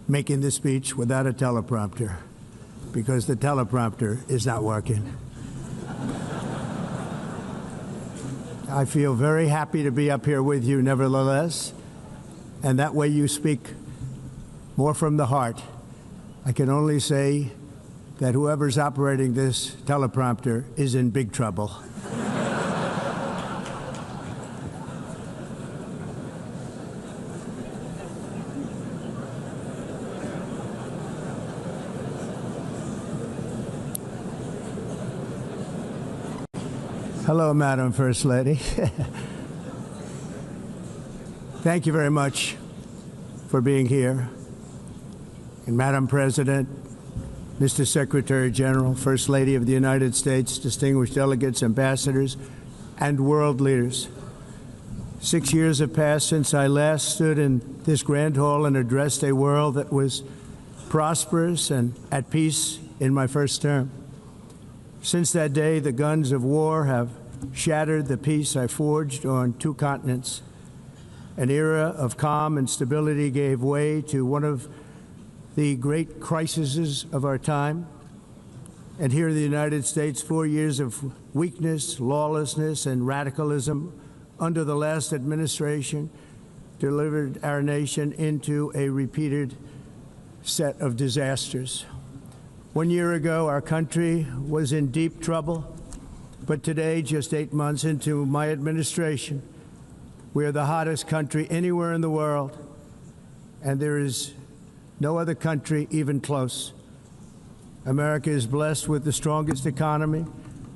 making this speech without a teleprompter because the teleprompter is not working. I feel very happy to be up here with you nevertheless, and that way you speak more from the heart. I can only say that whoever's operating this teleprompter is in big trouble. Hello, Madam First Lady. Thank you very much for being here. And Madam President, Mr. Secretary General, First Lady of the United States, distinguished delegates, ambassadors, and world leaders. 6 years have passed since I last stood in this grand hall and addressed a world that was prosperous and at peace in my first term. Since that day, the guns of war have shattered the peace I forged on 2 continents. An era of calm and stability gave way to one of the great crises of our time. And here in the United States, 4 years of weakness, lawlessness, and radicalism under the last administration delivered our nation into a repeated set of disasters. 1 year ago, our country was in deep trouble, but today, just 8 months into my administration, we are the hottest country anywhere in the world, and there is no other country even close. America is blessed with the strongest economy,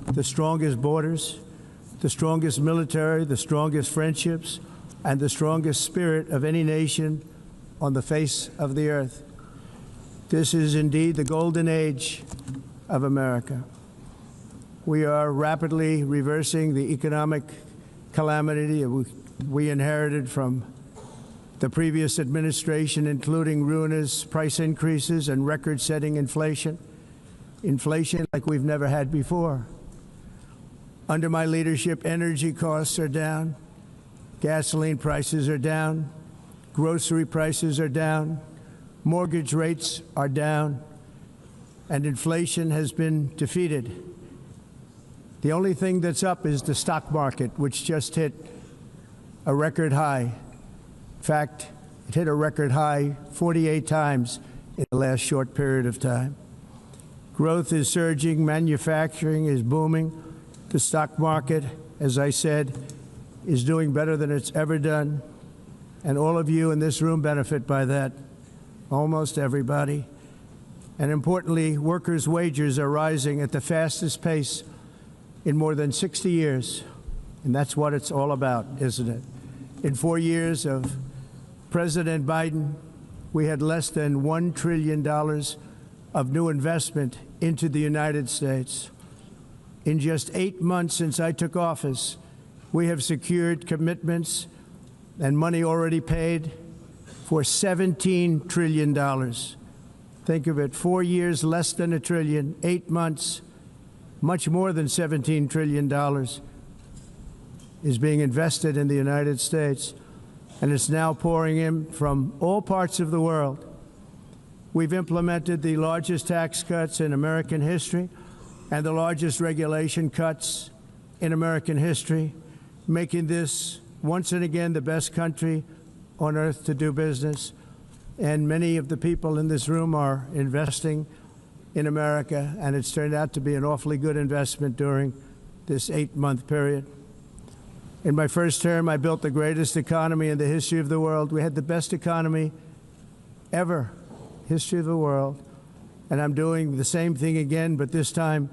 the strongest borders, the strongest military, the strongest friendships, and the strongest spirit of any nation on the face of the earth. This is indeed the golden age of America. We are rapidly reversing the economic calamity we inherited from the previous administration, including ruinous price increases and record-setting inflation like we've never had before. Under my leadership, energy costs are down, gasoline prices are down, grocery prices are down, mortgage rates are down, and inflation has been defeated. The only thing that's up is the stock market, which just hit a record high. In fact, it hit a record high 48 times in the last short period of time. Growth is surging, manufacturing is booming. The stock market, as I said, is doing better than it's ever done. And all of you in this room benefit by that. Almost everybody. And importantly, workers' wages are rising at the fastest pace in more than 60 years. And that's what it's all about, isn't it? In 4 years of President Biden, we had less than $1 trillion of new investment into the United States. In just 8 months since I took office, we have secured commitments and money already paid for $17 trillion. Think of it, 4 years, less than $1 trillion, 8 months, much more than $17 trillion is being invested in the United States, and it's now pouring in from all parts of the world. We've implemented the largest tax cuts in American history and the largest regulation cuts in American history, making this once and again the best country on earth to do business. And many of the people in this room are investing in America, and it's turned out to be an awfully good investment during this 8-month period. In my first term, I built the greatest economy in the history of the world. We had the best economy ever, history of the world. And I'm doing the same thing again, but this time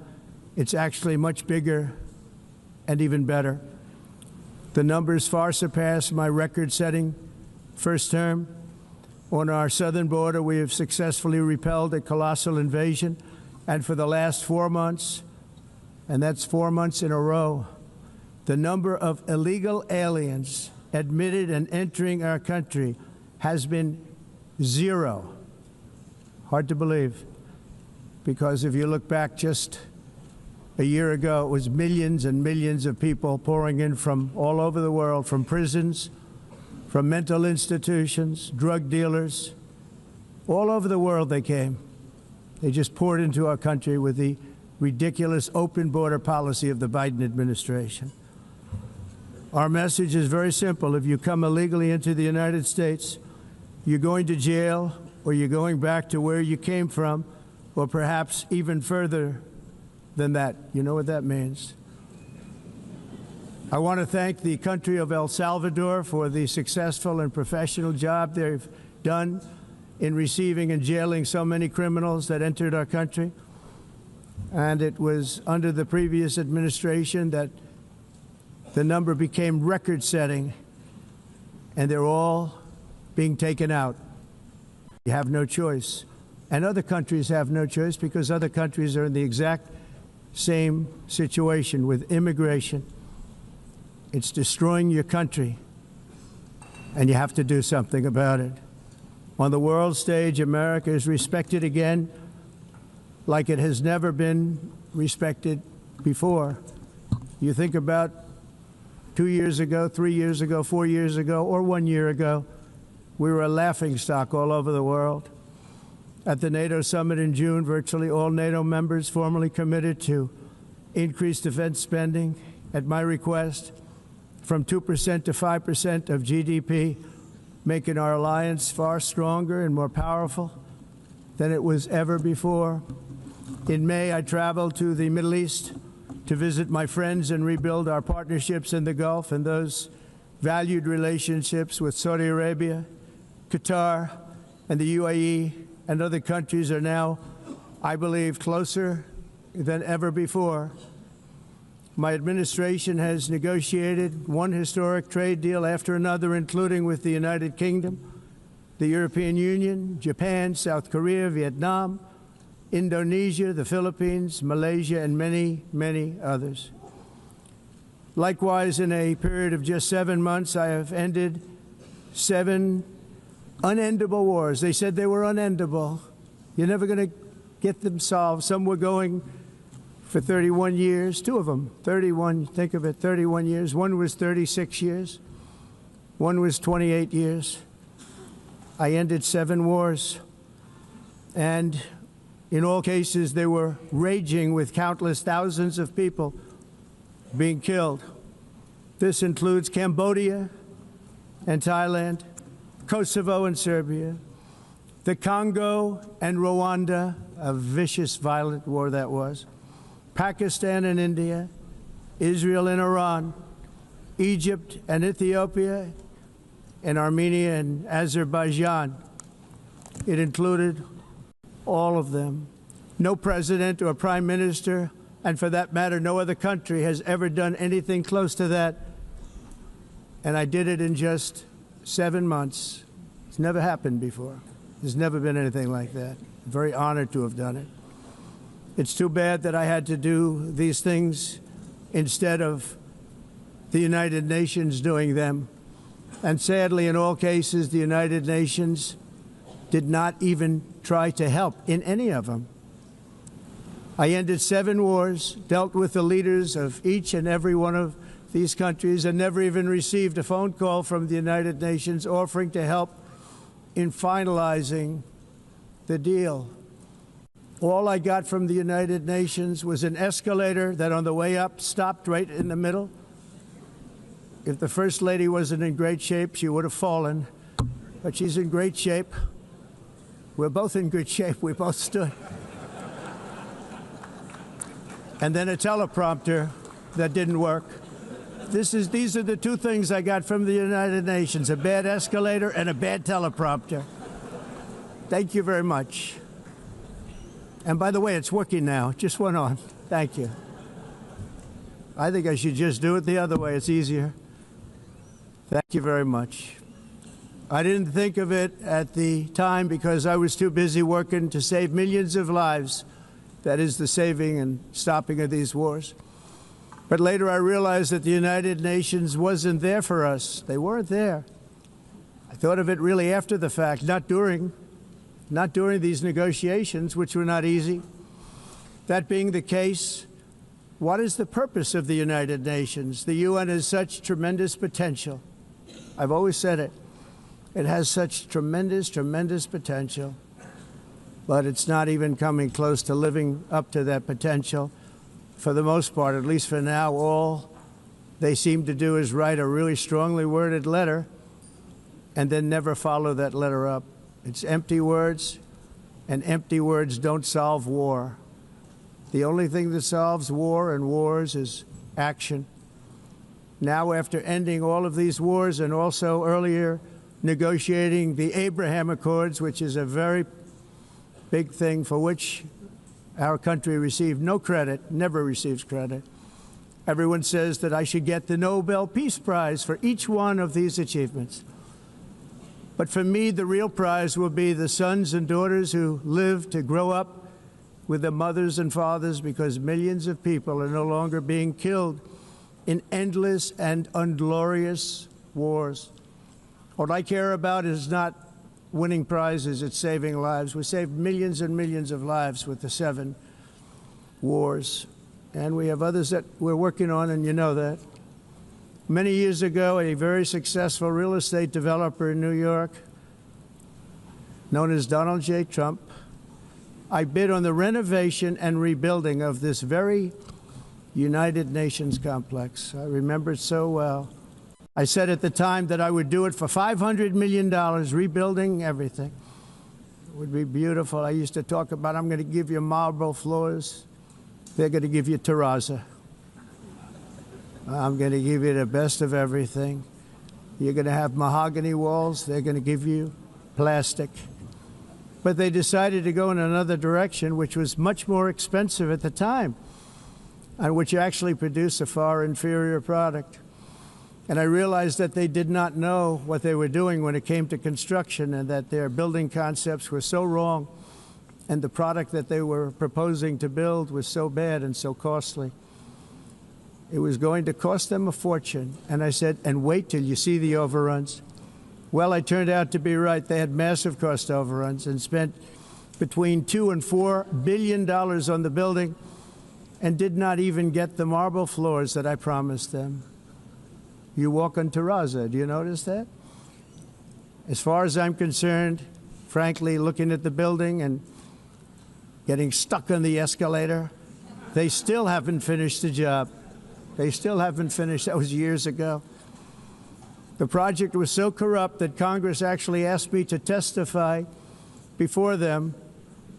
it's actually much bigger and even better. The numbers far surpass my record-setting first term. On our southern border, we have successfully repelled a colossal invasion. And for the last 4 months, and that's 4 months in a row, the number of illegal aliens admitted and entering our country has been 0. Hard to believe, because if you look back just a year ago, it was millions and millions of people pouring in from all over the world, from prisons, from mental institutions, drug dealers, All over the world they came. They just poured into our country with the ridiculous open border policy of the Biden administration. Our message is very simple. If you come illegally into the United States, you're going to jail, or you're going back to where you came from, or perhaps even further than that. You know what that means. I want to thank the country of El Salvador for the successful and professional job they've done in receiving and jailing so many criminals that entered our country. And it was under the previous administration that the number became record-setting, and they're all being taken out. You have no choice. And other countries have no choice, because other countries are in the exact same situation with immigration. It's destroying your country, and you have to do something about it. On the world stage, America is respected again like it has never been respected before. You think about 2 years ago, 3 years ago, 4 years ago, or 1 year ago, we were a laughingstock all over the world. At the NATO summit in June, virtually all NATO members formally committed to increase defense spending, at my request, from 2% to 5% of GDP, making our alliance far stronger and more powerful than it was ever before. In May, I traveled to the Middle East to visit my friends and rebuild our partnerships in the Gulf, and those valued relationships with Saudi Arabia, Qatar, and the UAE and other countries are now, I believe, closer than ever before. My administration has negotiated one historic trade deal after another, including with the United Kingdom, the European Union, Japan, South Korea, Vietnam, Indonesia, the Philippines, Malaysia, and many, many others. Likewise, in a period of just 7 months, I have ended 7 unendable wars. They said they were unendable. You're never going to get them solved. Some were going for 31 years, 2 of them, 31, think of it, 31 years. One was 36 years. One was 28 years. I ended 7 wars. And in all cases, they were raging with countless thousands of people being killed. This includes Cambodia and Thailand, Kosovo and Serbia, the Congo and Rwanda, a vicious, violent war that was, Pakistan and India, Israel and Iran, Egypt and Ethiopia, and Armenia and Azerbaijan. It included all of them. No president or prime minister, and for that matter, no other country has ever done anything close to that. And I did it in just 7 months. It's never happened before. There's never been anything like that. I'm very honored to have done it. It's too bad that I had to do these things instead of the United Nations doing them. And sadly, in all cases, the United Nations did not even try to help in any of them. I ended 7 wars, dealt with the leaders of each and every one of these countries, and never even received a phone call from the United Nations offering to help in finalizing the deal. All I got from the United Nations was an escalator that on the way up stopped right in the middle. If the First Lady wasn't in great shape, she would have fallen, but she's in great shape. We're both in good shape. We both stood. And then a teleprompter that didn't work. These are the 2 things I got from the United Nations, a bad escalator and a bad teleprompter. Thank you very much. And by the way, it's working now. It just went on. Thank you. I think I should just do it the other way. It's easier. Thank you very much. I didn't think of it at the time because I was too busy working to save millions of lives. That is the saving and stopping of these wars. But later I realized that the United Nations wasn't there for us. They weren't there. I thought of it really after the fact, not during these negotiations, which were not easy. That being the case, what is the purpose of the United Nations? The UN has such tremendous potential. I've always said it. It has such tremendous, tremendous potential. but it's not even coming close to living up to that potential. For the most part, at least for now, all they seem to do is write a really strongly worded letter and then never follow that letter up. It's empty words, and empty words don't solve war. The only thing that solves war and wars is action. Now, after ending all of these wars and also earlier negotiating the Abraham Accords, which is a very big thing for which our country received no credit, never receives credit. Everyone says that I should get the Nobel Peace Prize for each one of these achievements. But for me, the real prize will be the sons and daughters who live to grow up with their mothers and fathers, because millions of people are no longer being killed in endless and unglorious wars. What I care about is not winning prizes, it's saving lives. We saved millions and millions of lives with the 7 wars. And we have others that we're working on, and you know that. Many years ago, a very successful real estate developer in New York, known as Donald J. Trump, I bid on the renovation and rebuilding of this very United Nations complex. I remember it so well. I said at the time that I would do it for $500 million, rebuilding everything. It would be beautiful. I used to talk about, I'm going to give you marble floors. They're going to give you terrazzo. I'm going to give you the best of everything. You're going to have mahogany walls. They're going to give you plastic. But they decided to go in another direction, which was much more expensive at the time, and which actually produced a far inferior product. And I realized that they did not know what they were doing when it came to construction, and that their building concepts were so wrong, and the product that they were proposing to build was so bad and so costly. It was going to cost them a fortune. And I said, and wait till you see the overruns. Well, I turned out to be right. They had massive cost overruns and spent between $2 and $4 billion on the building and did not even get the marble floors that I promised them. You walk on terrazzo. Do you notice that? As far as I'm concerned, frankly, looking at the building and getting stuck on the escalator, they still haven't finished the job. They still haven't finished. That was years ago. The project was so corrupt that Congress actually asked me to testify before them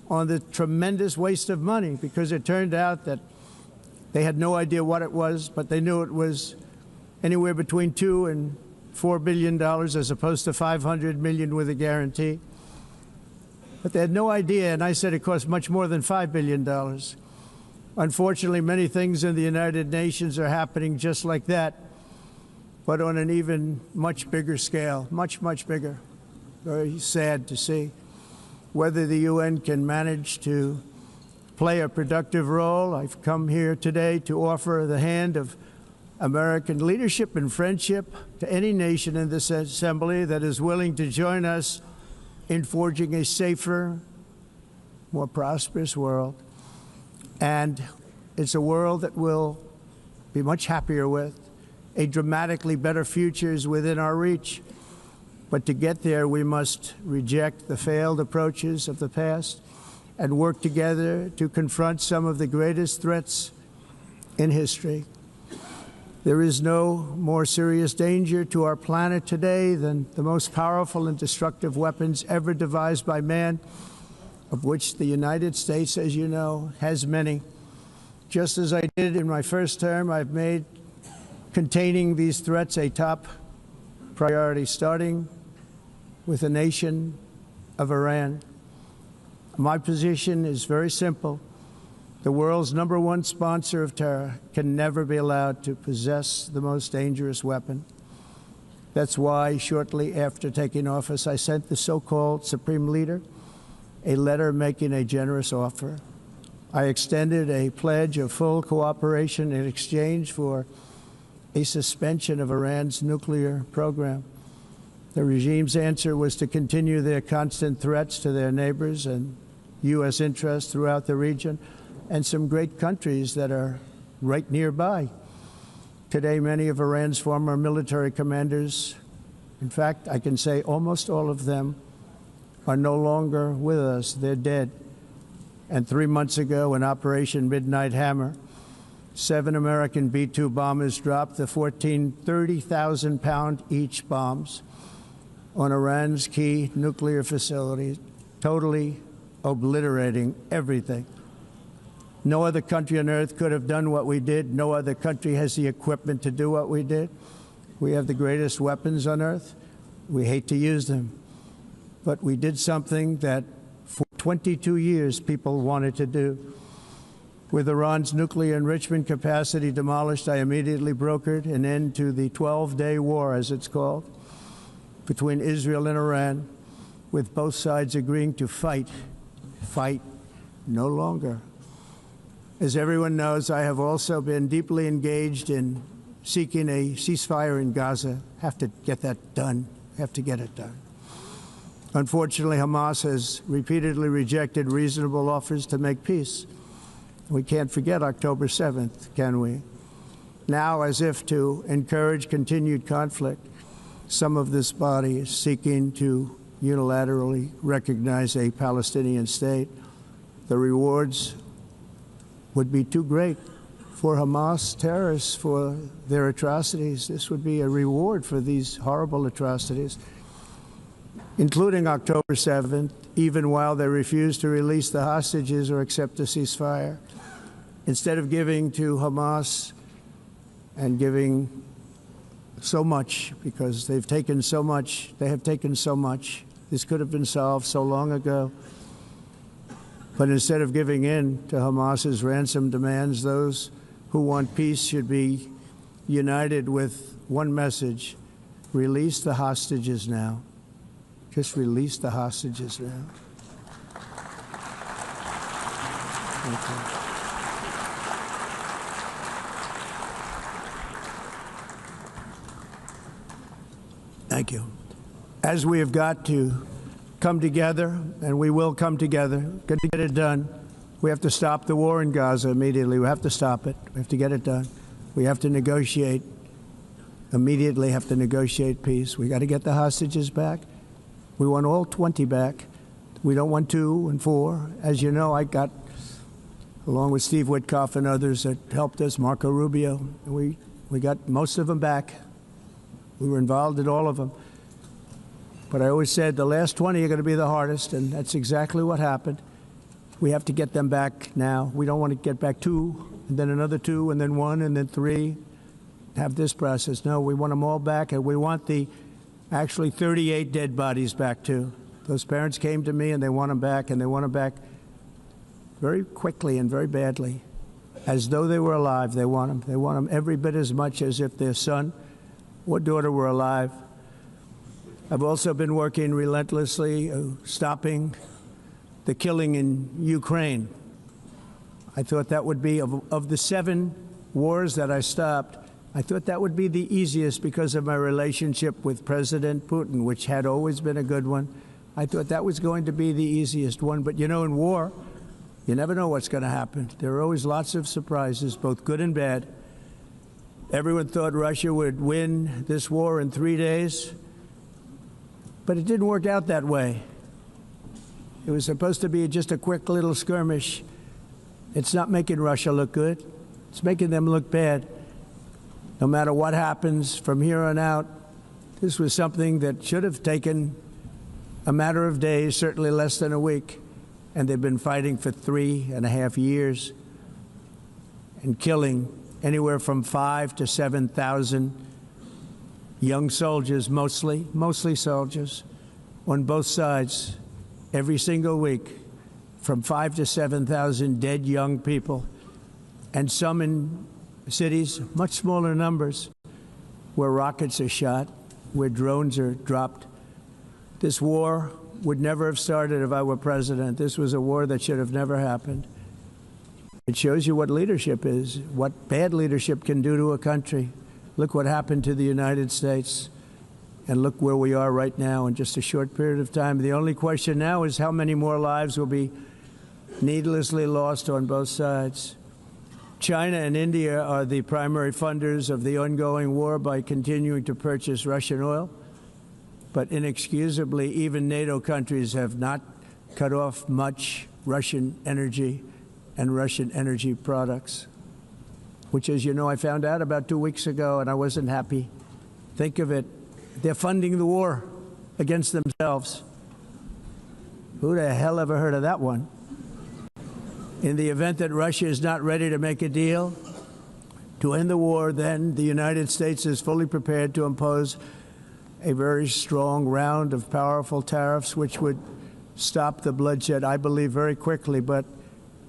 on the tremendous waste of money, because it turned out that they had no idea what it was, but they knew it was anywhere between $2 and $4 billion as opposed to $500 million with a guarantee. But they had no idea, and I said it cost much more than $5 billion. Unfortunately, many things in the United Nations are happening just like that, but on an even much bigger scale, much, much bigger. Very sad to see. Whether the UN can manage to play a productive role, I've come here today to offer the hand of American leadership and friendship to any nation in this assembly that is willing to join us in forging a safer, more prosperous world. And it's a world that we'll be much happier with. A dramatically better future is within our reach. But to get there, we must reject the failed approaches of the past and work together to confront some of the greatest threats in history. There is no more serious danger to our planet today than the most powerful and destructive weapons ever devised by man, of which the United States, as you know, has many. Just as I did in my first term, I've made containing these threats a top priority, starting with the nation of Iran. My position is very simple. The world's #1 sponsor of terror can never be allowed to possess the most dangerous weapon. That's why, shortly after taking office, I sent the so-called Supreme Leader a letter making a generous offer. I extended a pledge of full cooperation in exchange for a suspension of Iran's nuclear program. The regime's answer was to continue their constant threats to their neighbors and U.S. interests throughout the region, and some great countries that are right nearby. Today, many of Iran's former military commanders, in fact, I can say almost all of them, are no longer with us. They're dead. And 3 months ago, in Operation Midnight Hammer, 7 American B-2 bombers dropped the 14 30,000-pound each bombs on Iran's key nuclear facilities, totally obliterating everything. No other country on earth could have done what we did. No other country has the equipment to do what we did. We have the greatest weapons on earth. We hate to use them. But we did something that for 22 years people wanted to do. With Iran's nuclear enrichment capacity demolished, I immediately brokered an end to the 12-day war, as it's called, between Israel and Iran, with both sides agreeing to fight no longer. As everyone knows, I have also been deeply engaged in seeking a ceasefire in Gaza. Have to get that done. Have to get it done. Unfortunately, Hamas has repeatedly rejected reasonable offers to make peace. We can't forget October 7th, can we? Now, as if to encourage continued conflict, some of this body is seeking to unilaterally recognize a Palestinian state. The rewards would be too great for Hamas terrorists for their atrocities. This would be a reward for these horrible atrocities, including October 7th, even while they refuse to release the hostages or accept a ceasefire. Instead of giving to Hamas and giving so much, because they've taken so much, they have taken so much. This could have been solved so long ago. But instead of giving in to Hamas's ransom demands, those who want peace should be united with one message: release the hostages now. Just release the hostages now. Thank you. Thank you. As we have got to come together, and we will come together, get to get it done, we have to stop the war in Gaza immediately. We have to stop it. We have to get it done. We have to negotiate, immediately have to negotiate peace. We got to get the hostages back. We want all 20 back. We don't want 2 and 4. As you know, I got, along with Steve Witkoff and others that helped us, Marco Rubio, we got most of them back. We were involved in all of them. But I always said the last 20 are going to be the hardest, and that's exactly what happened. We have to get them back now. We don't want to get back 2, and then another 2, and then 1, and then 3, have this process. No, we want them all back, and we want the actually 38 dead bodies back, too. Those parents came to me, and they want them back, and they want them back very quickly and very badly, as though they were alive. They want them. They want them every bit as much as if their son or daughter were alive. I've also been working relentlessly, stopping the killing in Ukraine. I thought that would be, of the 7 wars that I stopped, I thought that would be the easiest because of my relationship with President Putin, which had always been a good one. I thought that was going to be the easiest one. But, you know, in war, you never know what's going to happen. There are always lots of surprises, both good and bad. Everyone thought Russia would win this war in 3 days, but it didn't work out that way. It was supposed to be just a quick little skirmish. It's not making Russia look good. It's making them look bad. No matter what happens from here on out, this was something that should have taken a matter of days, certainly less than a week, and they've been fighting for 3.5 years and killing anywhere from 5,000 to 7,000 young soldiers, mostly soldiers, on both sides, every single week, from 5,000 to 7,000 dead young people, and some in cities, much smaller numbers, where rockets are shot, where drones are dropped. This war would never have started if I were president. This was a war that should have never happened. It shows you what leadership is, what bad leadership can do to a country. Look what happened to the United States, and look where we are right now in just a short period of time. The only question now is how many more lives will be needlessly lost on both sides. China and India are the primary funders of the ongoing war by continuing to purchase Russian oil. but inexcusably, even NATO countries have not cut off much Russian energy and Russian energy products, which, as you know, I found out about 2 weeks ago, and I wasn't happy. Think of it. They're funding the war against themselves. Who the hell ever heard of that one? In the event that Russia is not ready to make a deal to end the war, then the United States is fully prepared to impose a very strong round of powerful tariffs, which would stop the bloodshed, I believe, very quickly. But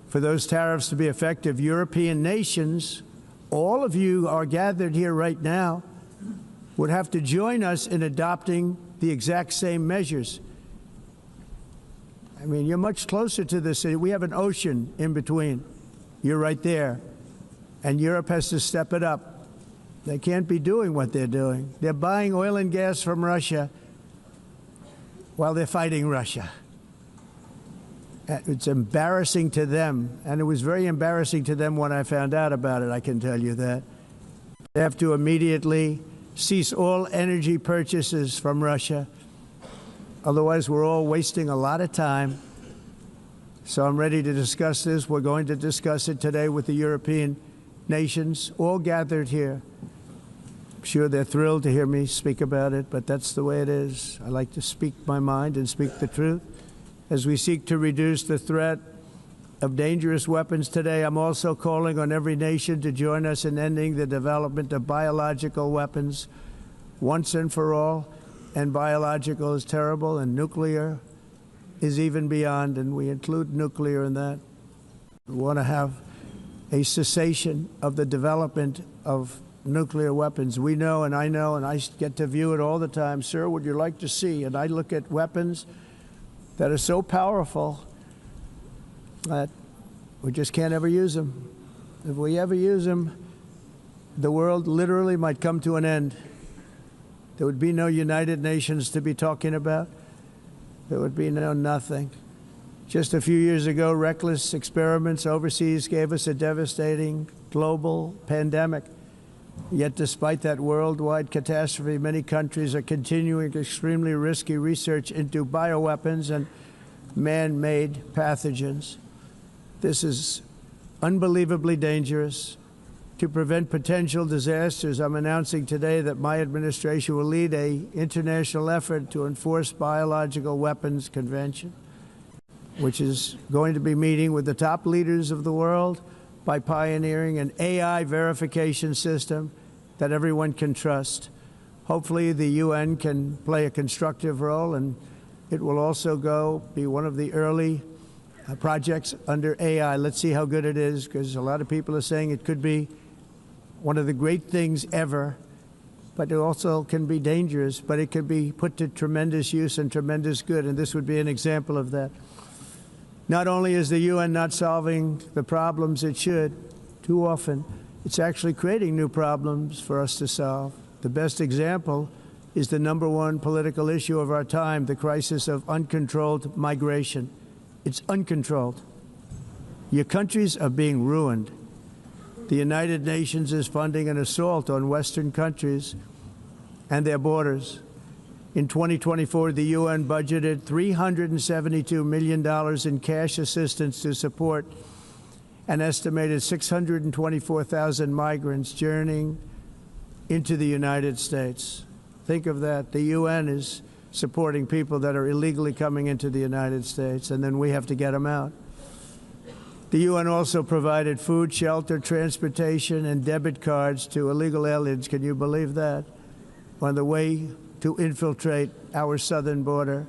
for those tariffs to be effective, European nations, all of you are gathered here right now, would have to join us in adopting the exact same measures. I mean, you're much closer to this city. We have an ocean in between. You're right there. And Europe has to step it up. They can't be doing what they're doing. They're buying oil and gas from Russia while they're fighting Russia. It's embarrassing to them, and it was very embarrassing to them when I found out about it, I can tell you that. They have to immediately cease all energy purchases from Russia. Otherwise, we're all wasting a lot of time. So I'm ready to discuss this. We're going to discuss it today with the European nations, all gathered here. I'm sure they're thrilled to hear me speak about it, but that's the way it is. I like to speak my mind and speak the truth. As we seek to reduce the threat of dangerous weapons today, I'm also calling on every nation to join us in ending the development of biological weapons once and for all. And biological is terrible, and nuclear is even beyond, and we include nuclear in that. We want to have a cessation of the development of nuclear weapons. We know, and I get to view it all the time. Sir, would you like to see? And I look at weapons that are so powerful that we just can't ever use them. If we ever use them, the world literally might come to an end. There would be no United Nations to be talking about. There would be no nothing. Just a few years ago, reckless experiments overseas gave us a devastating global pandemic. Yet despite that worldwide catastrophe, many countries are continuing extremely risky research into bioweapons and man-made pathogens. This is unbelievably dangerous. To prevent potential disasters, I'm announcing today that my administration will lead an international effort to enforce Biological Weapons Convention, which is going to be meeting with the top leaders of the world by pioneering an AI verification system that everyone can trust. Hopefully the UN can play a constructive role, and it will also be one of the early projects under AI. Let's see how good it is, because a lot of people are saying it could be one of the great things ever, but it also can be dangerous, but it can be put to tremendous use and tremendous good, and this would be an example of that. Not only is the UN not solving the problems it should, too often, it's actually creating new problems for us to solve. The best example is the #1 political issue of our time, the crisis of uncontrolled migration. It's uncontrolled. Your countries are being ruined. The United Nations is funding an assault on Western countries and their borders. In 2024, the UN budgeted $372 million in cash assistance to support an estimated 624,000 migrants journeying into the United States. Think of that. The UN is supporting people that are illegally coming into the United States, and then we have to get them out. The UN also provided food, shelter, transportation, and debit cards to illegal aliens. Can you believe that? On the way to infiltrate our southern border.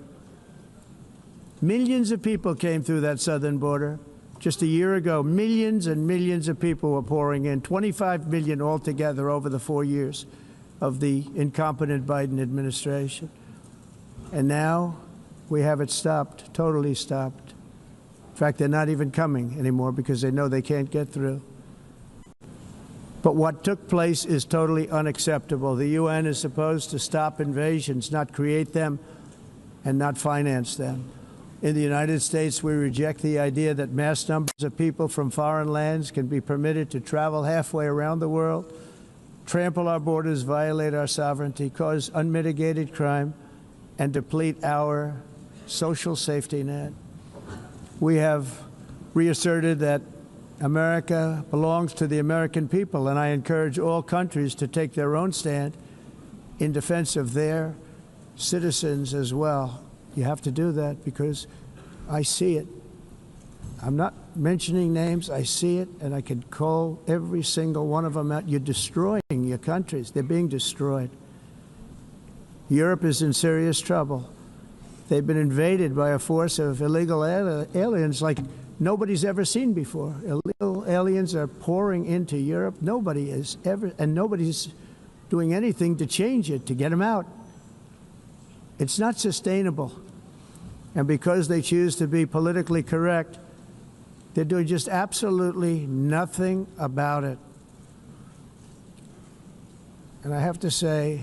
Millions of people came through that southern border. Just a year ago, millions and millions of people were pouring in, 25 million altogether over the 4 years of the incompetent Biden administration. And now we have it stopped, totally stopped. In fact, they're not even coming anymore because they know they can't get through. But what took place is totally unacceptable. The UN is supposed to stop invasions, not create them and not finance them. In the United States, we reject the idea that mass numbers of people from foreign lands can be permitted to travel halfway around the world, trample our borders, violate our sovereignty, cause unmitigated crime, and deplete our social safety net. We have reasserted that America belongs to the American people, and I encourage all countries to take their own stand in defense of their citizens as well. You have to do that because I see it. I'm not mentioning names. I see it, and I can call every single one of them out. You're destroying your countries. They're being destroyed. Europe is in serious trouble. They've been invaded by a force of illegal aliens like nobody's ever seen before. Illegal aliens are pouring into Europe. Nobody is ever, and nobody's doing anything to change it, to get them out. It's not sustainable. And because they choose to be politically correct, they're doing just absolutely nothing about it. And I have to say,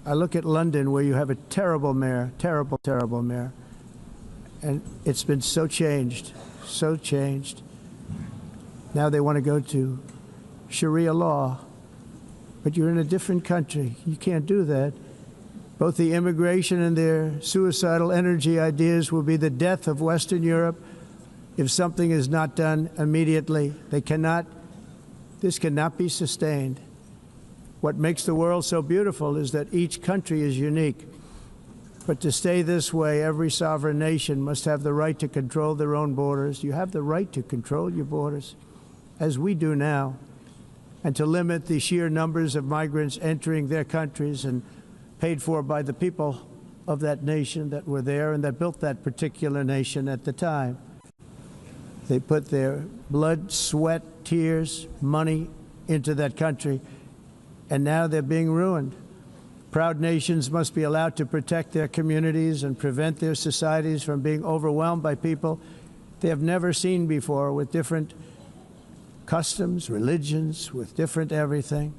I look at London, where you have a terrible mayor, terrible, terrible mayor, and it's been so changed, so changed. Now they want to go to Sharia law, but you're in a different country. You can't do that. Both the immigration and their suicidal energy ideas will be the death of Western Europe if something is not done immediately. This cannot be sustained. What makes the world so beautiful is that each country is unique. But to stay this way, every sovereign nation must have the right to control their own borders. You have the right to control your borders, as we do now, and to limit the sheer numbers of migrants entering their countries and paid for by the people of that nation that were there and that built that particular nation at the time. They put their blood, sweat, tears, money into that country, and now they're being ruined. Proud nations must be allowed to protect their communities and prevent their societies from being overwhelmed by people they have never seen before, with different customs, religions, with different everything.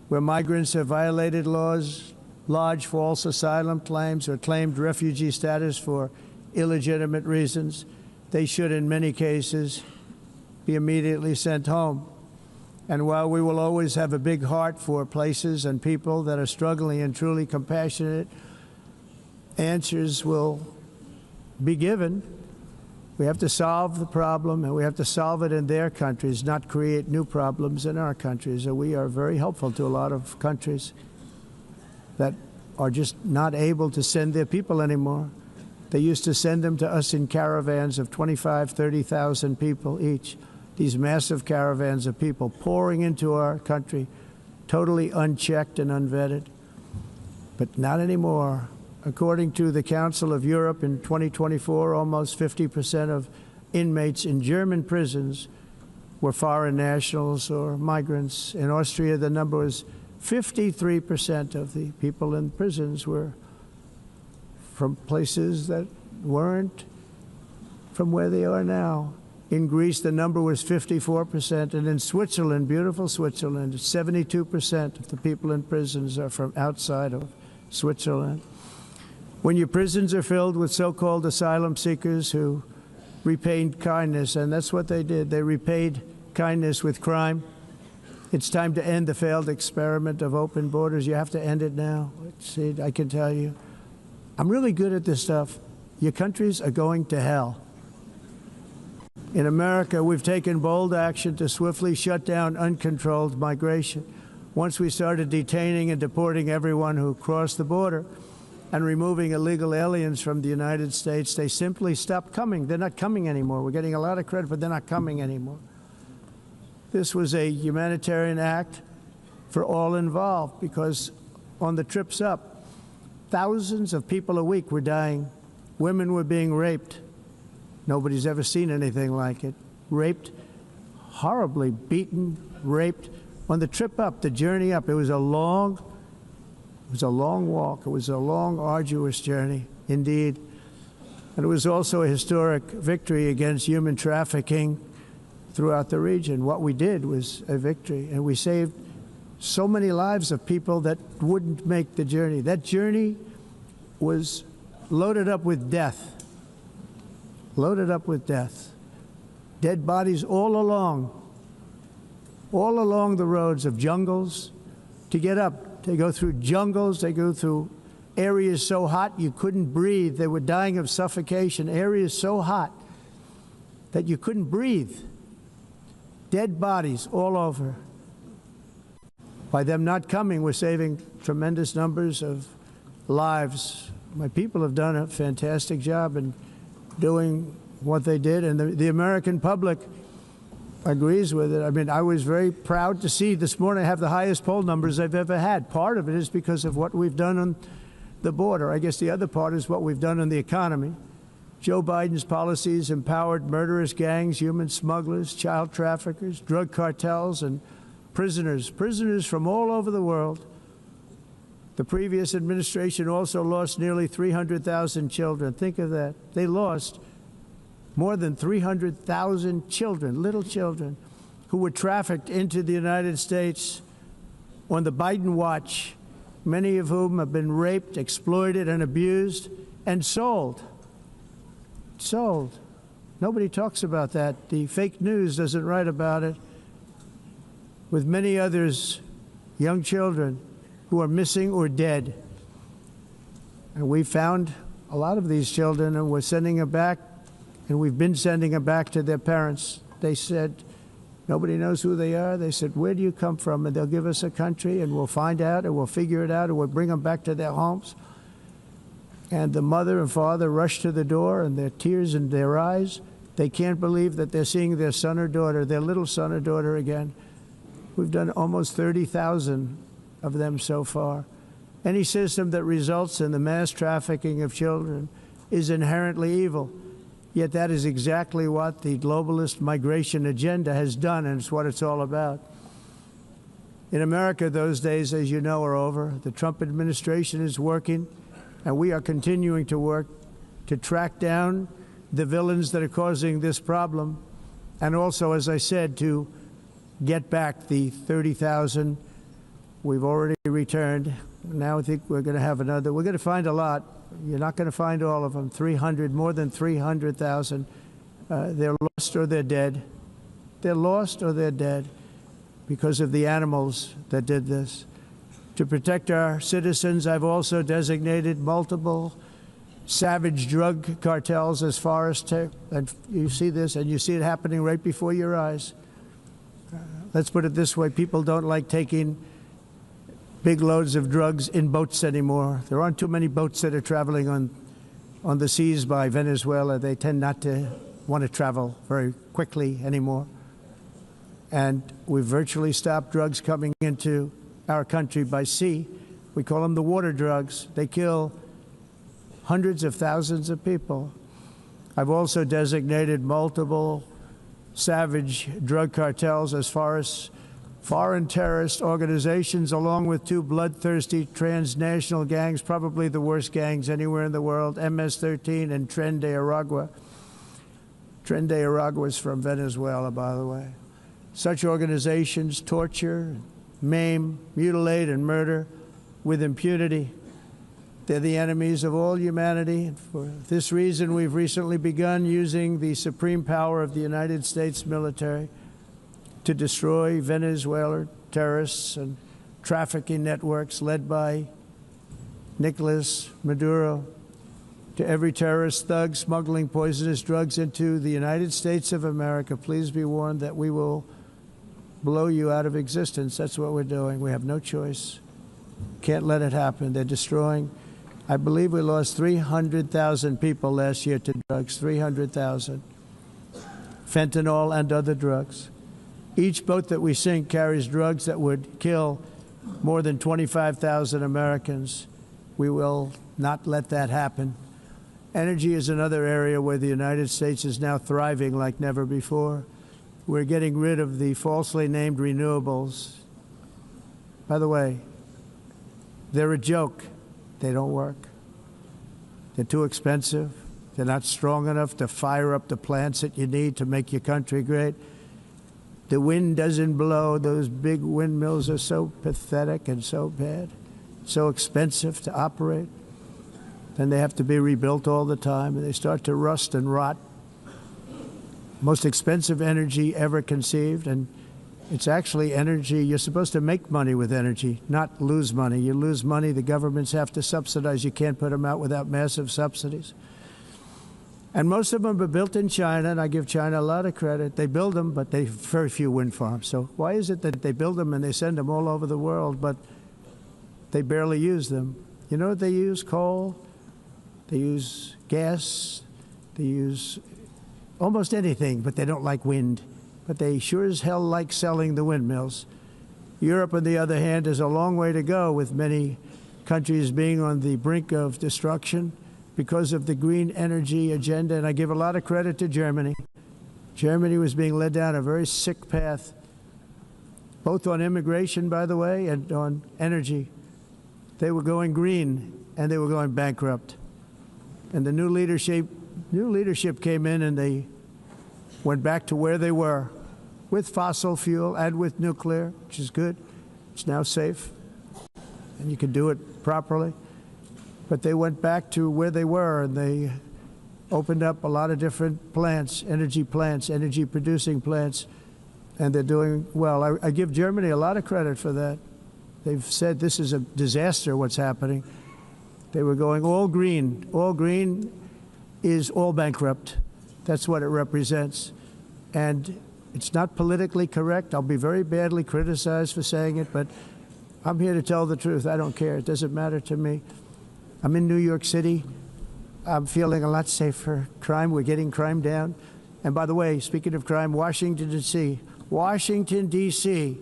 Where migrants have violated laws, lodged false asylum claims, or claimed refugee status for illegitimate reasons, they should, in many cases, be immediately sent home. And while we will always have a big heart for places and people that are struggling and truly compassionate, answers will be given. We have to solve the problem, and we have to solve it in their countries, not create new problems in our countries. And we are very helpful to a lot of countries that are just not able to send their people anymore. They used to send them to us in caravans of 25,000, 30,000 people each. These massive caravans of people pouring into our country, totally unchecked and unvetted. But not anymore. According to the Council of Europe, in 2024, almost 50% of inmates in German prisons were foreign nationals or migrants. In Austria, the number was 53% of the people in prisons were from places that weren't from where they are now. In Greece, the number was 54%, and in Switzerland, beautiful Switzerland, 72% of the people in prisons are from outside of Switzerland. When your prisons are filled with so-called asylum seekers who repaid kindness, and that's what they did, they repaid kindness with crime, it's time to end the failed experiment of open borders. You have to end it now. See, I can tell you, I'm really good at this stuff. Your countries are going to hell. In America, we've taken bold action to swiftly shut down uncontrolled migration. Once we started detaining and deporting everyone who crossed the border and removing illegal aliens from the United States, they simply stopped coming. They're not coming anymore. We're getting a lot of credit, but they're not coming anymore. This was a humanitarian act for all involved, because on the trips up, thousands of people a week were dying. Women were being raped. Nobody's ever seen anything like it. Raped, horribly beaten, raped. On the trip up, the journey up, it was a long walk. It was a long, arduous journey, indeed. And it was also a historic victory against human trafficking throughout the region. What we did was a victory, and we saved so many lives of people that wouldn't make the journey. That journey was loaded up with death. Loaded up with death. Dead bodies all along the roads of jungles to get up. They go through jungles, they go through areas so hot you couldn't breathe. They were dying of suffocation. Areas so hot that you couldn't breathe. Dead bodies all over. By them not coming, we're saving tremendous numbers of lives. My people have done a fantastic job in doing what they did, and the American public agrees with it. I mean, I was very proud to see this morning I have the highest poll numbers I've ever had. Part of it is because of what we've done on the border. I guess the other part is what we've done on the economy. Joe Biden's policies empowered murderous gangs, human smugglers, child traffickers, drug cartels, and prisoners from all over the world. The previous administration also lost nearly 300,000 children. Think of that. They lost more than 300,000 children, little children, who were trafficked into the United States on the Biden watch, many of whom have been raped, exploited, and abused, and sold. Sold. Nobody talks about that. The fake news doesn't write about it. With many others, young children who are missing or dead. And we found a lot of these children, and we're sending them back, and we've been sending them back to their parents. They said, nobody knows who they are. They said, where do you come from? And they'll give us a country, and we'll find out, and we'll figure it out, and we'll bring them back to their homes. And the mother and father rush to the door, and their tears in their eyes. They can't believe that they're seeing their son or daughter, their little son or daughter again. We've done almost 30,000 of them so far. Any system that results in the mass trafficking of children is inherently evil. Yet that is exactly what the globalist migration agenda has done, and it's what it's all about. In America, those days, as you know, are over. The Trump administration is working, and we are continuing to work to track down the villains that are causing this problem, and also, as I said, to get back the 30,000 we've already returned. Now I think we're going to have another. We're going to find a lot. You're not going to find all of them. 300, more than 300,000. They're lost or they're dead. They're lost or they're dead because of the animals that did this. To protect our citizens, I've also designated multiple savage drug cartels as far as and you see this, and you see it happening right before your eyes. Let's put it this way. People don't like taking big loads of drugs in boats anymore. There aren't too many boats that are traveling on the seas by Venezuela. They tend not to want to travel very quickly anymore. And we've virtually stopped drugs coming into our country by sea. We call them the water drugs. They kill hundreds of thousands of people. I've also designated multiple savage drug cartels as far as foreign terrorist organizations, along with two bloodthirsty transnational gangs, probably the worst gangs anywhere in the world, MS-13 and Tren de Aragua. Tren de Aragua is from Venezuela, by the way. Such organizations torture, maim, mutilate, and murder with impunity. They're the enemies of all humanity. And for this reason, we've recently begun using the supreme power of the United States military to destroy Venezuelan terrorists and trafficking networks led by Nicolas Maduro. To every terrorist thug smuggling poisonous drugs into the United States of America, please be warned that we will blow you out of existence. That's what we're doing. We have no choice. Can't let it happen. They're destroying. I believe we lost 300,000 people last year to drugs, 300,000. Fentanyl and other drugs. Each boat that we sink carries drugs that would kill more than 25,000 Americans. We will not let that happen. Energy is another area where the United States is now thriving like never before. We're getting rid of the falsely named renewables. By the way, they're a joke. They don't work. They're too expensive. They're not strong enough to fire up the plants that you need to make your country great. The wind doesn't blow. Those big windmills are so pathetic and so bad, so expensive to operate. Then they have to be rebuilt all the time, and they start to rust and rot. Most expensive energy ever conceived, and It's actually energy. You're supposed to make money with energy, not lose money. You lose money, the governments have to subsidize. You can't put them out without massive subsidies. And most of them are built in China, and I give China a lot of credit. They build them, but they have very few wind farms. So why is it that they build them and they send them all over the world, but they barely use them? You know what they use? Coal. They use gas. They use almost anything, but they don't like wind. But they sure as hell like selling the windmills. Europe, on the other hand, has a long way to go, with many countries being on the brink of destruction because of the green energy agenda. And I give a lot of credit to Germany. Germany was being led down a very sick path, both on immigration, by the way, and on energy. They were going green, and they were going bankrupt. And the new leadership came in, and they went back to where they were, with fossil fuel and with nuclear, which is good. It's now safe, and you can do it properly. But they went back to where they were, and they opened up a lot of different plants, energy-producing plants, and they're doing well. I give Germany a lot of credit for that. They've said this is a disaster, what's happening. They were going all green. All green is all bankrupt. That's what it represents. And it's not politically correct. I'll be very badly criticized for saying it, but I'm here to tell the truth. I don't care. It doesn't matter to me. I'm in New York City. I'm feeling a lot safer. Crime, we're getting crime down. And by the way, speaking of crime, Washington, D.C. Washington, D.C.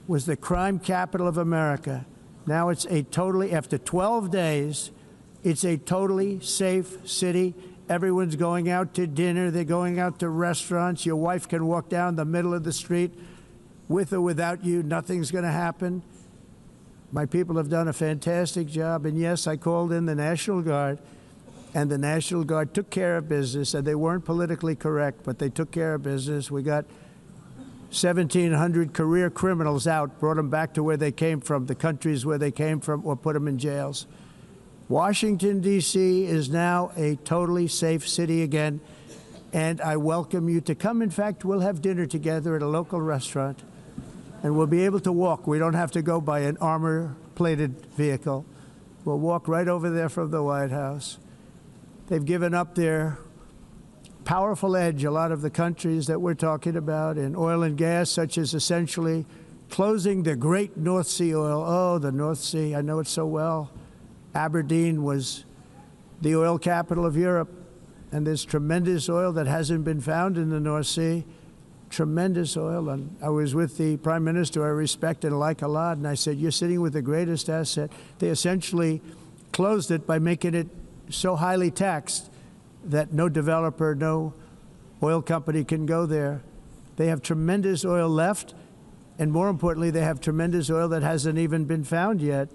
was the crime capital of America. Now it's a totally, after 12 days, it's a totally safe city. Everyone's going out to dinner. They're going out to restaurants. Your wife can walk down the middle of the street with or without you. Nothing's going to happen. My people have done a fantastic job. And yes, I called in the National Guard, and the National Guard took care of business, and they weren't politically correct, but they took care of business. We got 1,700 career criminals out, brought them back to where they came from, the countries where they came from, or put them in jails. Washington, D.C. is now a totally safe city again, and I welcome you to come. In fact, we'll have dinner together at a local restaurant, and we'll be able to walk. We don't have to go by an armor-plated vehicle. We'll walk right over there from the White House. They've given up their powerful edge, a lot of the countries that we're talking about, in oil and gas, such as essentially closing the great North Sea oil. Oh, the North Sea, I know it so well. Aberdeen was the oil capital of Europe, and there's tremendous oil that hasn't been found in the North Sea. Tremendous oil. And I was with the Prime Minister I respect and like a lot, and I said, you're sitting with the greatest asset. They essentially closed it by making it so highly taxed that no developer, no oil company can go there. They have tremendous oil left, and more importantly, they have tremendous oil that hasn't even been found yet.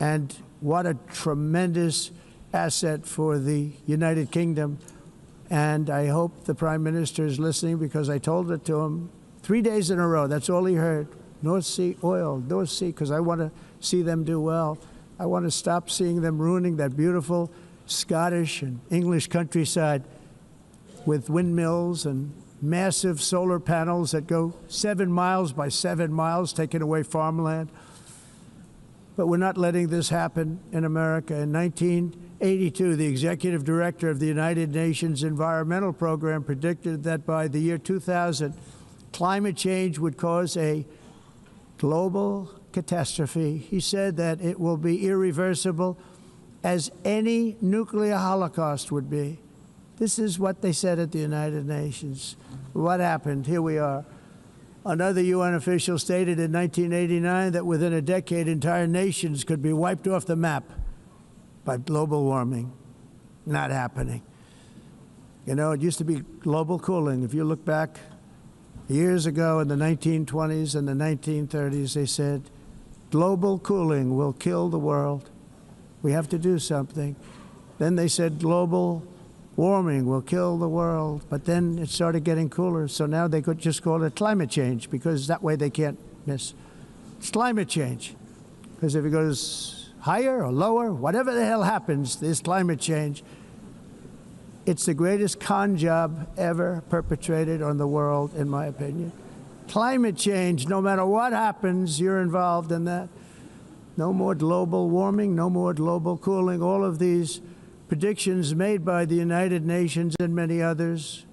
And what a tremendous asset for the United Kingdom. And I hope the Prime Minister is listening, because I told it to him 3 days in a row. That's all he heard. North Sea oil, North Sea, because I want to see them do well. I want to stop seeing them ruining that beautiful Scottish and English countryside with windmills and massive solar panels that go 7 miles by 7 miles, taking away farmland. But we're not letting this happen in America. In 1982, the executive director of the United Nations Environmental Program predicted that by the year 2000, climate change would cause a global catastrophe. He said that it will be irreversible, as any nuclear holocaust would be. This is what they said at the United Nations. What happened? Here we are. Another UN official stated in 1989 that within a decade, entire nations could be wiped off the map by global warming. Not happening. You know, it used to be global cooling. If you look back years ago in the 1920s and the 1930s, they said, global cooling will kill the world. We have to do something. Then they said global warming will kill the world, but then it started getting cooler, so now they could just call it climate change, because that way they can't miss. It's climate change, because if it goes higher or lower, whatever the hell happens, there's climate change. It's the greatest con job ever perpetrated on the world, in my opinion. Climate change, no matter what happens, you're involved in that. No more global warming, no more global cooling. All of these predictions made by the United Nations and many others,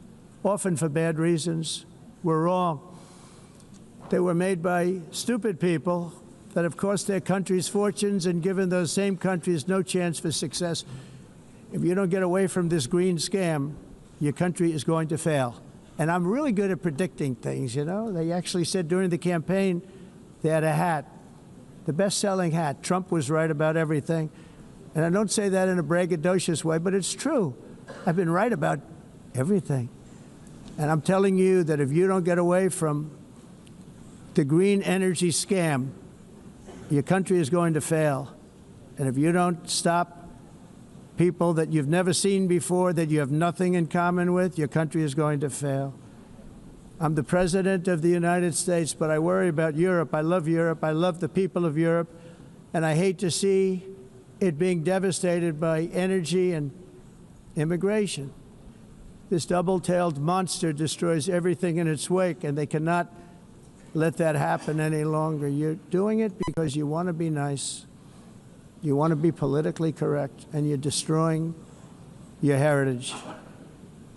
often for bad reasons, were wrong. They were made by stupid people that have cost their countries fortunes and given those same countries no chance for success. If you don't get away from this green scam, your country is going to fail. And I'm really good at predicting things, you know. They actually said during the campaign they had a hat, the best-selling hat. Trump was right about everything. And I don't say that in a braggadocious way, but it's true. I've been right about everything. And I'm telling you that if you don't get away from the green energy scam, your country is going to fail. And if you don't stop people that you've never seen before, that you have nothing in common with, your country is going to fail. I'm the President of the United States, but I worry about Europe. I love Europe. I love the people of Europe. And I hate to see it being devastated by energy and immigration. This double-tailed monster destroys everything in its wake, and they cannot let that happen any longer. You're doing it because you want to be nice. You want to be politically correct, and you're destroying your heritage.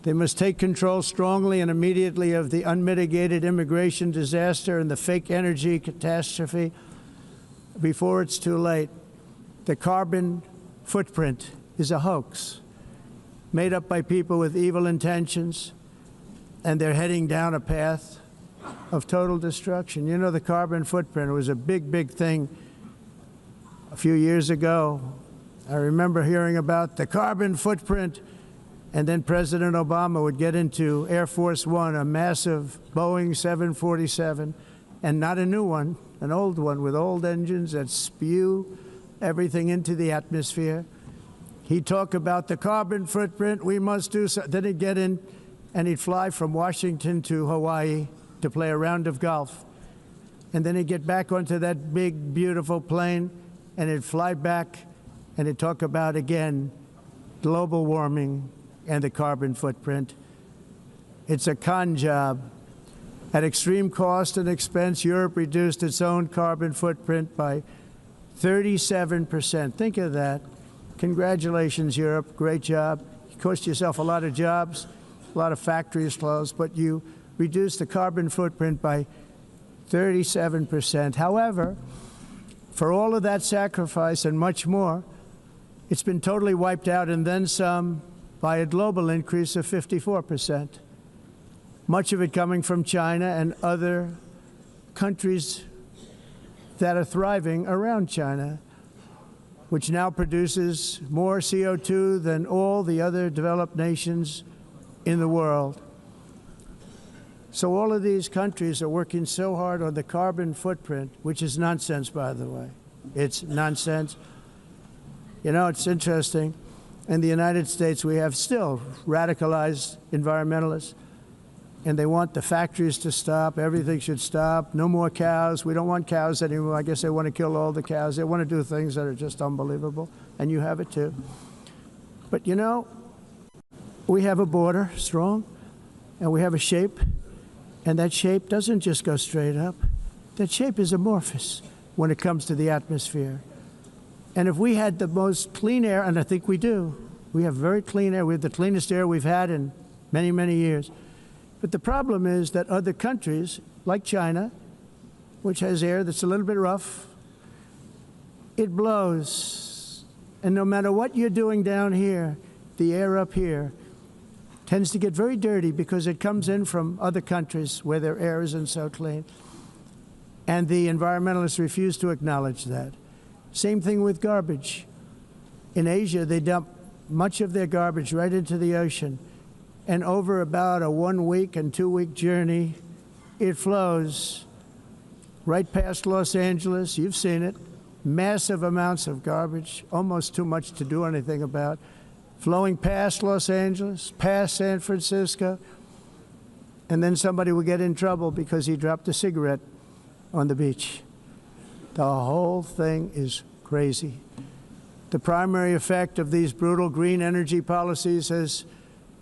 They must take control strongly and immediately of the unmitigated immigration disaster and the fake energy catastrophe before it's too late. The carbon footprint is a hoax made up by people with evil intentions, and they're heading down a path of total destruction. You know, the carbon footprint was a big, big thing a few years ago. I remember hearing about the carbon footprint, and then President Obama would get into Air Force One, a massive Boeing 747, and not a new one, an old one with old engines that spew everything into the atmosphere. He'd talk about the carbon footprint, we must do so. Then he'd get in and he'd fly from Washington to Hawaii to play a round of golf. And then he'd get back onto that big, beautiful plane and he'd fly back and he'd talk about, again, global warming and the carbon footprint. It's a con job. At extreme cost and expense, Europe reduced its own carbon footprint by 37%. Think of that. Congratulations, Europe. Great job. You cost yourself a lot of jobs, a lot of factories closed, but you reduced the carbon footprint by 37%. However, for all of that sacrifice and much more, it's been totally wiped out and then some by a global increase of 54%. Much of it coming from China and other countries that are thriving around China, which now produces more CO2 than all the other developed nations in the world. So all of these countries are working so hard on the carbon footprint, which is nonsense, by the way. It's nonsense. You know, it's interesting. In the United States, we have still radicalized environmentalists, and they want the factories to stop. Everything should stop. No more cows. We don't want cows anymore. I guess they want to kill all the cows. They want to do things that are just unbelievable, and you have it too. But you know, we have a border, strong, and we have a shape, and that shape doesn't just go straight up. That shape is amorphous when it comes to the atmosphere. And if we had the most clean air, and I think we do, we have very clean air. We have the cleanest air we've had in many, many years. But the problem is that other countries, like China, which has air that's a little bit rough, it blows. And no matter what you're doing down here, the air up here tends to get very dirty because it comes in from other countries where their air isn't so clean. And the environmentalists refuse to acknowledge that. Same thing with garbage. In Asia, they dump much of their garbage right into the ocean. And over about a 1 week and 2 week journey, it flows right past Los Angeles. You've seen it. Massive amounts of garbage, almost too much to do anything about, flowing past Los Angeles, past San Francisco. And then somebody will get in trouble because he dropped a cigarette on the beach. The whole thing is crazy. The primary effect of these brutal green energy policies has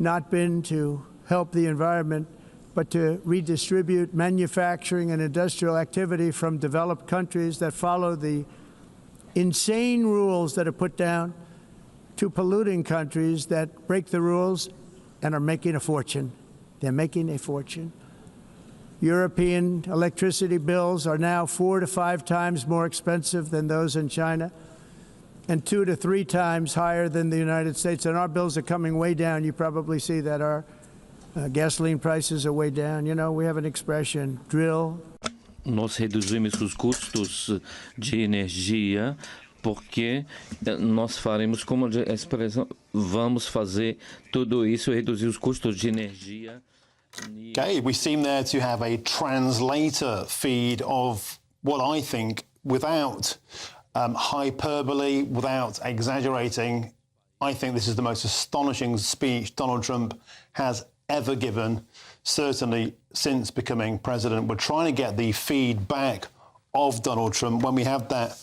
not been to help the environment, but to redistribute manufacturing and industrial activity from developed countries that follow the insane rules that are put down to polluting countries that break the rules and are making a fortune. They're making a fortune. European electricity bills are now 4 to 5 times more expensive than those in China, and 2 to 3 times higher than the United States. And our bills are coming way down. You probably see that our gasoline prices are way down. You know, we have an expression, drill. Nós reduzimos os custos de energia porque nós faremos, como a expressão, vamos fazer tudo isso, reduzir os custos de energia. Okay, we seem there to have a translator feed of what I think, without hyperbole, without exaggerating, I think this is the most astonishing speech Donald Trump has ever given, certainly since becoming president. We're trying to get the feedback of Donald Trump. When we have that,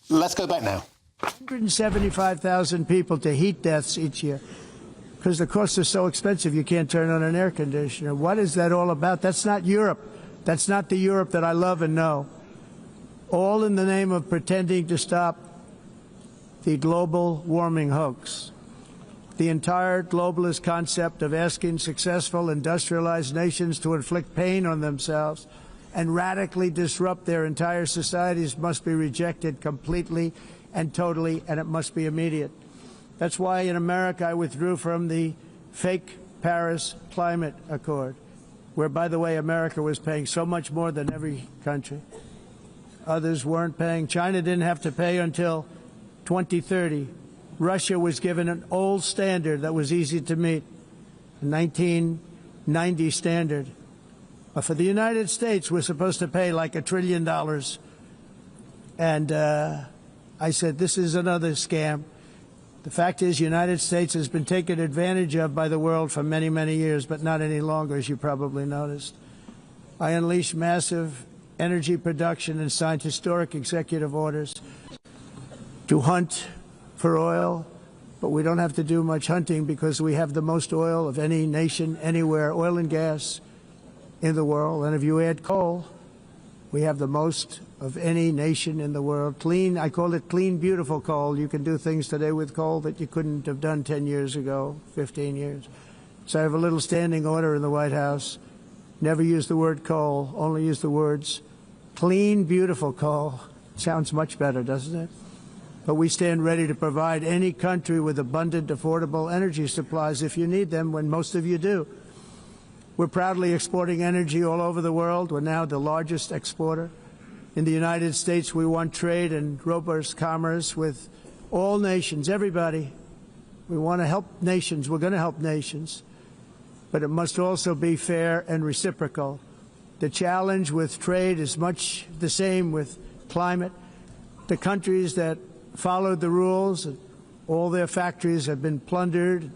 let's go back now. 175,000 people to heat deaths each year because the costs are so expensive you can't turn on an air conditioner. What is that all about? That's not Europe. That's not the Europe that I love and know. All in the name of pretending to stop the global warming hoax. The entire globalist concept of asking successful industrialized nations to inflict pain on themselves and radically disrupt their entire societies must be rejected completely and totally, and it must be immediate. That's why in America I withdrew from the fake Paris Climate Accord, where, by the way, America was paying so much more than every country. Others weren't paying. China didn't have to pay until 2030. Russia was given an old standard that was easy to meet, a 1990 standard. But for the United States, we're supposed to pay like $1 trillion. And I said, this is another scam. The fact is, the United States has been taken advantage of by the world for many, many years, but not any longer, as you probably noticed. I unleashed massive energy production and signed historic executive orders to hunt for oil, but we don't have to do much hunting because we have the most oil of any nation anywhere, oil and gas in the world. And if you add coal, we have the most of any nation in the world. Clean, I call it clean, beautiful coal. You can do things today with coal that you couldn't have done 10 years ago, 15 years. So I have a little standing order in the White House. Never use the word coal, only use the words clean, beautiful coal. Sounds much better, doesn't it? But we stand ready to provide any country with abundant, affordable energy supplies if you need them, when most of you do. We're proudly exporting energy all over the world. We're now the largest exporter. In the United States, we want trade and robust commerce with all nations, everybody. We want to help nations. We're going to help nations. But it must also be fair and reciprocal. The challenge with trade is much the same with climate. The countries that followed the rules, all their factories have been plundered.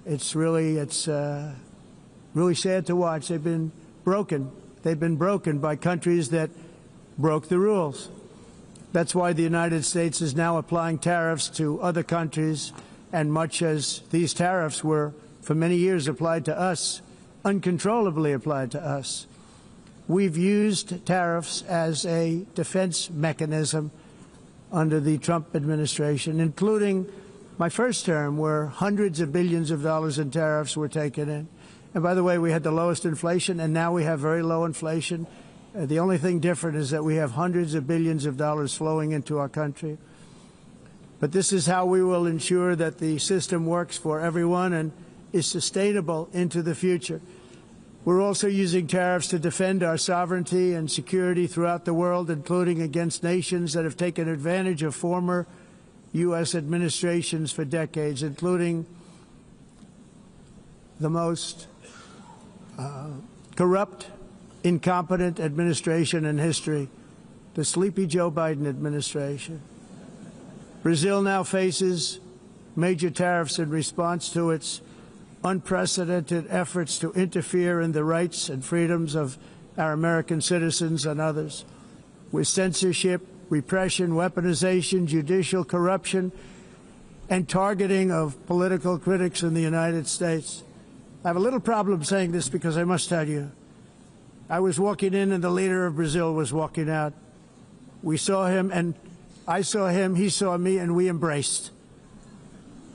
It's really sad to watch. They've been broken. They've been broken by countries that broke the rules. That's why the United States is now applying tariffs to other countries, and much as these tariffs were for many years applied to us, uncontrollably applied to us. We've used tariffs as a defense mechanism under the Trump administration, including my first term, where hundreds of billions of dollars in tariffs were taken in. And by the way, we had the lowest inflation, and now we have very low inflation. The only thing different is that we have hundreds of billions of dollars flowing into our country. But this is how we will ensure that the system works for everyone and is sustainable into the future. We're also using tariffs to defend our sovereignty and security throughout the world, including against nations that have taken advantage of former U.S. administrations for decades, including the most corrupt, incompetent administration in history, the sleepy Joe Biden administration. Brazil now faces major tariffs in response to its unprecedented efforts to interfere in the rights and freedoms of our American citizens and others, with censorship, repression, weaponization, judicial corruption, and targeting of political critics in the United States. I have a little problem saying this because I must tell you, I was walking in and the leader of Brazil was walking out. We saw him and I saw him, he saw me, and we embraced.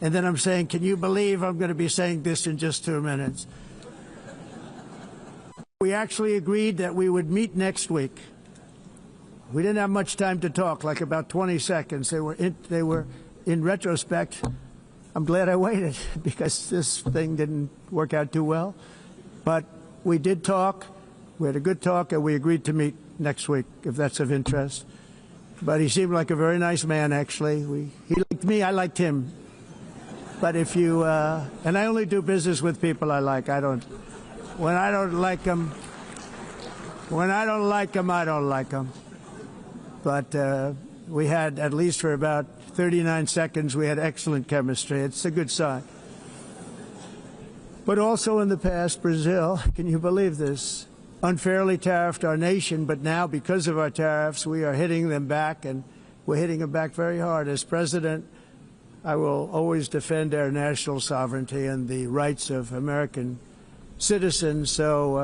And then I'm saying, can you believe I'm going to be saying this in just 2 minutes? We actually agreed that we would meet next week. We didn't have much time to talk, like about 20 seconds. They were in retrospect, I'm glad I waited because this thing didn't work out too well. But we did talk. We had a good talk, and we agreed to meet next week, if that's of interest. But he seemed like a very nice man, actually. He liked me, I liked him. But if you, and I only do business with people I like. When I don't like them, I don't like them. But we had, at least for about 39 seconds, we had excellent chemistry. It's a good sign. But also in the past, Brazil, can you believe this, unfairly tariffed our nation, but now because of our tariffs, we are hitting them back, and we're hitting them back very hard. As president, I will always defend our national sovereignty and the rights of American citizens. So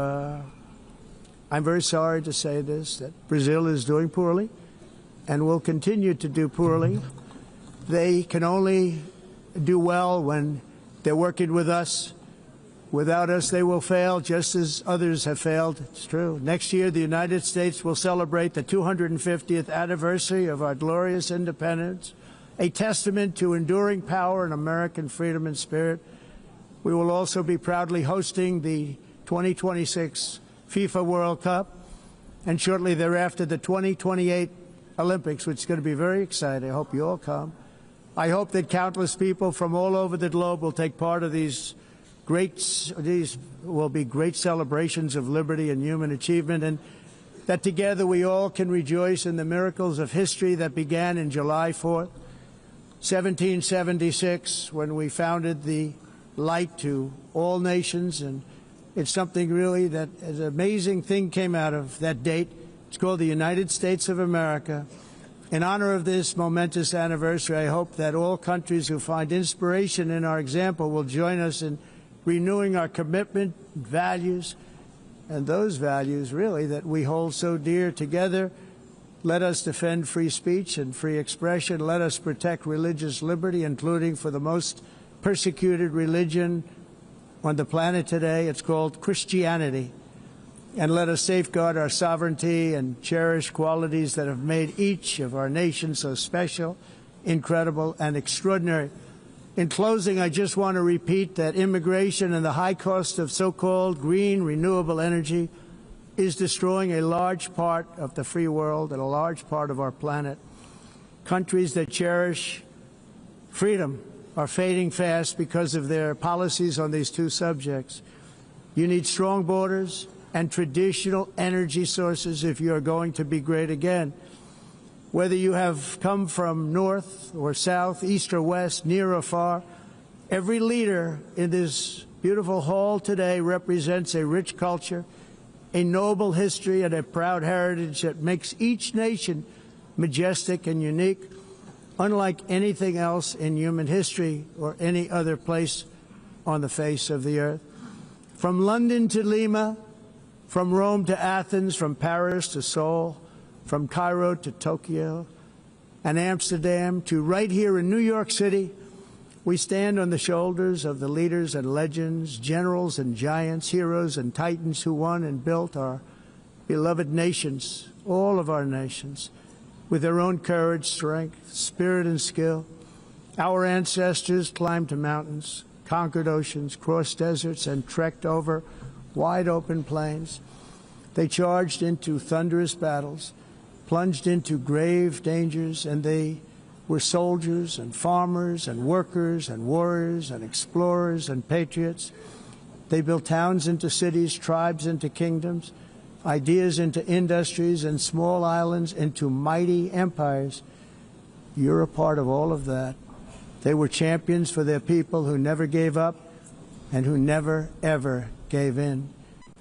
I'm very sorry to say this, that Brazil is doing poorly and will continue to do poorly. They can only do well when they're working with us. Without us, they will fail, just as others have failed. It's true. Next year, the United States will celebrate the 250th anniversary of our glorious independence, a testament to enduring power and American freedom and spirit. We will also be proudly hosting the 2026 FIFA World Cup, and shortly thereafter, the 2028 Olympics, which is going to be very exciting. I hope you all come. I hope that countless people from all over the globe will take part of these will be great celebrations of liberty and human achievement, and that together we all can rejoice in the miracles of history that began in July 4th, 1776, when we founded the light to all nations. And it's something really that an amazing thing came out of that date. It's called the United States of America. In honor of this momentous anniversary, I hope that all countries who find inspiration in our example will join us in renewing our commitment, values, and those values, really, that we hold so dear together. Let us defend free speech and free expression. Let us protect religious liberty, including for the most persecuted religion on the planet today. It's called Christianity. And let us safeguard our sovereignty and cherish qualities that have made each of our nations so special, incredible, and extraordinary. In closing, I just want to repeat that immigration and the high cost of so-called green renewable energy is destroying a large part of the free world and a large part of our planet. Countries that cherish freedom are fading fast because of their policies on these two subjects. You need strong borders and traditional energy sources if you are going to be great again. Whether you have come from north or south, east or west, near or far, every leader in this beautiful hall today represents a rich culture, a noble history, and a proud heritage that makes each nation majestic and unique, unlike anything else in human history or any other place on the face of the earth. From London to Lima, from Rome to Athens, from Paris to Seoul, from Cairo to Tokyo and Amsterdam to right here in New York City, we stand on the shoulders of the leaders and legends, generals and giants, heroes and titans who won and built our beloved nations, all of our nations, with their own courage, strength, spirit, and skill. Our ancestors climbed mountains, conquered oceans, crossed deserts, and trekked over wide open plains. They charged into thunderous battles, plunged into grave dangers, and they were soldiers and farmers and workers and warriors and explorers and patriots. They built towns into cities, tribes into kingdoms, ideas into industries, and small islands into mighty empires. You're a part of all of that. They were champions for their people who never gave up and who never, ever gave in.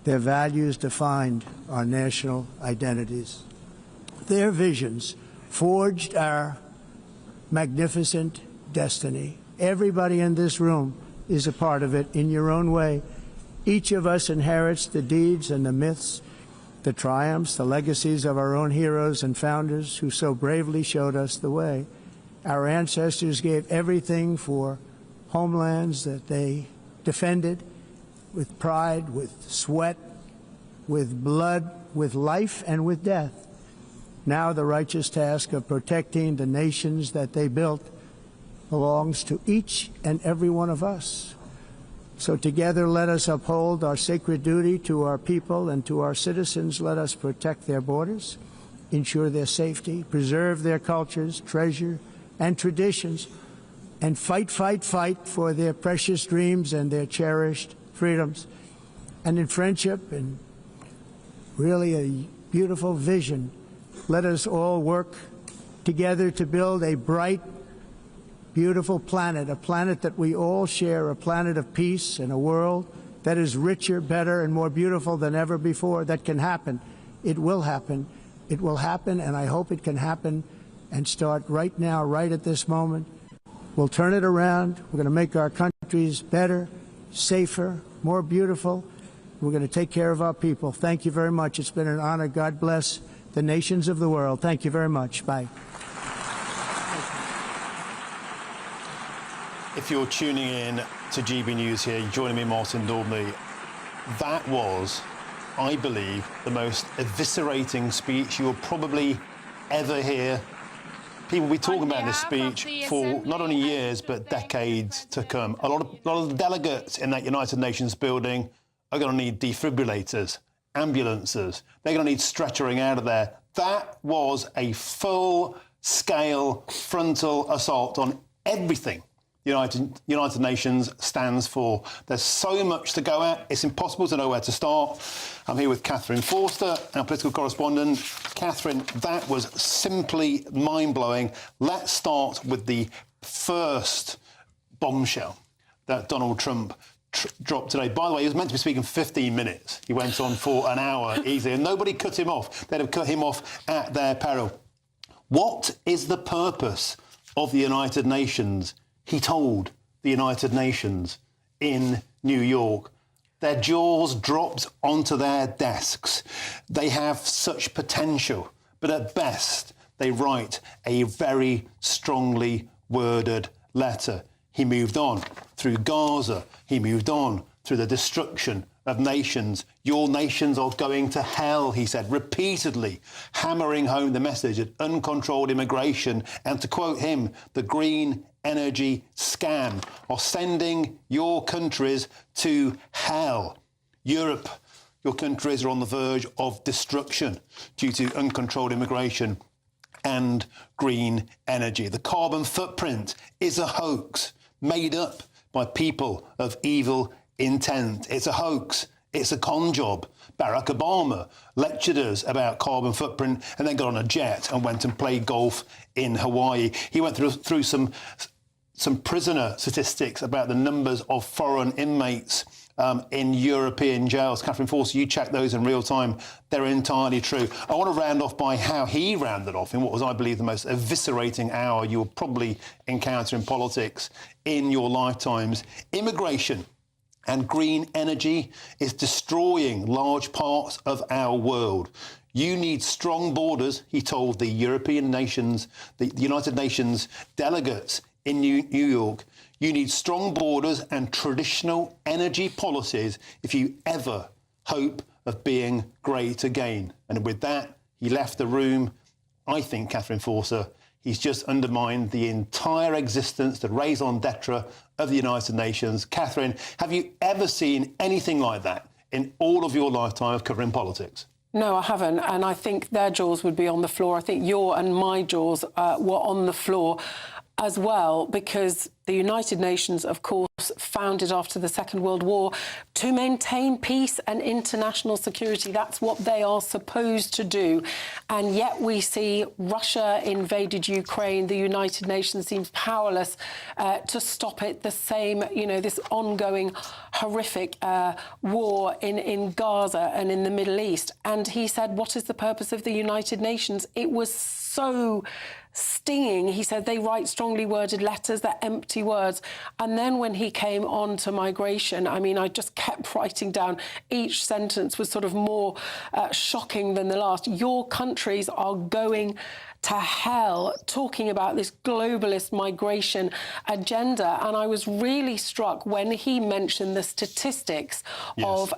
Their values defined our national identities. Their visions forged our magnificent destiny. Everybody in this room is a part of it in your own way. Each of us inherits the deeds and the myths, the triumphs, the legacies of our own heroes and founders who so bravely showed us the way. Our ancestors gave everything for homelands that they defended with pride, with sweat, with blood, with life, and with death. Now the righteous task of protecting the nations that they built belongs to each and every one of us. So together let us uphold our sacred duty to our people and to our citizens. Let us protect their borders, ensure their safety, preserve their cultures, treasure, and traditions, and fight, fight, fight for their precious dreams and their cherished freedoms. And in friendship and really a beautiful vision, let us all work together to build a bright, beautiful planet, a planet that we all share, a planet of peace and a world that is richer, better, and more beautiful than ever before. That can happen. It will happen. It will happen, and I hope it can happen and start right now, right at this moment. We'll turn it around. We're going to make our countries better, safer, more beautiful. We're going to take care of our people. Thank you very much. It's been an honor. God bless the nations of the world. Thank you very much. Bye. If you're tuning in to GB News here, joining me, Martin Daubney, that was, I believe, the most eviscerating speech you will probably ever hear. People will be talking about this speech for not only years, but decades to come. A lot of the delegates in that United Nations building are going to need defibrillators, ambulances. They're going to need stretchering out of there. That was a full-scale frontal assault on everything United Nations stands for. There's so much to go at. It's impossible to know where to start. I'm here with Catherine Forster, our political correspondent. Catherine, that was simply mind-blowing. Let's start with the first bombshell that Donald Trump dropped today. By the way, he was meant to be speaking for 15 minutes. He went on for an hour easily, and nobody cut him off. They'd have cut him off at their peril. What is the purpose of the United Nations? He told the United Nations in New York. Their jaws dropped onto their desks. They have such potential, but at best, they write a very strongly worded letter. He moved on through Gaza. He moved on through the destruction of nations. Your nations are going to hell, he said, repeatedly, hammering home the message of uncontrolled immigration. And to quote him, the green energy scam are sending your countries to hell. Europe, your countries are on the verge of destruction due to uncontrolled immigration and green energy. The carbon footprint is a hoax made up by people of evil intent. It's a hoax. It's a con job. Barack Obama lectured us about carbon footprint and then got on a jet and went and played golf in Hawaii. He went through some prisoner statistics about the numbers of foreign inmates in European jails. Catherine Forster, you checked those in real time. They're entirely true. I want to round off by how he rounded off in what was, I believe, the most eviscerating hour you'll probably encounter in politics in your lifetimes. Immigration and green energy is destroying large parts of our world. You need strong borders, he told the European nations, the United Nations delegates in New York. You need strong borders and traditional energy policies if you ever hope of being great again. And with that, he left the room. I think, Catherine Forster, he's just undermined the entire existence, the raison d'etre of the United Nations. Catherine, have you ever seen anything like that in all of your lifetime of covering politics? No, I haven't, and I think their jaws would be on the floor. I think your and my jaws were on the floor as well, because the United Nations, of course, founded after the Second World War to maintain peace and international security. That's what they are supposed to do. And yet we see Russia invaded Ukraine. The United Nations seems powerless to stop it. The same, this ongoing horrific war in Gaza and in the Middle East. And he said, what is the purpose of the United Nations? It was so stinging. He said they write strongly worded letters, they're empty words. And then when he came on to migration, I mean, I just kept writing down. Each sentence was sort of more shocking than the last. Your countries are going to hell, talking about this globalist migration agenda. And I was really struck when he mentioned the statistics of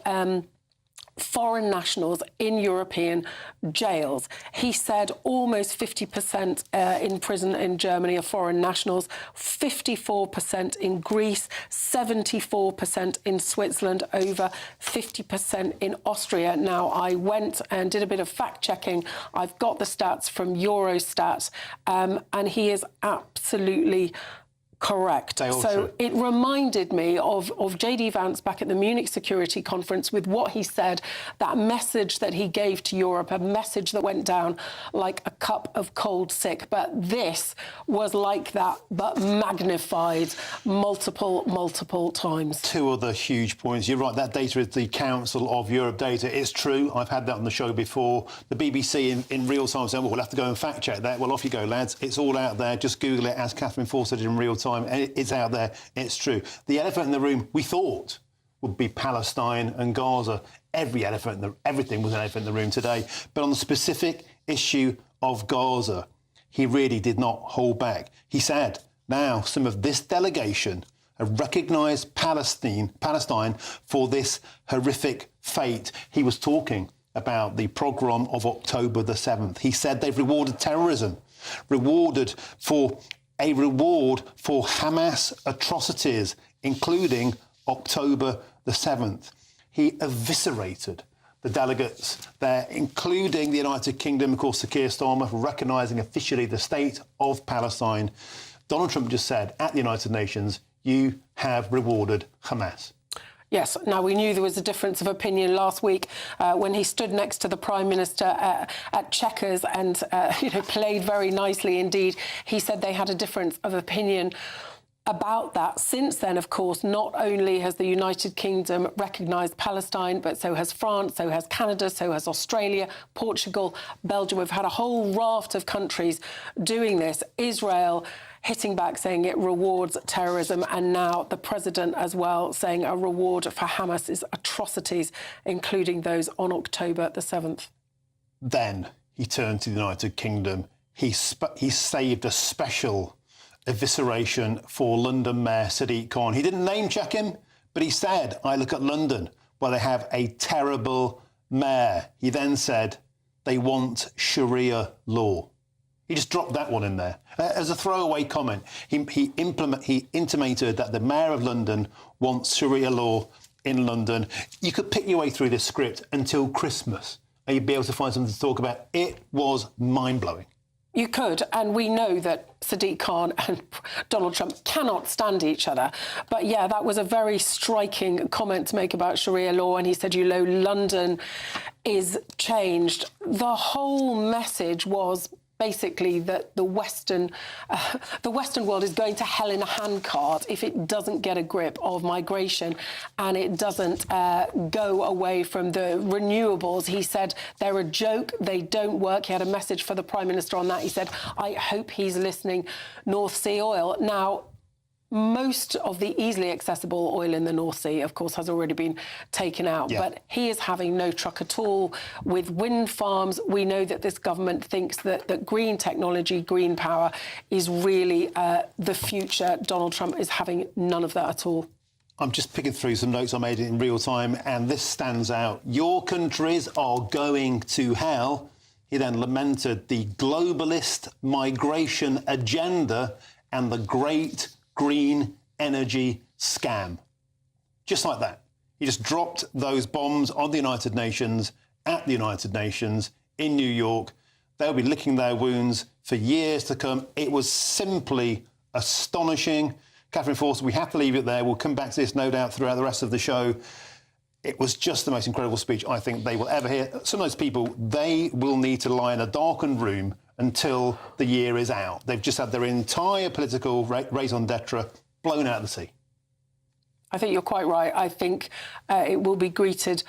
foreign nationals in European jails. He said almost 50% in prison in Germany are foreign nationals, 54% in Greece, 74% in Switzerland, over 50% in Austria. Now, I went and did a bit of fact-checking. I've got the stats from Eurostat, and he is absolutely correct. So it reminded me of J.D. Vance back at the Munich Security Conference with what he said, that message that he gave to Europe, a message that went down like a cup of cold sick. But this was like that, but magnified multiple times. Two other huge points. You're right, that data is the Council of Europe data. It's true. I've had that on the show before. The BBC in real time saying, well, we'll have to go and fact check that. Well, off you go, lads. It's all out there. Just Google it, as Catherine Fawcett did in real time. And it's out there. It's true. The elephant in the room, we thought, would be Palestine and Gaza. Everything was an elephant in the room today. But on the specific issue of Gaza, he really did not hold back. He said, now some of this delegation have recognised Palestine for this horrific fate. He was talking about the pogrom of October the 7th. He said they've rewarded terrorism, a reward for Hamas atrocities, including October the 7th. He eviscerated the delegates there, including the United Kingdom, of course, Sir Keir Starmer, recognising officially the state of Palestine. Donald Trump just said at the United Nations, you have rewarded Hamas. Yes. Now, we knew there was a difference of opinion last week when he stood next to the Prime Minister at Chequers and, played very nicely indeed. He said they had a difference of opinion about that. Since then, of course, not only has the United Kingdom recognised Palestine, but so has France, so has Canada, so has Australia, Portugal, Belgium. We've had a whole raft of countries doing this. Israel hitting back, saying it rewards terrorism, and now the president as well saying a reward for Hamas's atrocities, including those on October the 7th. Then he turned to the United Kingdom. He saved a special evisceration for London Mayor Sadiq Khan. He didn't name check him, but he said, I look at London, where they have a terrible mayor. He then said, they want Sharia law. He just dropped that one in there. As a throwaway comment, he intimated that the Mayor of London wants Sharia law in London. You could pick your way through this script until Christmas and you'd be able to find something to talk about. It was mind-blowing. You could, and we know that Sadiq Khan and Donald Trump cannot stand each other. But yeah, that was a very striking comment to make about Sharia law. And he said, London is changed. The whole message was basically that the Western world is going to hell in a handcart if it doesn't get a grip of migration and it doesn't go away from the renewables. He said they're a joke, they don't work. He had a message for the Prime Minister on that. He said, I hope he's listening, North Sea oil. Now, most of the easily accessible oil in the North Sea, of course, has already been taken out. Yeah. But he is having no truck at all with wind farms. We know that this government thinks that green technology, green power is really the future. Donald Trump is having none of that at all. I'm just picking through some notes I made in real time, and this stands out. Your countries are going to hell. He then lamented the globalist migration agenda and the great green energy scam. Just like that. He just dropped those bombs on the United Nations, at the United Nations, in New York. They'll be licking their wounds for years to come. It was simply astonishing. Catherine Fawcett, we have to leave it there. We'll come back to this, no doubt, throughout the rest of the show. It was just the most incredible speech I think they will ever hear. Some of those people, they will need to lie in a darkened room until the year is out. They've just had their entire political raison d'etre blown out of the sea. I think you're quite right. I think it will be greeted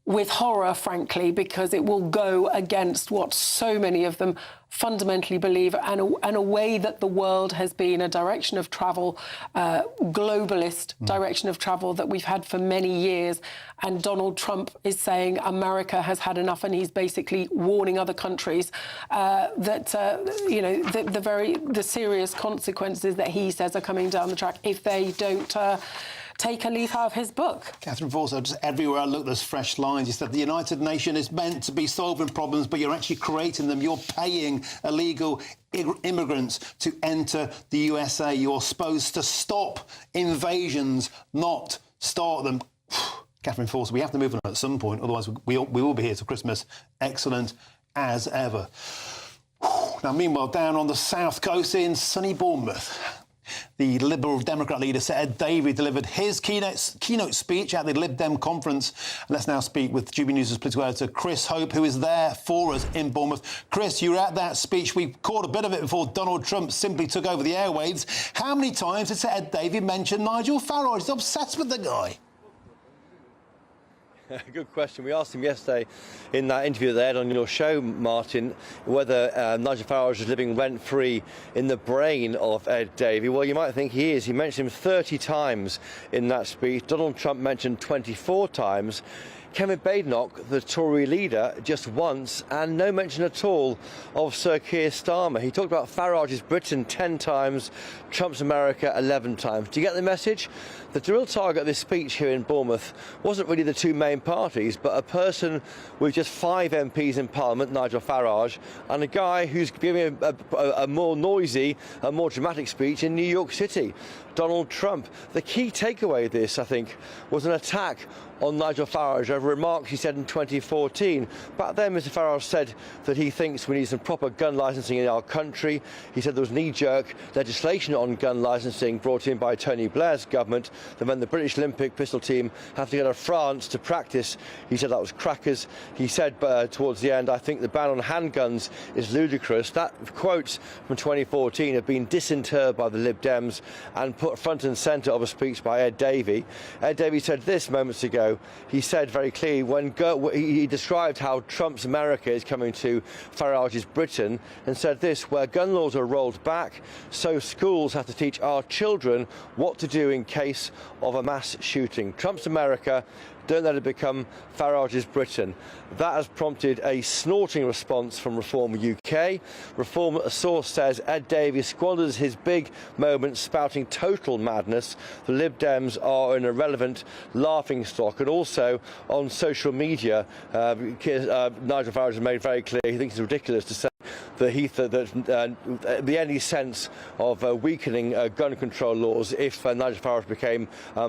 with horror, frankly, because it will go against what so many of them fundamentally believe, and a way that the world has been a direction of travel, globalist direction of travel that we've had for many years. And Donald Trump is saying America has had enough, and he's basically warning other countries that you know, the serious consequences that he says are coming down the track if they don't take a leaf out of his book. Catherine Forster, just everywhere I look, there's fresh lines. You said the United Nations is meant to be solving problems, but you're actually creating them. You're paying illegal immigrants to enter the USA. You're supposed to stop invasions, not start them. Catherine Forster, we have to move on at some point, otherwise we will be here till Christmas. Excellent as ever. Now, meanwhile, down on the south coast in sunny Bournemouth, the Liberal Democrat leader, Sir Ed Davey, delivered his keynote speech at the Lib Dem conference. And let's now speak with GBNews' political editor, Chris Hope, who is there for us in Bournemouth. Chris, you were at that speech. We caught a bit of it before Donald Trump simply took over the airwaves. How many times did Sir Ed Davey mention Nigel Farage? He's obsessed with the guy. Good question. We asked him yesterday in that interview that they had on your show, Martin, whether Nigel Farage is living rent-free in the brain of Ed Davey. Well, you might think he is. He mentioned him 30 times in that speech. Donald Trump mentioned 24 times. Kevin Badenoch, the Tory leader, just once, and no mention at all of Sir Keir Starmer. He talked about Farage's Britain 10 times, Trump's America 11 times. Do you get the message? The real target of this speech here in Bournemouth wasn't really the two main parties, but a person with just 5 MPs in Parliament, Nigel Farage, and a guy who's giving a more noisy, a more dramatic speech in New York City, Donald Trump. The key takeaway of this, I think, was an attack on Nigel Farage over remarks he said in 2014. Back then, Mr Farage said that he thinks we need some proper gun licensing in our country. He said there was knee-jerk legislation on gun licensing brought in by Tony Blair's government that meant the British Olympic pistol team have to go to France to practice. He said that was crackers. He said towards the end, I think the ban on handguns is ludicrous. That quotes from 2014 have been disinterred by the Lib Dems and put front and centre of a speech by Ed Davey. Ed Davey said this moments ago. He said very clearly when he described how Trump's America is coming to Farage's Britain, and said this: where gun laws are rolled back, so schools have to teach our children what to do in case of a mass shooting. Trump's America, don't let it become Farage's Britain. That has prompted a snorting response from Reform UK. Reform, a source says, Ed Davey squanders his big moment spouting total madness. The Lib Dems are an irrelevant laughingstock. And also on social media, Nigel Farage has made very clear he thinks it's ridiculous to say that be any sense of weakening gun control laws if Nigel Farage became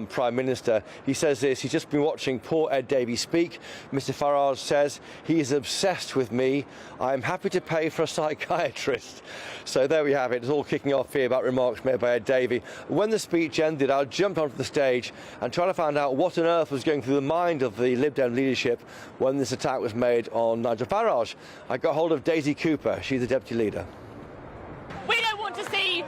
Prime Minister. He says this: he's just been watching poor Ed Davey speak. Mr Farage says he is obsessed with me. I'm happy to pay for a psychiatrist. So there we have it. It's all kicking off here about remarks made by Ed Davey. When the speech ended, I jumped onto the stage and tried to find out what on earth was going through the mind of the Lib Dem leadership when this attack was made on Nigel Farage. I got hold of Daisy Cooper. She's the deputy leader. We don't want to see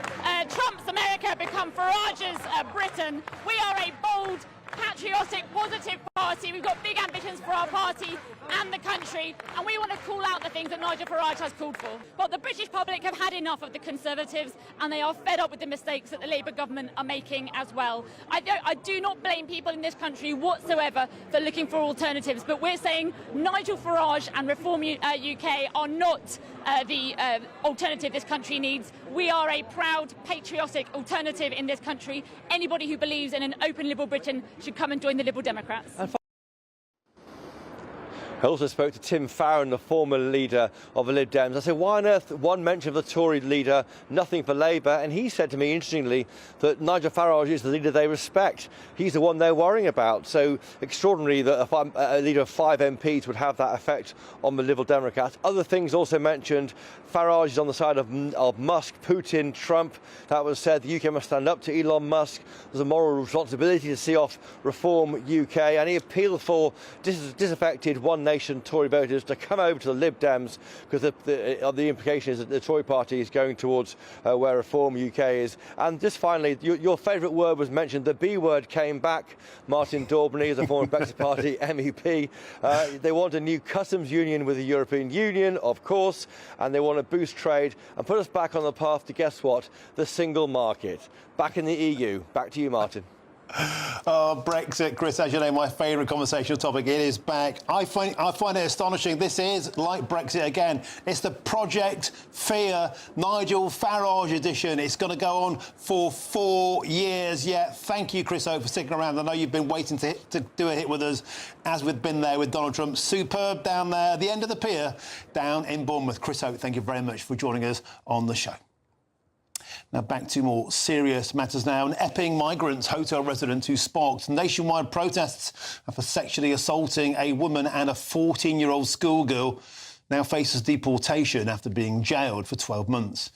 Trump's America become Farage's Britain. We are a bold, patriotic, positive party. We've got big ambitions for our party and the country, and we want to call out the things that Nigel Farage has called for. But the British public have had enough of the Conservatives, and they are fed up with the mistakes that the Labour government are making as well. I do not blame people in this country whatsoever for looking for alternatives, but we're saying Nigel Farage and Reform UK are not the alternative this country needs. We are a proud, patriotic alternative in this country. Anybody who believes in an open Liberal Britain should come and join the Liberal Democrats. I also spoke to Tim Farron, the former leader of the Lib Dems. I said, why on earth one mention of the Tory leader, nothing for Labour? And he said to me, interestingly, that Nigel Farage is the leader they respect. He's the one they're worrying about. So extraordinary that a leader of 5 MPs would have that effect on the Liberal Democrats. Other things also mentioned. Farage is on the side of Musk, Putin, Trump. That was said. The UK must stand up to Elon Musk. There's a moral responsibility to see off Reform UK. And he appealed for disaffected One one-nation Tory voters to come over to the Lib Dems, because the implication is that the Tory party is going towards where Reform UK is. And just finally, your favourite word was mentioned. The B word came back. Martin Daubney is a former Brexit Party MEP. They want a new customs union with the European Union, of course, and they want to boost trade and put us back on the path to, guess what, the single market. Back in the EU. Back to you, Martin. Oh, Brexit, Chris, as you know, my favourite conversational topic. It is back. I find it astonishing. This is like Brexit again. It's the Project Fear Nigel Farage edition. It's going to go on for 4 years yet. Thank you, Chris Hope, for sticking around. I know you've been waiting to do a hit with us, as we've been there with Donald Trump. Superb down there, the end of the pier, down in Bournemouth. Chris Hope, thank you very much for joining us on the show. Now back to more serious matters now. An Epping migrant hotel resident who sparked nationwide protests for sexually assaulting a woman and a 14-year-old schoolgirl now faces deportation after being jailed for 12 months.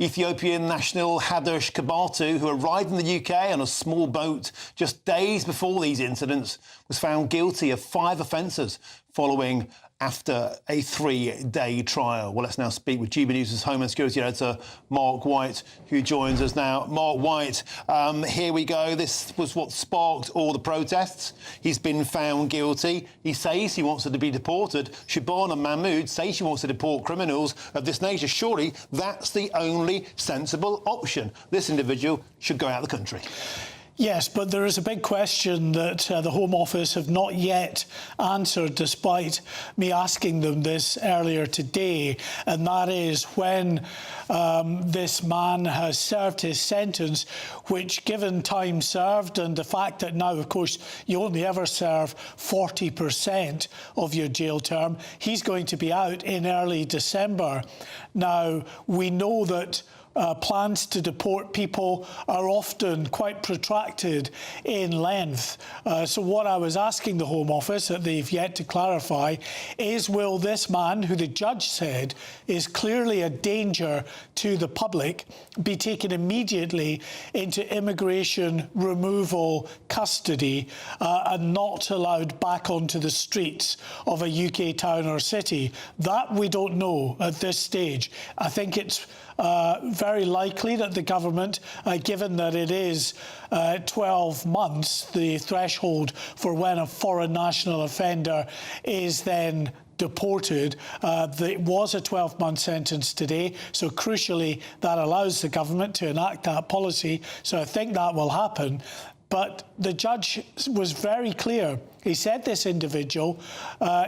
Ethiopian national Hadesh Kabatu, who arrived in the UK on a small boat just days before these incidents, was found guilty of 5 offences following after a 3-day trial. Well, let's now speak with GBNews' Home and Security Editor, Mark White, who joins us now. Mark White, here we go. This was what sparked all the protests. He's been found guilty. He says he wants her to be deported. Shabana Mahmood says she wants to deport criminals of this nature. Surely that's the only sensible option. This individual should go out of the country. Yes, but there is a big question that the Home Office have not yet answered, despite me asking them this earlier today, and that is when this man has served his sentence, which, given time served and the fact that now, of course, you only ever serve 40% of your jail term, he's going to be out in early December. Now, we know that plans to deport people are often quite protracted in length. So what I was asking the Home Office, that they've yet to clarify, is will this man, who the judge said is clearly a danger to the public, be taken immediately into immigration removal custody and not allowed back onto the streets of a UK town or city? That we don't know at this stage. I think it's very likely that the government, given that it is 12 months, the threshold for when a foreign national offender is then deported. There was a 12-month sentence today, so crucially that allows the government to enact that policy, so I think that will happen. But the judge was very clear. He said this individual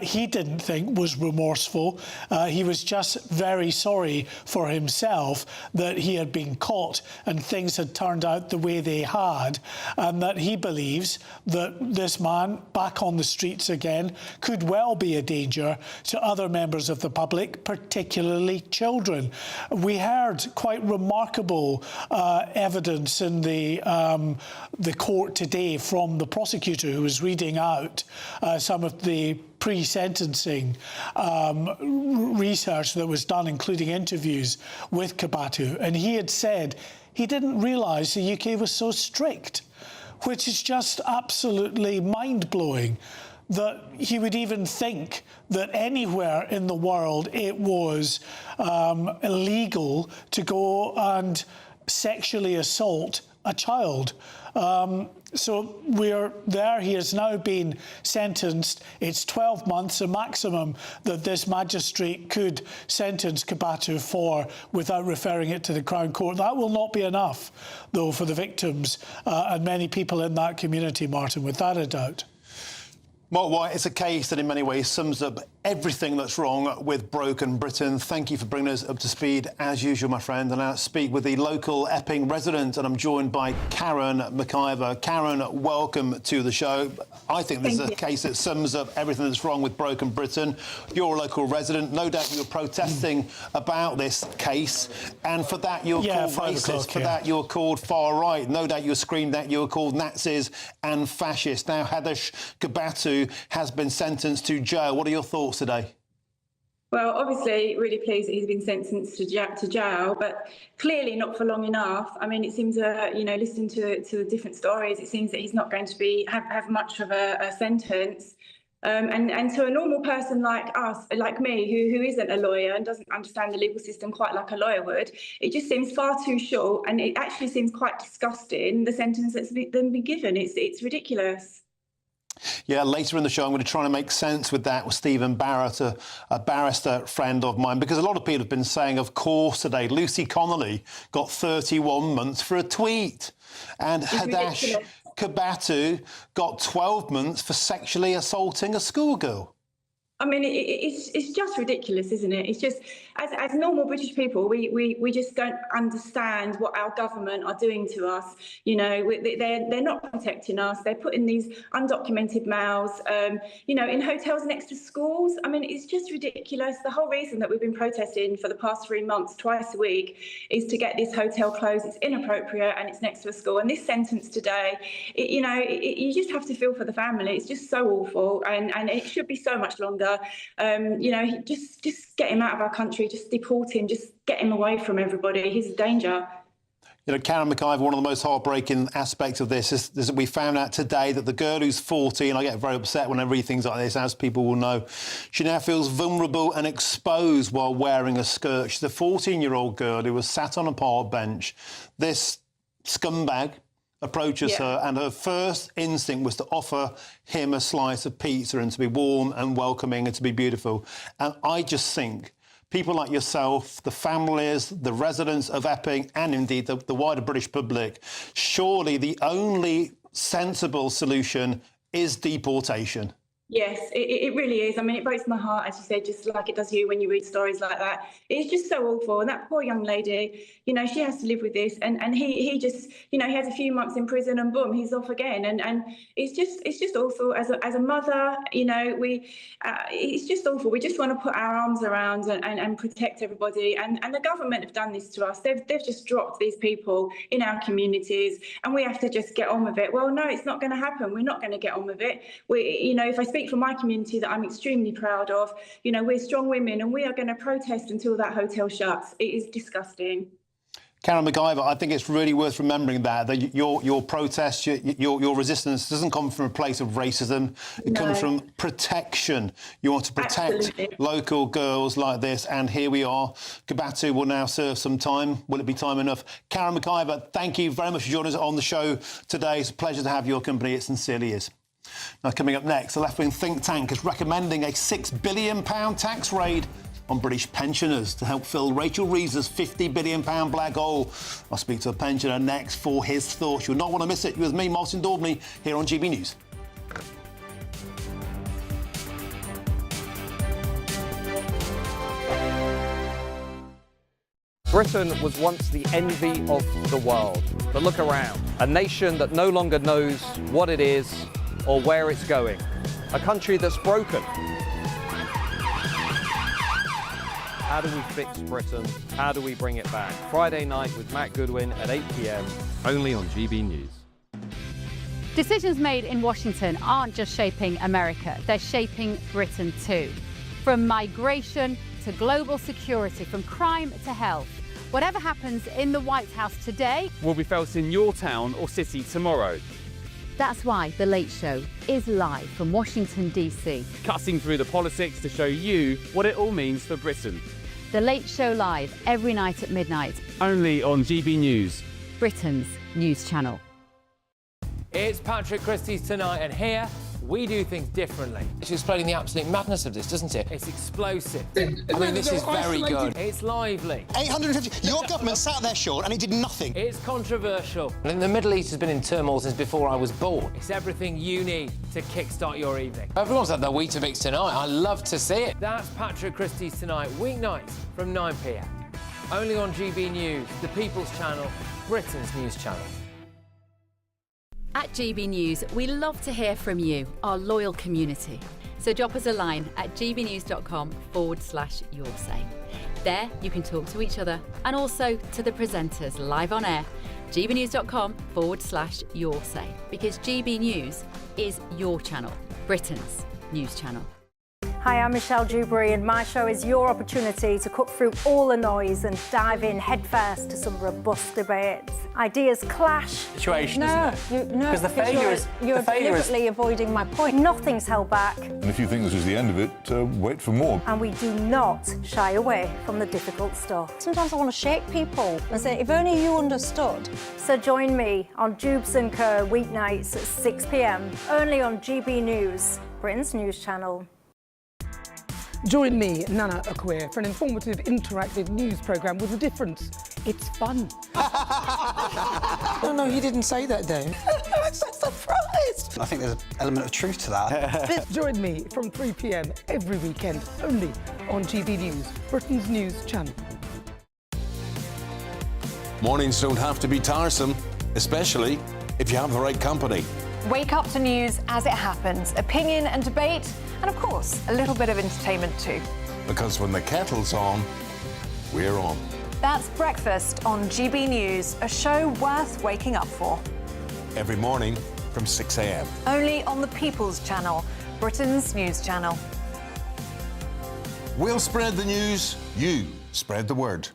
he didn't think was remorseful. He was just very sorry for himself that he had been caught and things had turned out the way they had, and that he believes that this man back on the streets again could well be a danger to other members of the public, particularly children. We heard quite remarkable evidence in the court today from the prosecutor, who was reading out some of the pre-sentencing research that was done, including interviews with Kabatu. And he had said he didn't realise the UK was so strict, which is just absolutely mind-blowing, that he would even think that anywhere in the world it was illegal to go and sexually assault a child. So we're there. He has now been sentenced. It's 12 months, the maximum that this magistrate could sentence Kabatu for without referring it to the Crown Court. That will not be enough, though, for the victims and many people in that community, Martin, without a doubt. Mark White, it's a case that in many ways sums up everything that's wrong with broken Britain. Thank you for bringing us up to speed, as usual, my friend. And I speak with the local Epping resident, and I'm joined by Karen McIver. Karen, welcome to the show. I think this is a case that sums up everything that's wrong with broken Britain. You're a local resident. No doubt you were protesting about this case, and for that you're called racist. For that you're called far right. No doubt you were screamed at. You were called Nazis and fascists. Now Hadesh Kabatu has been sentenced to jail. What are your thoughts today? Well, obviously, really pleased that he's been sentenced to jail, but clearly not for long enough. I mean, it seems, listening to the different stories, it seems that he's not going to have much of a sentence. And to a normal person like us, like me, who isn't a lawyer and doesn't understand the legal system quite like a lawyer would, it just seems far too short, and it actually seems quite disgusting, the sentence that's been given. It's ridiculous. Yeah, later in the show, I'm going to try to make sense with that with Stephen Barrett, a barrister friend of mine, because a lot of people have been saying, of course, today, Lucy Connolly got 31 months for a tweet. And Hadash Kabatu got 12 months for sexually assaulting a schoolgirl. I mean, it's just ridiculous, isn't it? It's just, as normal British people, we just don't understand what our government are doing to us. You know, they're not protecting us. They're putting these undocumented males, you know, in hotels next to schools. I mean, it's just ridiculous. The whole reason that we've been protesting for the past 3 months, twice a week, is to get this hotel closed. It's inappropriate and it's next to a school. And this sentence today, you know, you just have to feel for the family. It's just so awful, and it should be so much longer. You know, just get him out of our country, just deport him, just get him away from everybody. He's a danger. You know, Karen McIver, one of the most heartbreaking aspects of this is that we found out today that the girl who's 14, I get very upset when I read things like this, as people will know, she now feels vulnerable and exposed while wearing a skirt. She's a 14-year-old girl who was sat on a park bench. This scumbag approaches her, and her first instinct was to offer him a slice of pizza and to be warm and welcoming and to be beautiful. And I just think people like yourself, the families, the residents of Epping, and indeed the wider British public, surely the only sensible solution is deportation. Yes, it really is. I mean, it breaks my heart, as you said, just like it does you when you read stories like that. It's just so awful. And that poor young lady, you know, she has to live with this. And he just, you know, he has a few months in prison and boom, he's off again. And it's just awful. As a mother, you know, it's just awful. We just want to put our arms around and protect everybody. And the government have done this to us. They've just dropped these people in our communities, and we have to just get on with it. Well, no, it's not going to happen. We're not going to get on with it. You know, if I speak for my community that I'm extremely proud of, you know, we're strong women, and we are going to protest until that hotel shuts. It is disgusting. Karen McIver, I think it's really worth remembering that your protest, your resistance doesn't come from a place of racism. It comes from protection. You want to protect local girls like this, and here we are. Kabatu will now serve some time. Will it be time enough? Karen McIver, thank you very much for joining us on the show today. It's a pleasure to have your company. It sincerely is. Now, coming up next, the left-wing think tank is recommending a £6 billion tax raid on British pensioners to help fill Rachel Reeves' £50 billion black hole. I'll speak to a pensioner next for his thoughts. You'll not want to miss it. You're with me, Martin Daubney, here on GB News. Britain was once the envy of the world. But look around. A nation that no longer knows what it is or where it's going. A country that's broken. How do we fix Britain? How do we bring it back? Friday night with Matt Goodwin at 8 p.m. only on GB News. Decisions made in Washington aren't just shaping America, they're shaping Britain too. From migration to global security, from crime to health. Whatever happens in the White House today will be felt in your town or city tomorrow. That's why The Late Show is live from Washington, D.C. Cutting through the politics to show you what it all means for Britain. The Late Show live every night at midnight. Only on GB News, Britain's news channel. It's Patrick Christie's Tonight, and here we do things differently. It's explaining the absolute madness of this, doesn't it? It's explosive. I mean, this is very good. It's lively. 850. Your government sat there, Sean, and it did nothing. It's controversial. And the Middle East has been in turmoil since before I was born. It's everything you need to kickstart your evening. Everyone's had their Weetabix tonight. I love to see it. That's Patrick Christie's Tonight, weeknights from 9 p.m. Only on GB News, the People's Channel, Britain's news channel. At GB News, we love to hear from you, our loyal community. So drop us a line at gbnews.com/yoursay. There you can talk to each other and also to the presenters live on air. gbnews.com/yoursay, because GB News is your channel, Britain's news channel. Hi, I'm Michelle Dewberry, and my show is your opportunity to cut through all the noise and dive in headfirst to some robust debates. Ideas clash. Situation, isn't it? No, because the failure is you're deliberately avoiding my point. Nothing's held back, And if you think this is the end of it, wait for more. and we do not shy away from the difficult stuff. Sometimes I want to shake people and say, if only you understood. So join me on Dubes & Co. weeknights at 6 p.m, only on GB News, Britain's news channel. Join me, Nana Akwe, for an informative, interactive news programme with a difference. It's fun. No, he didn't say that, Dave. I'm so surprised. I think there's an element of truth to that. Join me from 3 p.m. every weekend, only on GB News, Britain's news channel. Mornings don't have to be tiresome, especially if you have the right company. Wake up to news as it happens, opinion and debate, and of course, a little bit of entertainment too. Because when the kettle's on, we're on. That's Breakfast on GB News, a show worth waking up for. Every morning from 6 a.m. Only on the People's Channel, Britain's news channel. We'll spread the news, you spread the word.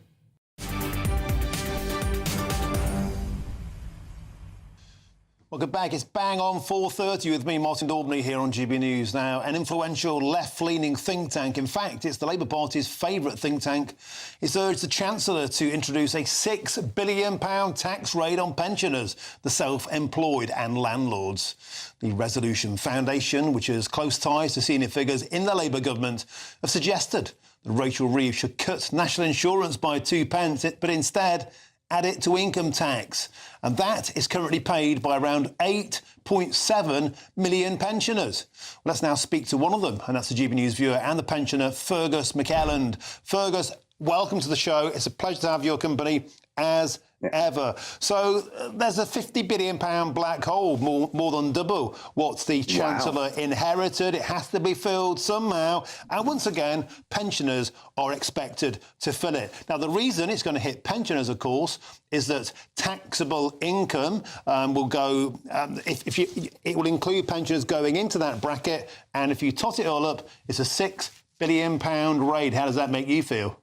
Welcome back. It's bang on 4:30 with me, Martin Daubney, here on GB News. Now, an influential left-leaning think tank, in fact, it's the Labour Party's favourite think tank, has urged the Chancellor to introduce a £6 billion tax raid on pensioners, the self-employed and landlords. The Resolution Foundation, which has close ties to senior figures in the Labour government, have suggested that Rachel Reeves should cut national insurance by 2p, but instead add it to income tax. And that is currently paid by around 8.7 million pensioners. Well, let's now speak to one of them, and that's the GB News viewer and the pensioner, Fergus McKelland. Fergus, welcome to the show. It's a pleasure to have your company as ever. So there's a £50 billion black hole, more than double what the Chancellor inherited. It has to be filled somehow. And once again, pensioners are expected to fill it. Now, the reason it's going to hit pensioners, of course, is that taxable income will go, it will include pensioners going into that bracket. And if you tot it all up, it's a £6 billion raid. How does that make you feel?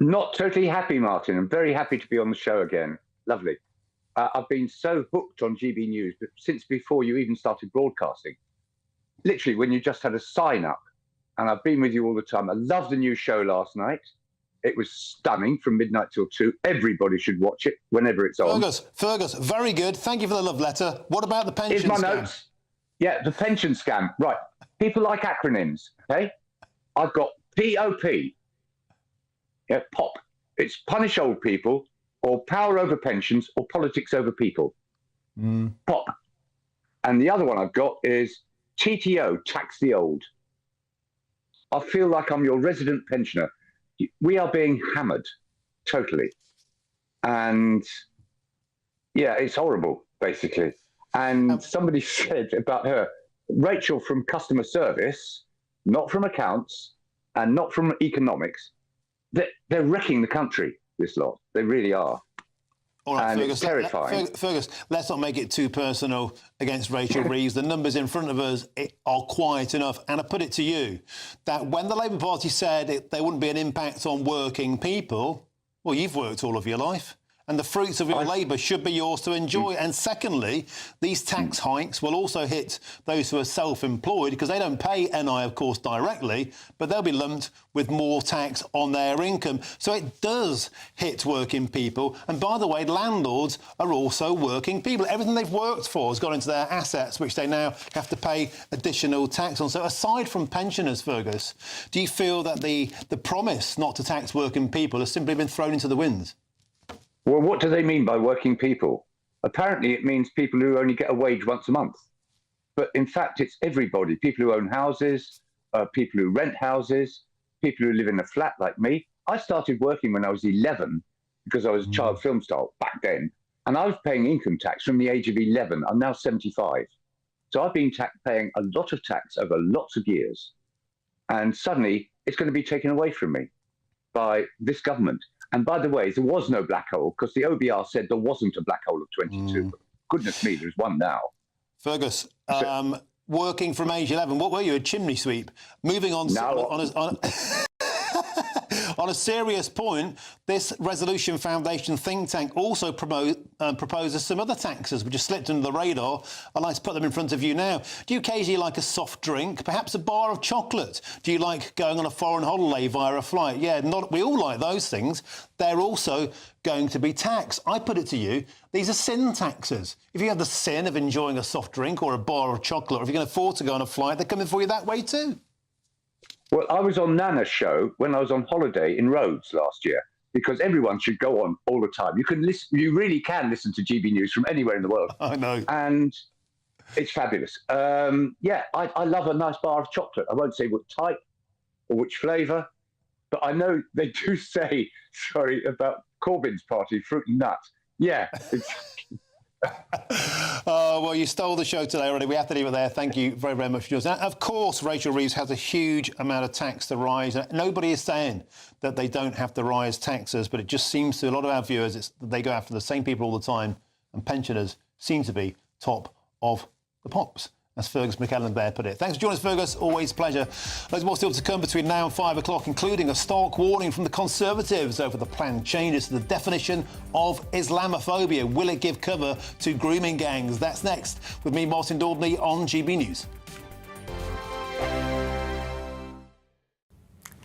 Not totally happy, Martin. I'm very happy to be on the show again. Lovely. I've been so hooked on GB News since before you even started broadcasting. Literally, when you just had a sign up, and I've been with you all the time. I loved the new show last night. It was stunning from midnight till 2. Everybody should watch it whenever it's on. Fergus, very good. Thank you for the love letter. What about the pension scam? Here's my notes. Yeah, the pension scam. Right. People like acronyms, okay? I've got POP. Yeah, POP. It's punish old people, or power over pensions, or politics over people. POP. And the other one I've got is TTO, tax the old. I feel like I'm your resident pensioner. We are being hammered, totally. And yeah, it's horrible, basically. And somebody said about her, Rachel from customer service, not from accounts, and not from economics, they're wrecking the country, this lot. They really are. All right, and Fergus, it's terrifying. Fergus, let's not make it too personal against Rachel Reeves. The numbers in front of us are quiet enough. And I put it to you that when the Labour Party said there wouldn't be an impact on working people, well, you've worked all of your life. And the fruits of your labour should be yours to enjoy. And secondly, these tax hikes will also hit those who are self-employed because they don't pay NI, of course, directly, but they'll be lumped with more tax on their income. So it does hit working people. And by the way, landlords are also working people. Everything they've worked for has gone into their assets, which they now have to pay additional tax on. So aside from pensioners, Fergus, do you feel that the promise not to tax working people has simply been thrown into the wind? Well, what do they mean by working people? Apparently, it means people who only get a wage once a month. But in fact, it's everybody. People who own houses, people who rent houses, people who live in a flat like me. I started working when I was 11 because I was a child film star back then. And I was paying income tax from the age of 11. I'm now 75. So I've been paying a lot of tax over lots of years. And suddenly, it's going to be taken away from me by this government. And by the way, there was no black hole because the OBR said there wasn't a black hole of 22. Goodness me, there's one now. Fergus, working from age 11. What were you, a chimney sweep? Moving on, on a serious point, this Resolution Foundation think tank also proposes some other taxes which have slipped under the radar. I'd like to put them in front of you now. Do you occasionally like a soft drink, perhaps a bar of chocolate? Do you like going on a foreign holiday via a flight? Yeah, we all like those things. They're also going to be taxed. I put it to you, these are sin taxes. If you have the sin of enjoying a soft drink or a bar of chocolate, or if you can afford to go on a flight, they're coming for you that way too. Well, I was on Nana's show when I was on holiday in Rhodes last year, because everyone should go on all the time. You can listen, you really can listen to GB News from anywhere in the world. I know. And it's fabulous. Yeah, I love a nice bar of chocolate. I won't say what type or which flavour, but I know they do say, sorry, about Corbyn's party, Fruity Nut. Yeah, it's... Oh, well, you stole the show today already. We have to leave it there. Thank you very, very much for yours. Now, of course, Rachel Reeves has a huge amount of tax to rise. Nobody is saying that they don't have to rise taxes, but it just seems to a lot of our viewers they go after the same people all the time, and pensioners seem to be top of the pops, as Fergus McKellen there put it. Thanks for joining us, Fergus. Always a pleasure. Loads more still to come between now and 5 o'clock, including a stark warning from the Conservatives over the planned changes to the definition of Islamophobia. Will it give cover to grooming gangs? That's next with me, Martin Daubney, on GB News.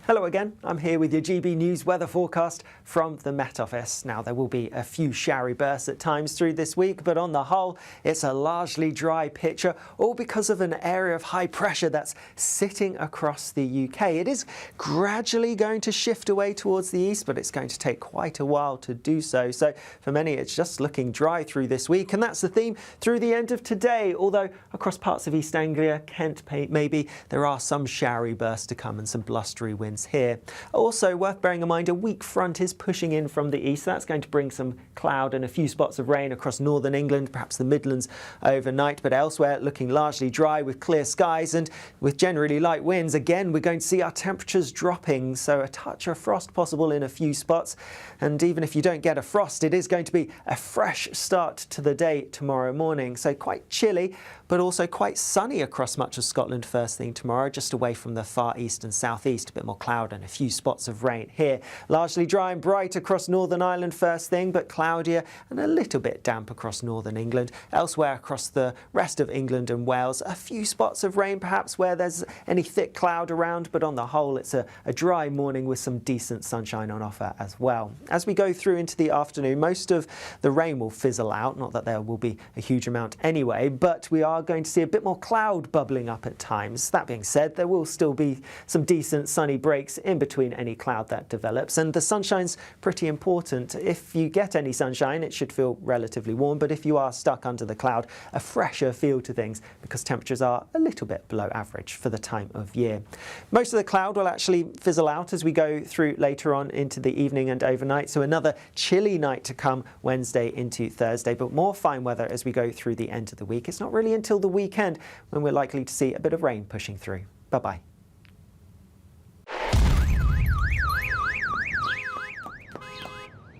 Hello again, I'm here with your GB News weather forecast from the Met Office. Now, there will be a few showery bursts at times through this week, but on the whole, it's a largely dry picture, all because of an area of high pressure that's sitting across the UK. It is gradually going to shift away towards the east, but it's going to take quite a while to do so. So for many, it's just looking dry through this week, and that's the theme through the end of today, although across parts of East Anglia, Kent maybe, there are some showery bursts to come and some blustery winds here. Also worth bearing in mind, a weak front is pushing in from the east. That's going to bring some cloud and a few spots of rain across northern England, perhaps the Midlands overnight, but elsewhere looking largely dry with clear skies and with generally light winds. Again, we're going to see our temperatures dropping, so a touch of frost possible in a few spots. And even if you don't get a frost, it is going to be a fresh start to the day tomorrow morning. So quite chilly, but also quite sunny across much of Scotland first thing tomorrow, just away from the far east and southeast. A bit more cloud and a few spots of rain here. Largely dry and bright across Northern Ireland first thing, but cloudier and a little bit damp across northern England. Elsewhere across the rest of England and Wales, a few spots of rain perhaps where there's any thick cloud around, but on the whole it's a dry morning with some decent sunshine on offer as well. As we go through into the afternoon, most of the rain will fizzle out, not that there will be a huge amount anyway, but we are going to see a bit more cloud bubbling up at times. That being said, there will still be some decent sunny breaks in between any cloud that develops, and the sunshine's pretty important. If you get any sunshine, it should feel relatively warm, but if you are stuck under the cloud, a fresher feel to things because temperatures are a little bit below average for the time of year. Most of the cloud will actually fizzle out as we go through later on into the evening and overnight, so another chilly night to come Wednesday into Thursday, but more fine weather as we go through the end of the week. It's not really until the weekend when we're likely to see a bit of rain pushing through. Bye-bye.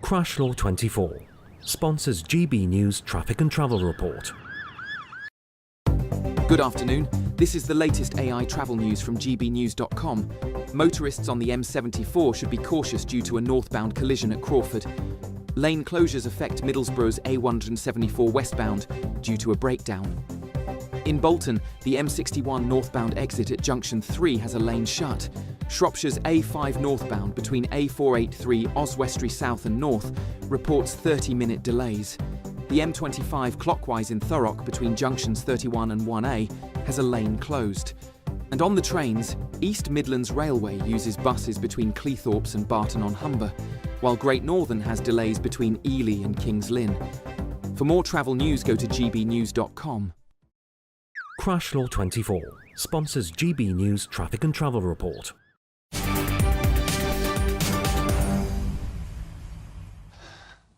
Crash Law 24 sponsors GB News Traffic and Travel Report. Good afternoon. This is the latest AI travel news from gbnews.com. Motorists on the M74 should be cautious due to a northbound collision at Crawford. Lane closures affect Middlesbrough's A174 westbound due to a breakdown. In Bolton, the M61 northbound exit at Junction 3 has a lane shut. Shropshire's A5 northbound between A483 Oswestry South and North reports 30-minute delays. The M25 clockwise in Thurrock between junctions 31 and 1A has a lane closed. And on the trains, East Midlands Railway uses buses between Cleethorpes and Barton-on-Humber, while Great Northern has delays between Ely and Kings Lynn. For more travel news, go to gbnews.com. Crash Law 24 sponsors GB News Traffic and Travel Report.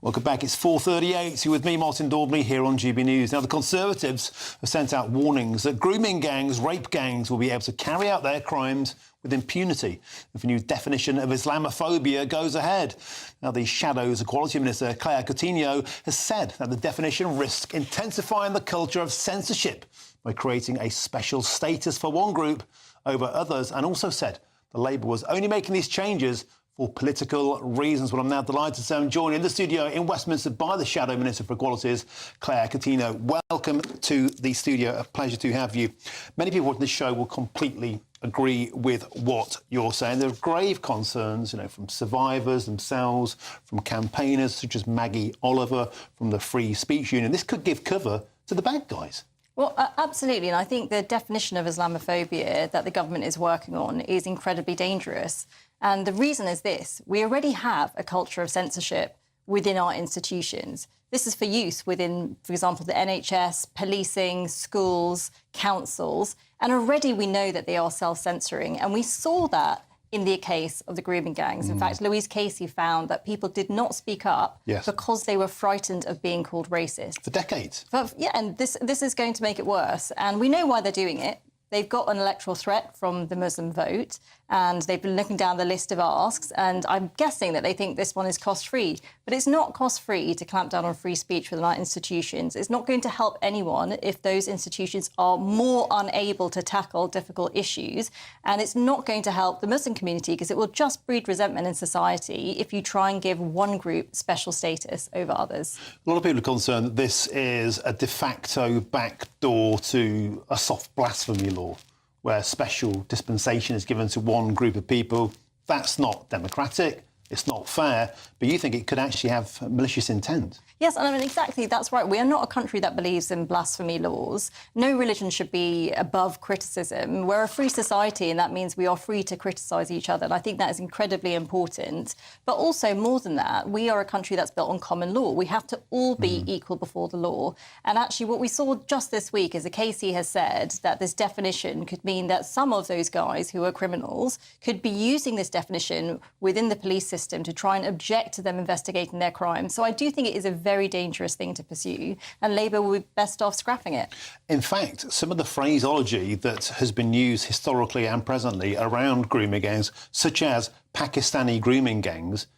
Welcome back. It's 4:38. You're with me, Martin Daubney, here on GB News. Now, the Conservatives have sent out warnings that grooming gangs, rape gangs, will be able to carry out their crimes with impunity if a new definition of Islamophobia goes ahead. Now, the Shadows Equality Minister, Claire Coutinho, has said that the definition risks intensifying the culture of censorship by by creating a special status for one group over others, and also said the Labour was only making these changes for political reasons. Well, I'm now delighted to say I'm joined in the studio in Westminster by the Shadow Minister for Equalities, Claire Coutinho. Welcome to the studio. A pleasure to have you. Many people on this show will completely agree with what you're saying. There are grave concerns, from survivors themselves, from campaigners such as Maggie Oliver, from the Free Speech Union. This could give cover to the bad guys. Well, absolutely. And I think the definition of Islamophobia that the government is working on is incredibly dangerous. And the reason is this. We already have a culture of censorship within our institutions. This is for use within, for example, the NHS, policing, schools, councils. And already we know that they are self-censoring. And we saw that in the case of the grooming gangs. In fact, Louise Casey found that people did not speak up because they were frightened of being called racist. For decades. And this is going to make it worse. And we know why they're doing it. They've got an electoral threat from the Muslim vote, and they've been looking down the list of asks, and I'm guessing that they think this one is cost-free. But it's not cost-free to clamp down on free speech within our institutions. It's not going to help anyone if those institutions are more unable to tackle difficult issues, and it's not going to help the Muslim community because it will just breed resentment in society if you try and give one group special status over others. A lot of people are concerned that this is a de facto backdoor to a soft blasphemy law, where special dispensation is given to one group of people. That's not democratic, it's not fair, but you think it could actually have malicious intent. Yes, and I mean, exactly, that's right. We are not a country that believes in blasphemy laws. No religion should be above criticism. We're a free society, and that means we are free to criticise each other, and I think that is incredibly important. But also, more than that, we are a country that's built on common law. We have to all be equal before the law. And actually, what we saw just this week is that Casey has said that this definition could mean that some of those guys who are criminals could be using this definition within the police system to try and object to them investigating their crimes. So I do think it is a very dangerous thing to pursue, and Labour will be best off scrapping it. In fact, some of the phraseology that has been used historically and presently around grooming gangs, such as Pakistani grooming gangs,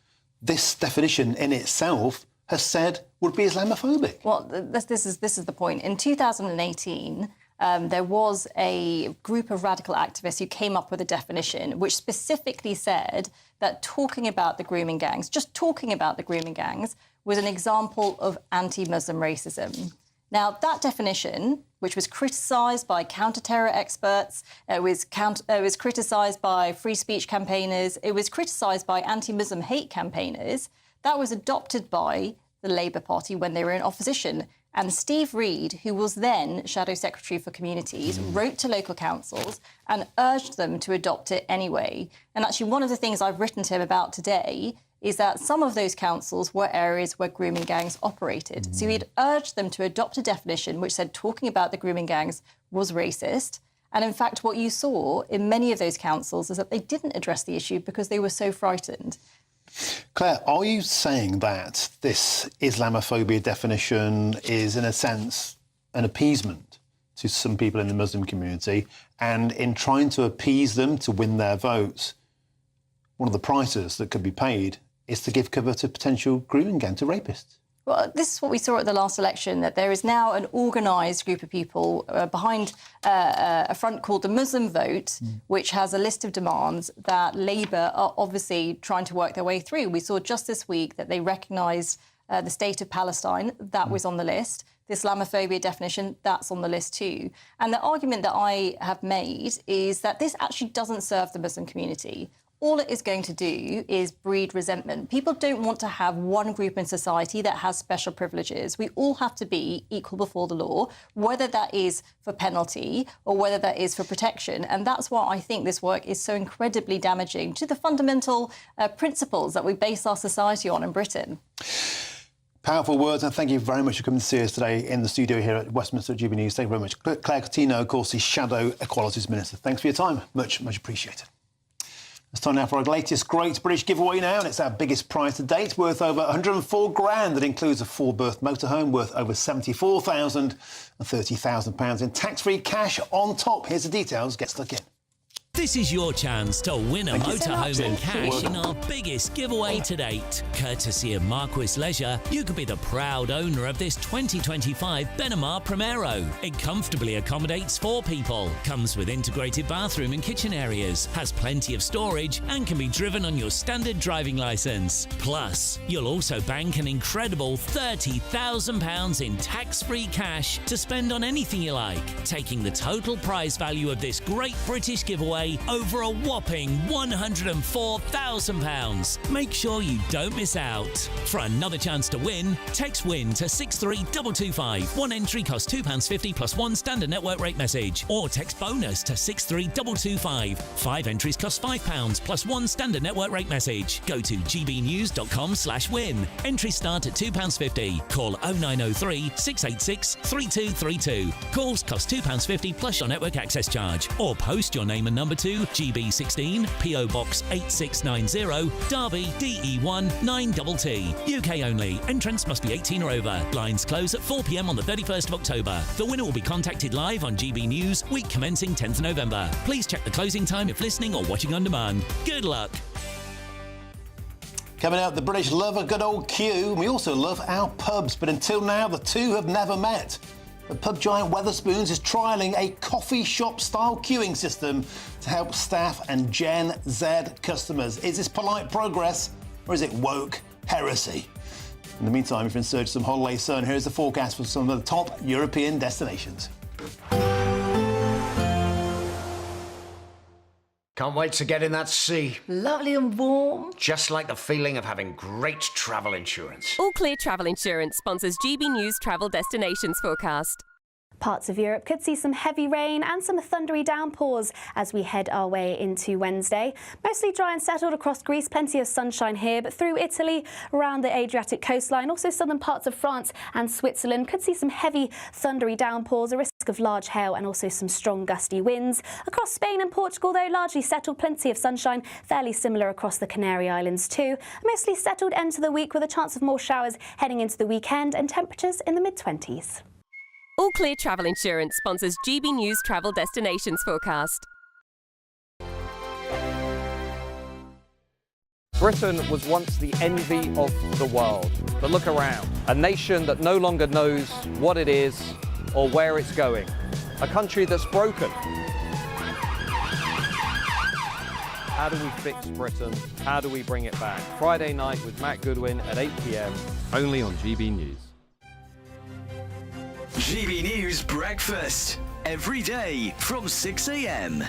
this definition in itself has said would be Islamophobic. Well, this is the point. In 2018, there was a group of radical activists who came up with a definition which specifically said that talking about the grooming gangs, just talking about the grooming gangs, was an example of anti-Muslim racism. Now, that definition, which was criticised by counter-terror experts, it was criticised by free speech campaigners, it was criticised by anti-Muslim hate campaigners, that was adopted by the Labour Party when they were in opposition. And Steve Reid, who was then Shadow Secretary for Communities, wrote to local councils and urged them to adopt it anyway. And actually, one of the things I've written to him about today is that some of those councils were areas where grooming gangs operated. So he'd urged them to adopt a definition which said talking about the grooming gangs was racist. And in fact, what you saw in many of those councils is that they didn't address the issue because they were so frightened. Claire, are you saying that this Islamophobia definition is, in a sense, an appeasement to some people in the Muslim community, and in trying to appease them to win their votes, one of the prices that could be paid is to give cover to potential grooming gang, to rapists? Well, this is what we saw at the last election, that there is now an organised group of people behind a front called the Muslim Vote, which has a list of demands that Labour are obviously trying to work their way through. We saw just this week that they recognised the state of Palestine. That was on the list. The Islamophobia definition, that's on the list too. And the argument that I have made is that this actually doesn't serve the Muslim community. All it is going to do is breed resentment. People don't want to have one group in society that has special privileges. We all have to be equal before the law, whether that is for penalty or whether that is for protection. And that's why I think this work is so incredibly damaging to the fundamental principles that we base our society on in Britain. Powerful words, and thank you very much for coming to see us today in the studio here at Westminster GBNews. Thank you very much. Claire Coutinho, of course, the Shadow Equalities Minister. Thanks for your time. Much appreciated. It's time now for our latest Great British giveaway now, and it's our biggest prize to date, worth over 104 grand. That includes a 4-berth motorhome worth over £74,000 and £30,000 in tax-free cash on top. Here's the details. Get stuck in. This is your chance to win a Thank you so much. motorhome and Thank cash you. in our biggest giveaway to date. Courtesy of Marquis Leisure, you could be the proud owner of this 2025 Benamar Primero. It comfortably accommodates 4 people, comes with integrated bathroom and kitchen areas, has plenty of storage and can be driven on your standard driving licence. Plus, you'll also bank an incredible £30,000 in tax-free cash to spend on anything you like, taking the total prize value of this great British giveaway over a whopping £104,000. Make sure you don't miss out. For another chance to win, text WIN to 63225. One entry costs £2.50 plus 1 standard network rate message, or text BONUS to 63225. 5 entries cost £5 plus 1 standard network rate message. Go to gbnews.com/win. Entries start at £2.50. Call 0903 686 3232. Calls cost £2.50 plus your network access charge, or post your name and number to GB16 PO Box 8690 Derby DE1 9TT. UK only. Entrants must be 18 or over. Blinds close at 4 p.m. on the 31st of October. The winner will be contacted live on GB News, week commencing 10th November. Please check the closing time if listening or watching on demand. Good luck. Coming out, the British love a good old queue. We also love our pubs, but until now, the two have never met. The pub giant Wetherspoons is trialling a coffee shop-style queuing system to help staff and Gen Z customers. Is this polite progress, or is it woke heresy? In the meantime, if you're in search of some holiday sun, here's the forecast for some of the top European destinations. Can't wait to get in that sea. Lovely and warm. Just like the feeling of having great travel insurance. All Clear Travel Insurance sponsors GB News Travel Destinations Forecast. Parts of Europe could see some heavy rain and some thundery downpours as we head our way into Wednesday. Mostly dry and settled across Greece, plenty of sunshine here, but through Italy, around the Adriatic coastline, also southern parts of France and Switzerland could see some heavy thundery downpours, a risk of large hail and also some strong gusty winds. Across Spain and Portugal, though, largely settled, plenty of sunshine, fairly similar across the Canary Islands too. A mostly settled end to the week with a chance of more showers heading into the weekend and temperatures in the mid-20s. All Clear Travel Insurance sponsors GB News Travel Destinations Forecast. Britain was once the envy of the world. But look around. A nation that no longer knows what it is or where it's going. A country that's broken. How do we fix Britain? How do we bring it back? Friday night with Matt Goodwin at 8 p.m. only on GB News. GB News Breakfast. Every day from 6 a.m.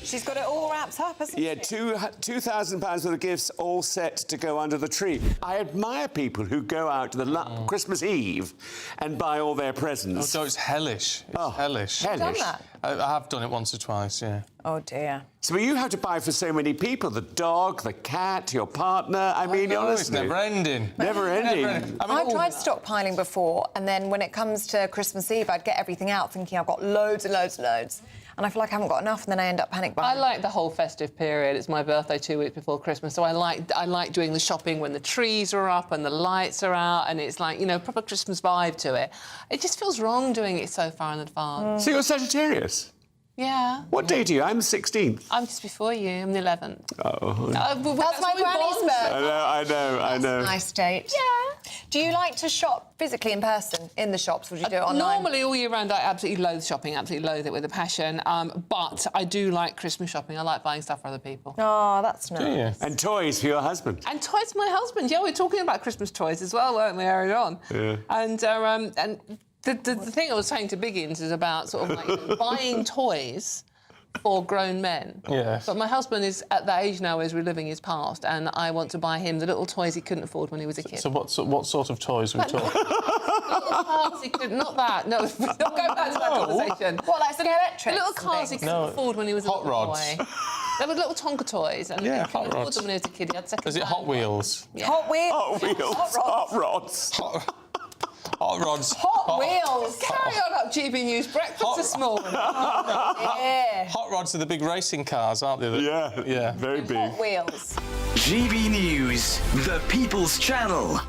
She's got it all wrapped up, hasn't she? Yeah, £2,000 worth of gifts all set to go under the tree. I admire people who go out to the Christmas Eve and buy all their presents. Oh, it's hellish. It's hellish. Have you done that? I have done it once or twice, yeah. Oh, dear. So you have to buy for so many people, the dog, the cat, your partner. I mean, honestly. It's never ending. Never ending. I tried stockpiling before, and then when it comes to Christmas Eve, I'd get everything out thinking I've got loads and loads and loads. And I feel like I haven't got enough, and then I end up panic buying. I like the whole festive period. It's my birthday 2 weeks before Christmas, so I like doing the shopping when the trees are up and the lights are out, and it's like, you know, proper Christmas vibe to it. It just feels wrong doing it so far in advance. So you're Sagittarius? Yeah. What day do you? I'm the 16th. I'm just before you. I'm the 11th. Oh. That's my granny's birthday. I know. Nice date. Yeah. Do you like to shop physically in person in the shops, or do you do it online? Normally, all year round, I absolutely loathe shopping, absolutely loathe it with a passion. But I do like Christmas shopping. I like buying stuff for other people. Oh, that's nice. Do you? And toys for your husband. And toys for my husband. Yeah, we were talking about Christmas toys as well, weren't we, earlier on? Yeah. And the thing I was saying to Biggins is about sort of like buying toys for grown men. Yes. But my husband is at that age now where he's reliving his past, and I want to buy him the little toys he couldn't afford when he was a kid. So what sort of toys are we talking? Little cars he couldn't... Not that, no. Don't go back to that conversation. What, like electric? The little cars he couldn't afford when he was a little boy. There were little Tonka toys, and he couldn't afford them when he was a kid. He had second. Is it Hot Wheels? Yeah. Hot Wheels? Hot Wheels. Hot rods. Hot rods. Hot Wheels. Carry on up GB News Breakfast this morning. Yeah. Hot rods are the big racing cars, aren't they? Yeah. Very big. Hot Wheels. GB News, the People's Channel.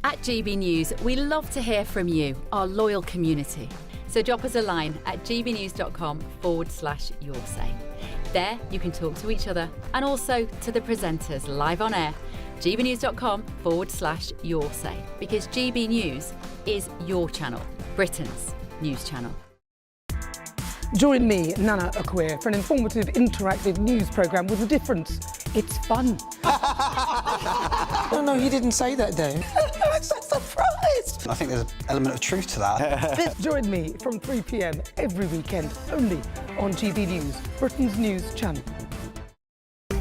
At GB News, we love to hear from you, our loyal community. So drop us a line at gbnews.com/yoursay. There you can talk to each other and also to the presenters live on air. gbnews.com/yoursay, because GB News is your channel, Britain's news channel. Join me, Nana Akweer, for an informative, interactive news programme with a difference. It's fun. No, you didn't say that, Dave. I'm so surprised. I think there's an element of truth to that. Join me from 3 p.m. every weekend, only on GB News, Britain's news channel.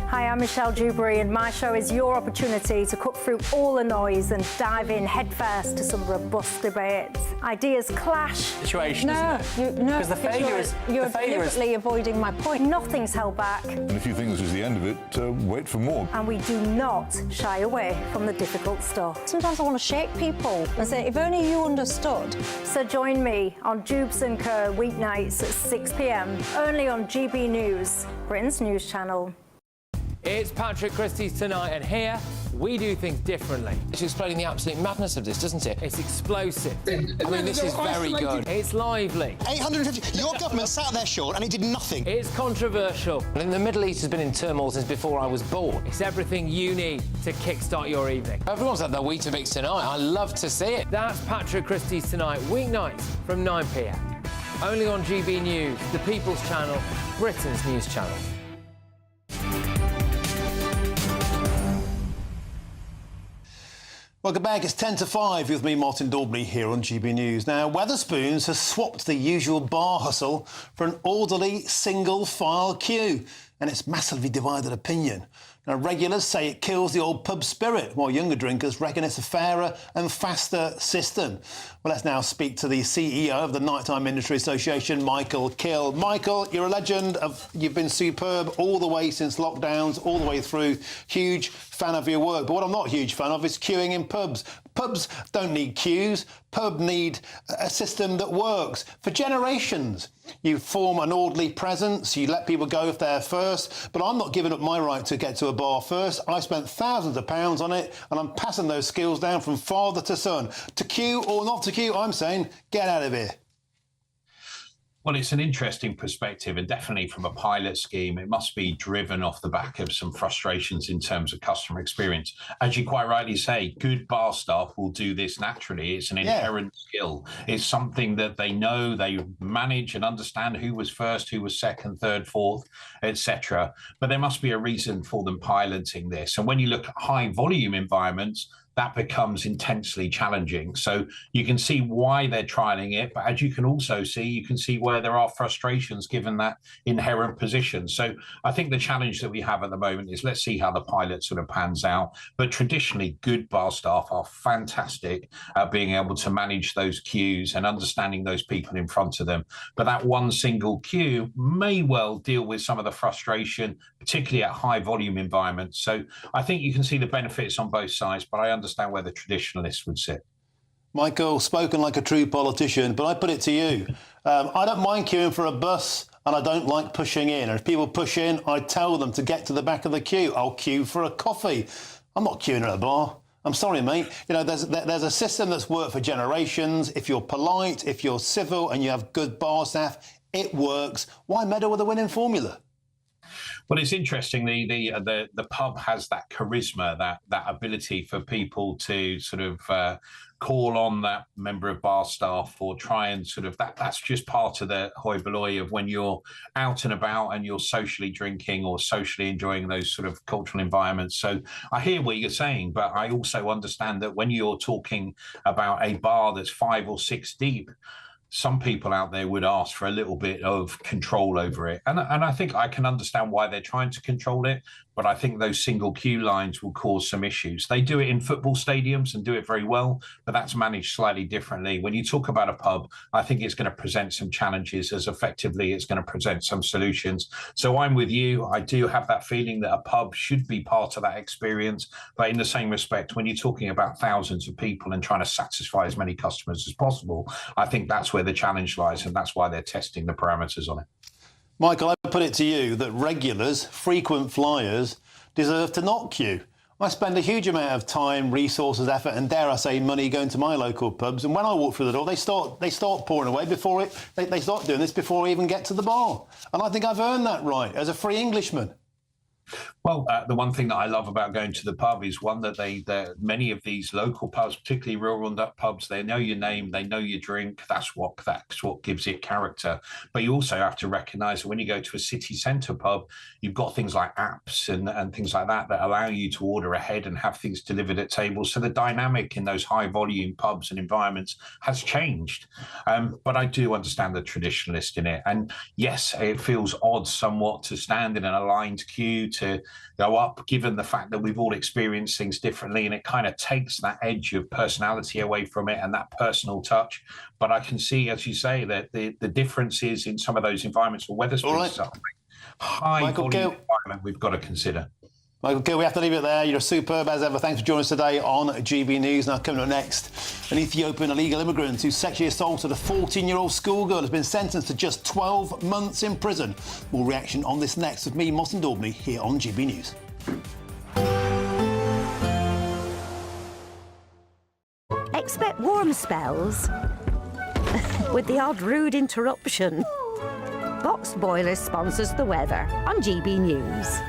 Hi, I'm Michelle Dewberry, and my show is your opportunity to cut through all the noise and dive in headfirst to some robust debates. Ideas clash. Situation, Because the failure is... You're deliberately avoiding my point. Nothing's held back. And if you think this is the end of it, wait for more. And we do not shy away from the difficult stuff. Sometimes I want to shake people and say, if only you understood. So join me on Dubes & Co. weeknights at 6 p.m, only on GB News, Britain's news channel. It's Patrick Christie's Tonight, and here we do things differently. It's explaining the absolute madness of this, doesn't it? It's explosive. I mean, this is very good. It's lively. 850. Your government sat there short and it did nothing. It's controversial. And the Middle East has been in turmoil since before I was born. It's everything you need to kickstart your evening. Everyone's had their Weetabix tonight. I love to see it. That's Patrick Christie's Tonight, weeknights from 9 p.m. Only on GB News, the People's Channel, Britain's news channel. Welcome back. It's 10 to 5 with me, Martin Daubney, here on GB News. Now, Wetherspoons has swapped the usual bar hustle for an orderly single-file queue, and it's massively divided opinion. Now, regulars say it kills the old pub spirit, while younger drinkers reckon it's a fairer and faster system. Well, let's now speak to the CEO of the Nighttime Industry Association, Michael Kill. Michael, you're a legend. You've been superb all the way since lockdowns, all the way through. Huge fan of your work. But what I'm not a huge fan of is queuing in pubs. Pubs don't need queues. Pubs need a system that works. For generations, you form an orderly presence. You let people go if they're first. But I'm not giving up my right to get to a bar first. I spent thousands of pounds on it, and I'm passing those skills down from father to son. To queue or not to queue, I'm saying, get out of here. Well, it's an interesting perspective, and definitely from a pilot scheme, it must be driven off the back of some frustrations in terms of customer experience. As you quite rightly say, good bar staff will do this naturally. It's an inherent skill. It's something that they know, they manage and understand who was first, who was second, third, fourth, etc. But there must be a reason for them piloting this. And when you look at high volume environments, that becomes intensely challenging. So you can see why they're trialing it, but as you can also see, you can see where there are frustrations given that inherent position. So I think the challenge that we have at the moment is let's see how the pilot sort of pans out. But traditionally, good bar staff are fantastic at being able to manage those queues and understanding those people in front of them. But that one single queue may well deal with some of the frustration, particularly at high volume environments. So I think you can see the benefits on both sides, but I understand where the traditionalists would sit. Michael, spoken like a true politician, but I put it to you. I don't mind queuing for a bus, and I don't like pushing in. And if people push in, I tell them to get to the back of the queue. I'll queue for a coffee. I'm not queuing at a bar. I'm sorry, mate. You know, there's a system that's worked for generations. If you're polite, if you're civil, and you have good bar staff, it works. Why meddle with a winning formula? Well, it's interesting. The pub has that charisma, that ability for people to sort of call on that member of bar staff or try and sort of that's just part of the hoi polloi of when you're out and about and you're socially drinking or socially enjoying those sort of cultural environments. So I hear what you're saying, but I also understand that when you're talking about a bar that's 5 or 6 deep, some people out there would ask for a little bit of control over it. And I think I can understand why they're trying to control it, but I think those single queue lines will cause some issues. They do it in football stadiums and do it very well, but that's managed slightly differently. When you talk about a pub, I think it's going to present some challenges as effectively it's going to present some solutions. So I'm with you. I do have that feeling that a pub should be part of that experience, but in the same respect, when you're talking about thousands of people and trying to satisfy as many customers as possible, I think that's where the challenge lies, and that's why they're testing the parameters on it. Michael, I put it to you that regulars, frequent flyers, deserve to not queue. I spend a huge amount of time, resources, effort, and dare I say, money going to my local pubs. And when I walk through the door, they start pouring away before they start doing this before I even get to the bar. And I think I've earned that right as a free Englishman. Well, the one thing that I love about going to the pub is one that many of these local pubs, particularly rural pubs, they know your name, they know your drink. That's what gives it character. But you also have to recognise that when you go to a city centre pub, you've got things like apps and things like that allow you to order ahead and have things delivered at tables. So the dynamic in those high volume pubs and environments has changed. But I do understand the traditionalist in it. And yes, it feels odd somewhat to stand in an aligned queue to go up, given the fact that we've all experienced things differently, and it kind of takes that edge of personality away from it and that personal touch. But I can see, as you say, that the difference is in some of those environments, or Wetherspoon's high volume environment we've got to consider. Michael Gill, we have to leave it there. You're superb as ever. Thanks for joining us today on GB News. Now, coming up next, an Ethiopian illegal immigrant who sexually assaulted a 14-year-old schoolgirl has been sentenced to just 12 months in prison. More reaction on this next with me, Martin Daubney, here on GB News. Expect warm spells with the odd rude interruption. Box Boiler sponsors the weather on GB News.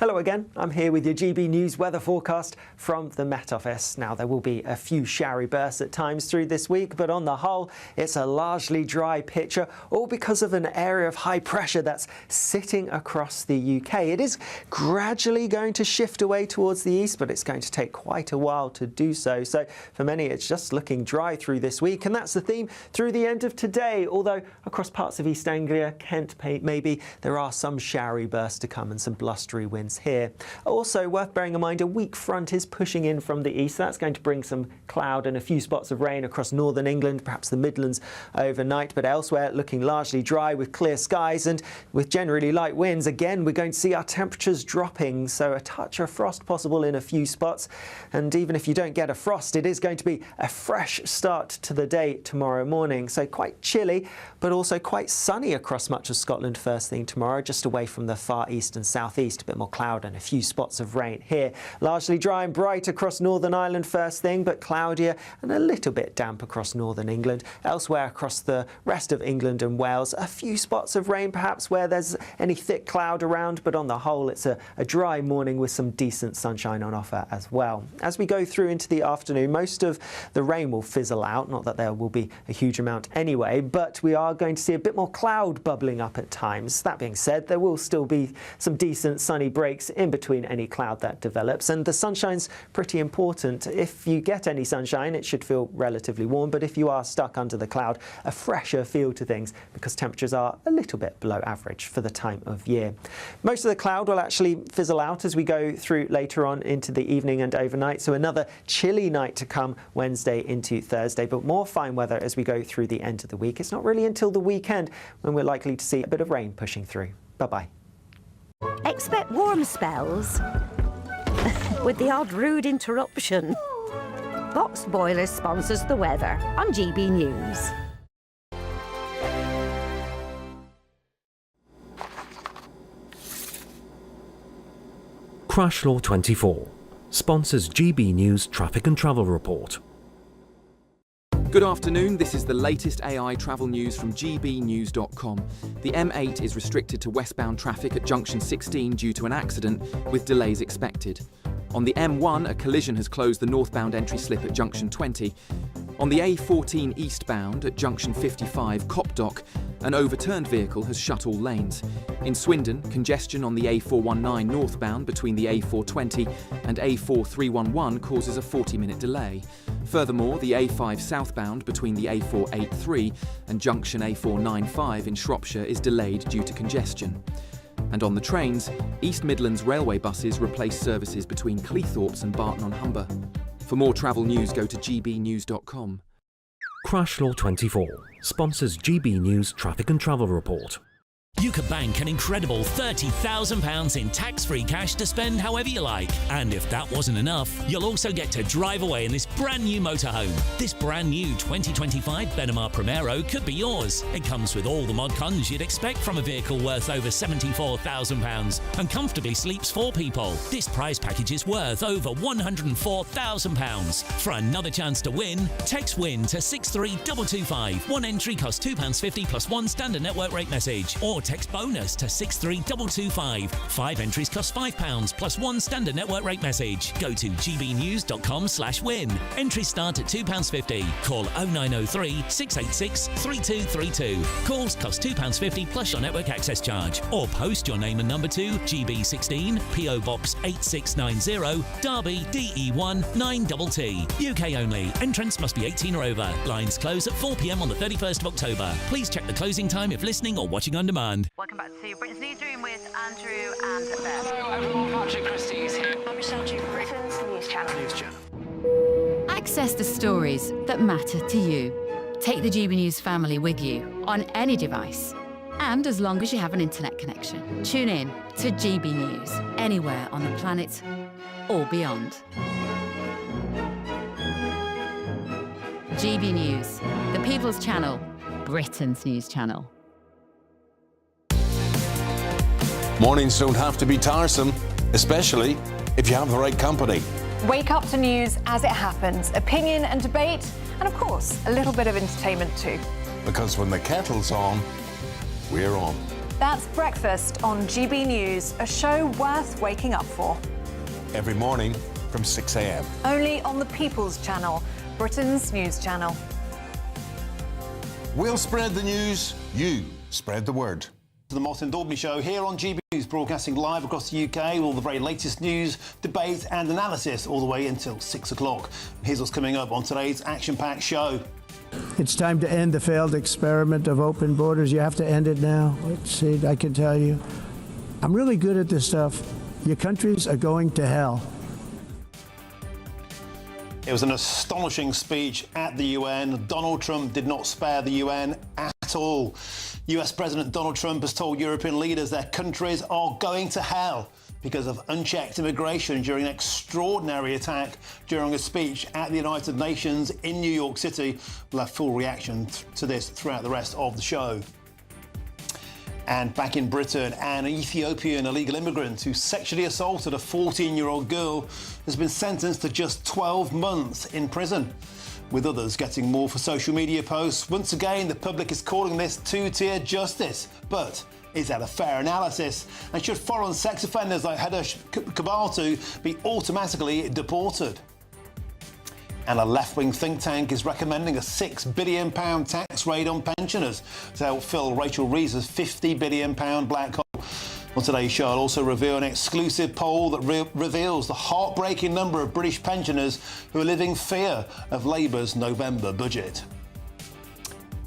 Hello again, I'm here with your GB News weather forecast from the Met Office. Now, there will be a few showery bursts at times through this week, but on the whole, it's a largely dry picture, all because of an area of high pressure that's sitting across the UK. It is gradually going to shift away towards the east, but it's going to take quite a while to do so. So for many, it's just looking dry through this week, and that's the theme through the end of today, although across parts of East Anglia, Kent maybe, there are some showery bursts to come and some blustery winds here. Also worth bearing in mind, a weak front is pushing in from the east. That's going to bring some cloud and a few spots of rain across northern England, perhaps the Midlands overnight, but elsewhere looking largely dry with clear skies and with generally light winds. Again, we're going to see our temperatures dropping, so a touch of frost possible in a few spots. And even if you don't get a frost, it is going to be a fresh start to the day tomorrow morning. So quite chilly, but also quite sunny across much of Scotland first thing tomorrow, just away from the far east and southeast. A bit more cloud and a few spots of rain here. Largely dry and bright across Northern Ireland first thing, but cloudier and a little bit damp across northern England. Elsewhere across the rest of England and Wales, a few spots of rain perhaps where there's any thick cloud around, but on the whole it's a dry morning with some decent sunshine on offer as well. As we go through into the afternoon, most of the rain will fizzle out, not that there will be a huge amount anyway, but we are going to see a bit more cloud bubbling up at times. That being said, there will still be some decent sunny breaks in between any cloud that develops, and the sunshine's pretty important. If you get any sunshine, it should feel relatively warm, but if you are stuck under the cloud, a fresher feel to things because temperatures are a little bit below average for the time of year. Most of the cloud will actually fizzle out as we go through later on into the evening and overnight, so another chilly night to come Wednesday into Thursday, but more fine weather as we go through the end of the week. It's not really until the weekend when we're likely to see a bit of rain pushing through. Bye-bye. Expect warm spells with the odd rude interruption. Box Boiler sponsors the weather on GB News. Crash Law 24 sponsors GB News Traffic and Travel Report. Good afternoon, this is the latest AI travel news from gbnews.com. The M8 is restricted to westbound traffic at junction 16 due to an accident, with delays expected. On the M1, a collision has closed the northbound entry slip at junction 20. On the A14 eastbound at junction 55 Copdock, an overturned vehicle has shut all lanes. In Swindon, congestion on the A419 northbound between the A420 and A4311 causes a 40-minute delay. Furthermore, the A5 southbound between the A483 and junction A495 in Shropshire is delayed due to congestion. And on the trains, East Midlands Railway buses replace services between Cleethorpes and Barton-on-Humber. For more travel news, go to gbnews.com. Crash Law 24 sponsors GB News Traffic and Travel Report. You could bank an incredible £30,000 in tax-free cash to spend however you like. And if that wasn't enough, you'll also get to drive away in this brand new motorhome. This brand new 2025 Benamar Primero could be yours. It comes with all the mod cons you'd expect from a vehicle worth over £74,000 and comfortably sleeps 4 people. This prize package is worth over £104,000. For another chance to win, text WIN to 63225. One entry costs £2.50 plus one standard network rate message, or text bonus to 63225. 5 entries cost £5 plus one standard network rate message. Go to gbnews.com/win. Entries start at £2.50. Call 0903 686 3232. Calls cost £2.50 plus your network access charge. Or post your name and number to GB16 PO Box 8690 Derby DE1 9TT. UK only. Entrance must be 18 or over. Lines close at 4 p.m. on the 31st of October. Please check the closing time if listening or watching on demand. Welcome back to Britain's Newsroom with Andrew and Beth. Hello everyone, Patrick Christie's here. I'm Michelle Duke, Britain's News Channel. Access the stories that matter to you. Take the GB News family with you on any device. And as long as you have an internet connection, tune in to GB News anywhere on the planet or beyond. GB News, the People's Channel, Britain's News Channel. Mornings don't have to be tiresome, especially if you have the right company. Wake up to news as it happens, opinion and debate, and of course, a little bit of entertainment too. Because when the kettle's on, we're on. That's Breakfast on GB News, a show worth waking up for. Every morning from 6 a.m. Only on the People's Channel, Britain's News Channel. We'll spread the news, you spread the word. The Martin Daubney Show here on GB News, broadcasting live across the UK with all the very latest news, debate and analysis all the way until 6 o'clock. Here's what's coming up on today's action-packed show. It's time to end the failed experiment of open borders. You have to end it now. Let's see, I can tell you. I'm really good at this stuff. Your countries are going to hell. It was an astonishing speech at the UN. Donald Trump did not spare the UN at all. US President Donald Trump has told European leaders their countries are going to hell because of unchecked immigration during an extraordinary attack during a speech at the United Nations in New York City. We'll have full reaction to this throughout the rest of the show. And back in Britain, an Ethiopian illegal immigrant who sexually assaulted a 14-year-old girl has been sentenced to just 12 months in prison, with others getting more for social media posts. Once again, the public is calling this two-tier justice. But is that a fair analysis? And should foreign sex offenders like Hadesh Kabatu be automatically deported? And a left-wing think tank is recommending a £6 billion tax raid on pensioners to help fill Rachel Reeves' £50 billion black hole. On today's show, I'll also reveal an exclusive poll that reveals the heartbreaking number of British pensioners who are living fear of Labour's November budget.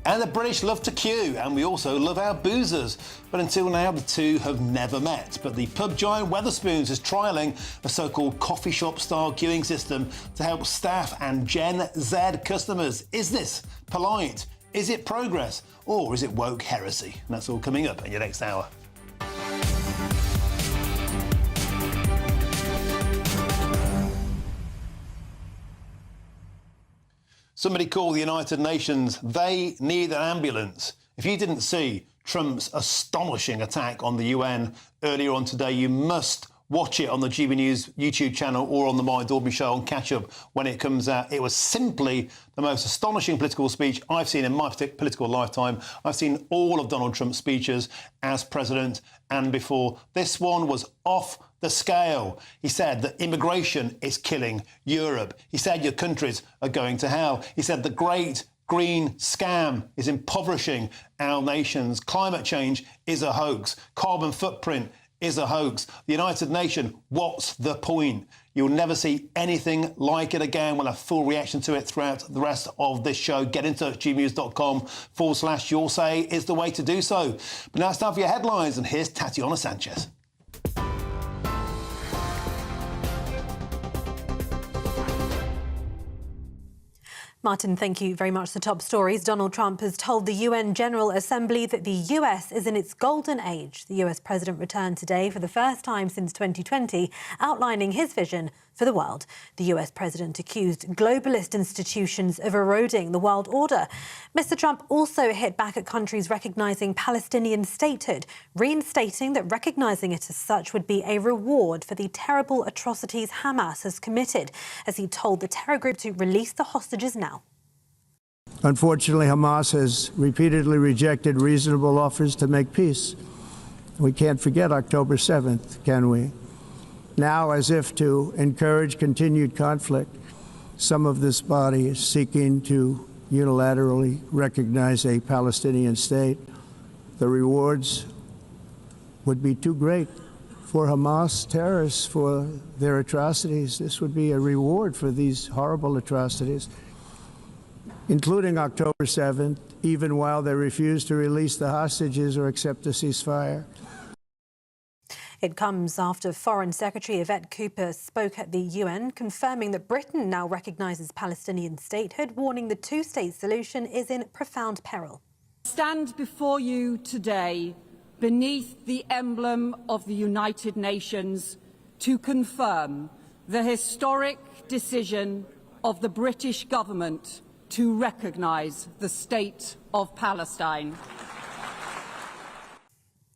And the British love to queue, and we also love our boozers. But until now, the two have never met. But the pub giant Wetherspoons is trialling a so-called coffee shop-style queuing system to help staff and Gen Z customers. Is this polite? Is it progress? Or is it woke heresy? And that's all coming up in your next hour. Somebody called the United Nations. They need an ambulance. If you didn't see Trump's astonishing attack on the UN earlier on today, you must watch it on the GB News YouTube channel or on the My Daubney Show on catch-up when it comes out. It was simply the most astonishing political speech I've seen in my political lifetime. I've seen all of Donald Trump's speeches as president and before. This one was off the scale. He said that immigration is killing Europe. He said your countries are going to hell. He said the great green scam is impoverishing our nations. Climate change is a hoax. Carbon footprint is a hoax. The United Nations, what's the point? You'll never see anything like it again. We'll have full reaction to it throughout the rest of this show. Get in touch, gbnews.com/your say is the way to do so. But now it's time for your headlines, and here's Tatiana Sanchez. Martin, thank you very much. The top stories. Donald Trump has told the UN General Assembly that the US is in its golden age. The US president returned today for the first time since 2020, outlining his vision for the world. The US president accused globalist institutions of eroding the world order. Mr. Trump also hit back at countries recognising Palestinian statehood, reinstating that recognising it as such would be a reward for the terrible atrocities Hamas has committed, as he told the terror group to release the hostages now. Unfortunately, Hamas has repeatedly rejected reasonable offers to make peace. We can't forget October 7th, can we? Now, as if to encourage continued conflict, some of this body is seeking to unilaterally recognize a Palestinian state. The rewards would be too great for Hamas terrorists for their atrocities. This would be a reward for these horrible atrocities, including October 7th, even while they refuse to release the hostages or accept a ceasefire. It comes after Foreign Secretary Yvette Cooper spoke at the UN, confirming that Britain now recognises Palestinian statehood, warning the two-state solution is in profound peril. I stand before you today beneath the emblem of the United Nations to confirm the historic decision of the British government to recognise the State of Palestine.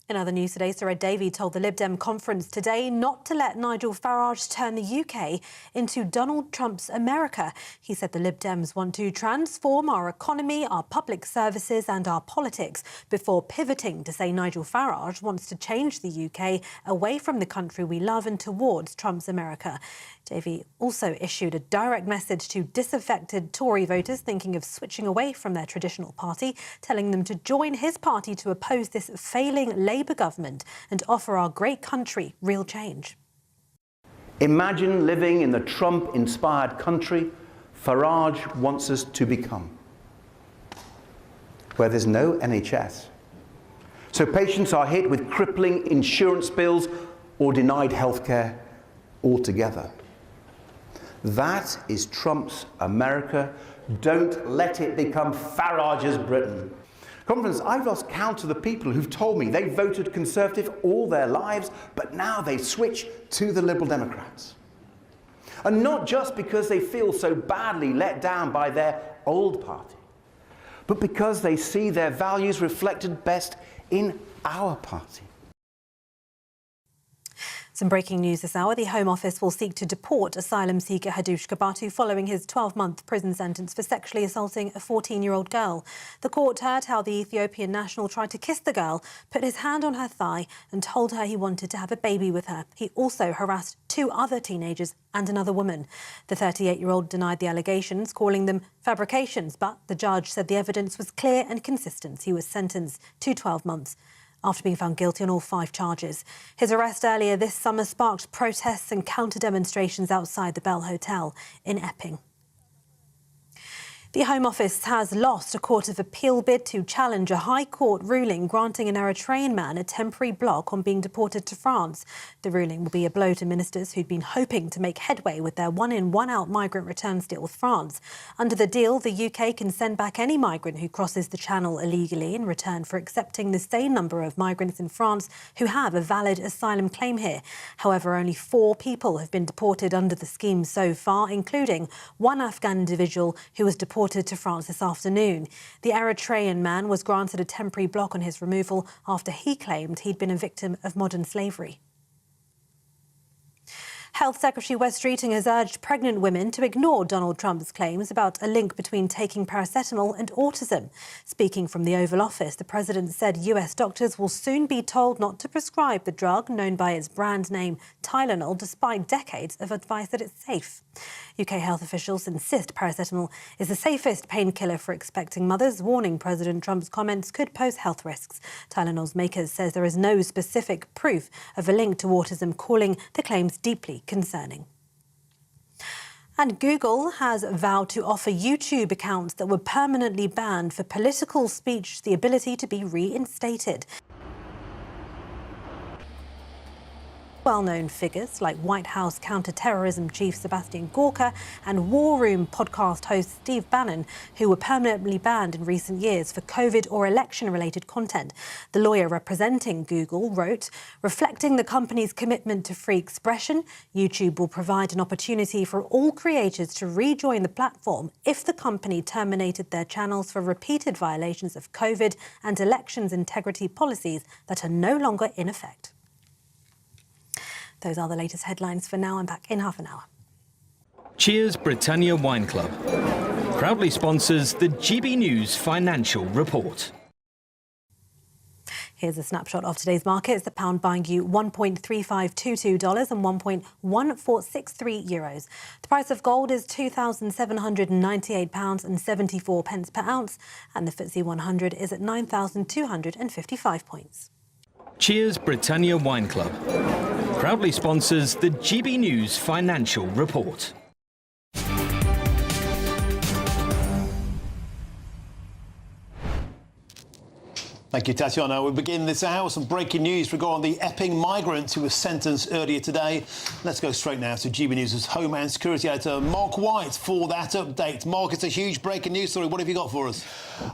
In other news today, Sir Ed Davey told the Lib Dem conference today not to let Nigel Farage turn the UK into Donald Trump's America. He said the Lib Dems want to transform our economy, our public services and our politics before pivoting to say Nigel Farage wants to change the UK away from the country we love and towards Trump's America. Davey also issued a direct message to disaffected Tory voters thinking of switching away from their traditional party, telling them to join his party to oppose this failing Labour government and offer our great country real change. Imagine living in the Trump-inspired country Farage wants us to become, where there's no NHS. So patients are hit with crippling insurance bills or denied healthcare altogether. That is Trump's America. Don't let it become Farage's Britain. Conference, I've lost count of the people who've told me they voted Conservative all their lives, but now they switch to the Liberal Democrats. And not just because they feel so badly let down by their old party, but because they see their values reflected best in our party. Some breaking news this hour. The Home Office will seek to deport asylum seeker Hadush Kabatu following his 12-month prison sentence for sexually assaulting a 14-year-old girl. The court heard how the Ethiopian national tried to kiss the girl, put his hand on her thigh and told her he wanted to have a baby with her. He also harassed 2 other teenagers and another woman. The 38-year-old denied the allegations, calling them fabrications, but the judge said the evidence was clear and consistent. He was sentenced to 12 months. After being found guilty on all 5 charges. His arrest earlier this summer sparked protests and counter-demonstrations outside the Bell Hotel in Epping. The Home Office has lost a Court of Appeal bid to challenge a High Court ruling granting an Eritrean man a temporary block on being deported to France. The ruling will be a blow to ministers who'd been hoping to make headway with their one-in, one-out migrant returns deal with France. Under the deal, the UK can send back any migrant who crosses the Channel illegally in return for accepting the same number of migrants in France who have a valid asylum claim here. However, only 4 people have been deported under the scheme so far, including one Afghan individual who was deported to France this afternoon. The Eritrean man was granted a temporary block on his removal after he claimed he'd been a victim of modern slavery. Health Secretary Wes Streeting has urged pregnant women to ignore Donald Trump's claims about a link between taking paracetamol and autism. Speaking from the Oval Office, the president said US doctors will soon be told not to prescribe the drug, known by its brand name Tylenol, despite decades of advice that it's safe. UK health officials insist paracetamol is the safest painkiller for expecting mothers, warning President Trump's comments could pose health risks. Tylenol's makers says there is no specific proof of a link to autism, calling the claims deeply concerning. And Google has vowed to offer YouTube accounts that were permanently banned for political speech the ability to be reinstated. Well-known figures like White House counter-terrorism chief Sebastian Gorka and War Room podcast host Steve Bannon, who were permanently banned in recent years for COVID or election-related content. The lawyer representing Google wrote, reflecting the company's commitment to free expression, YouTube will provide an opportunity for all creators to rejoin the platform if the company terminated their channels for repeated violations of COVID and elections integrity policies that are no longer in effect. Those are the latest headlines for now. I'm back in half an hour. Cheers Britannia Wine Club proudly sponsors the GB News Financial Report. Here's a snapshot of today's markets. The pound buying you $1.3522 and €1.1463. The price of gold is £2,798.74 per ounce, and the FTSE 100 is at 9,255 points. Cheers Britannia Wine Club proudly sponsors the GB News Financial Report. Thank you, Tatiana. We begin this hour with some breaking news regarding the Epping migrant who was sentenced earlier today. Let's go straight now to GB News' Home and Security Editor, Mark White, for that update. Mark, it's a huge breaking news story. What have you got for us?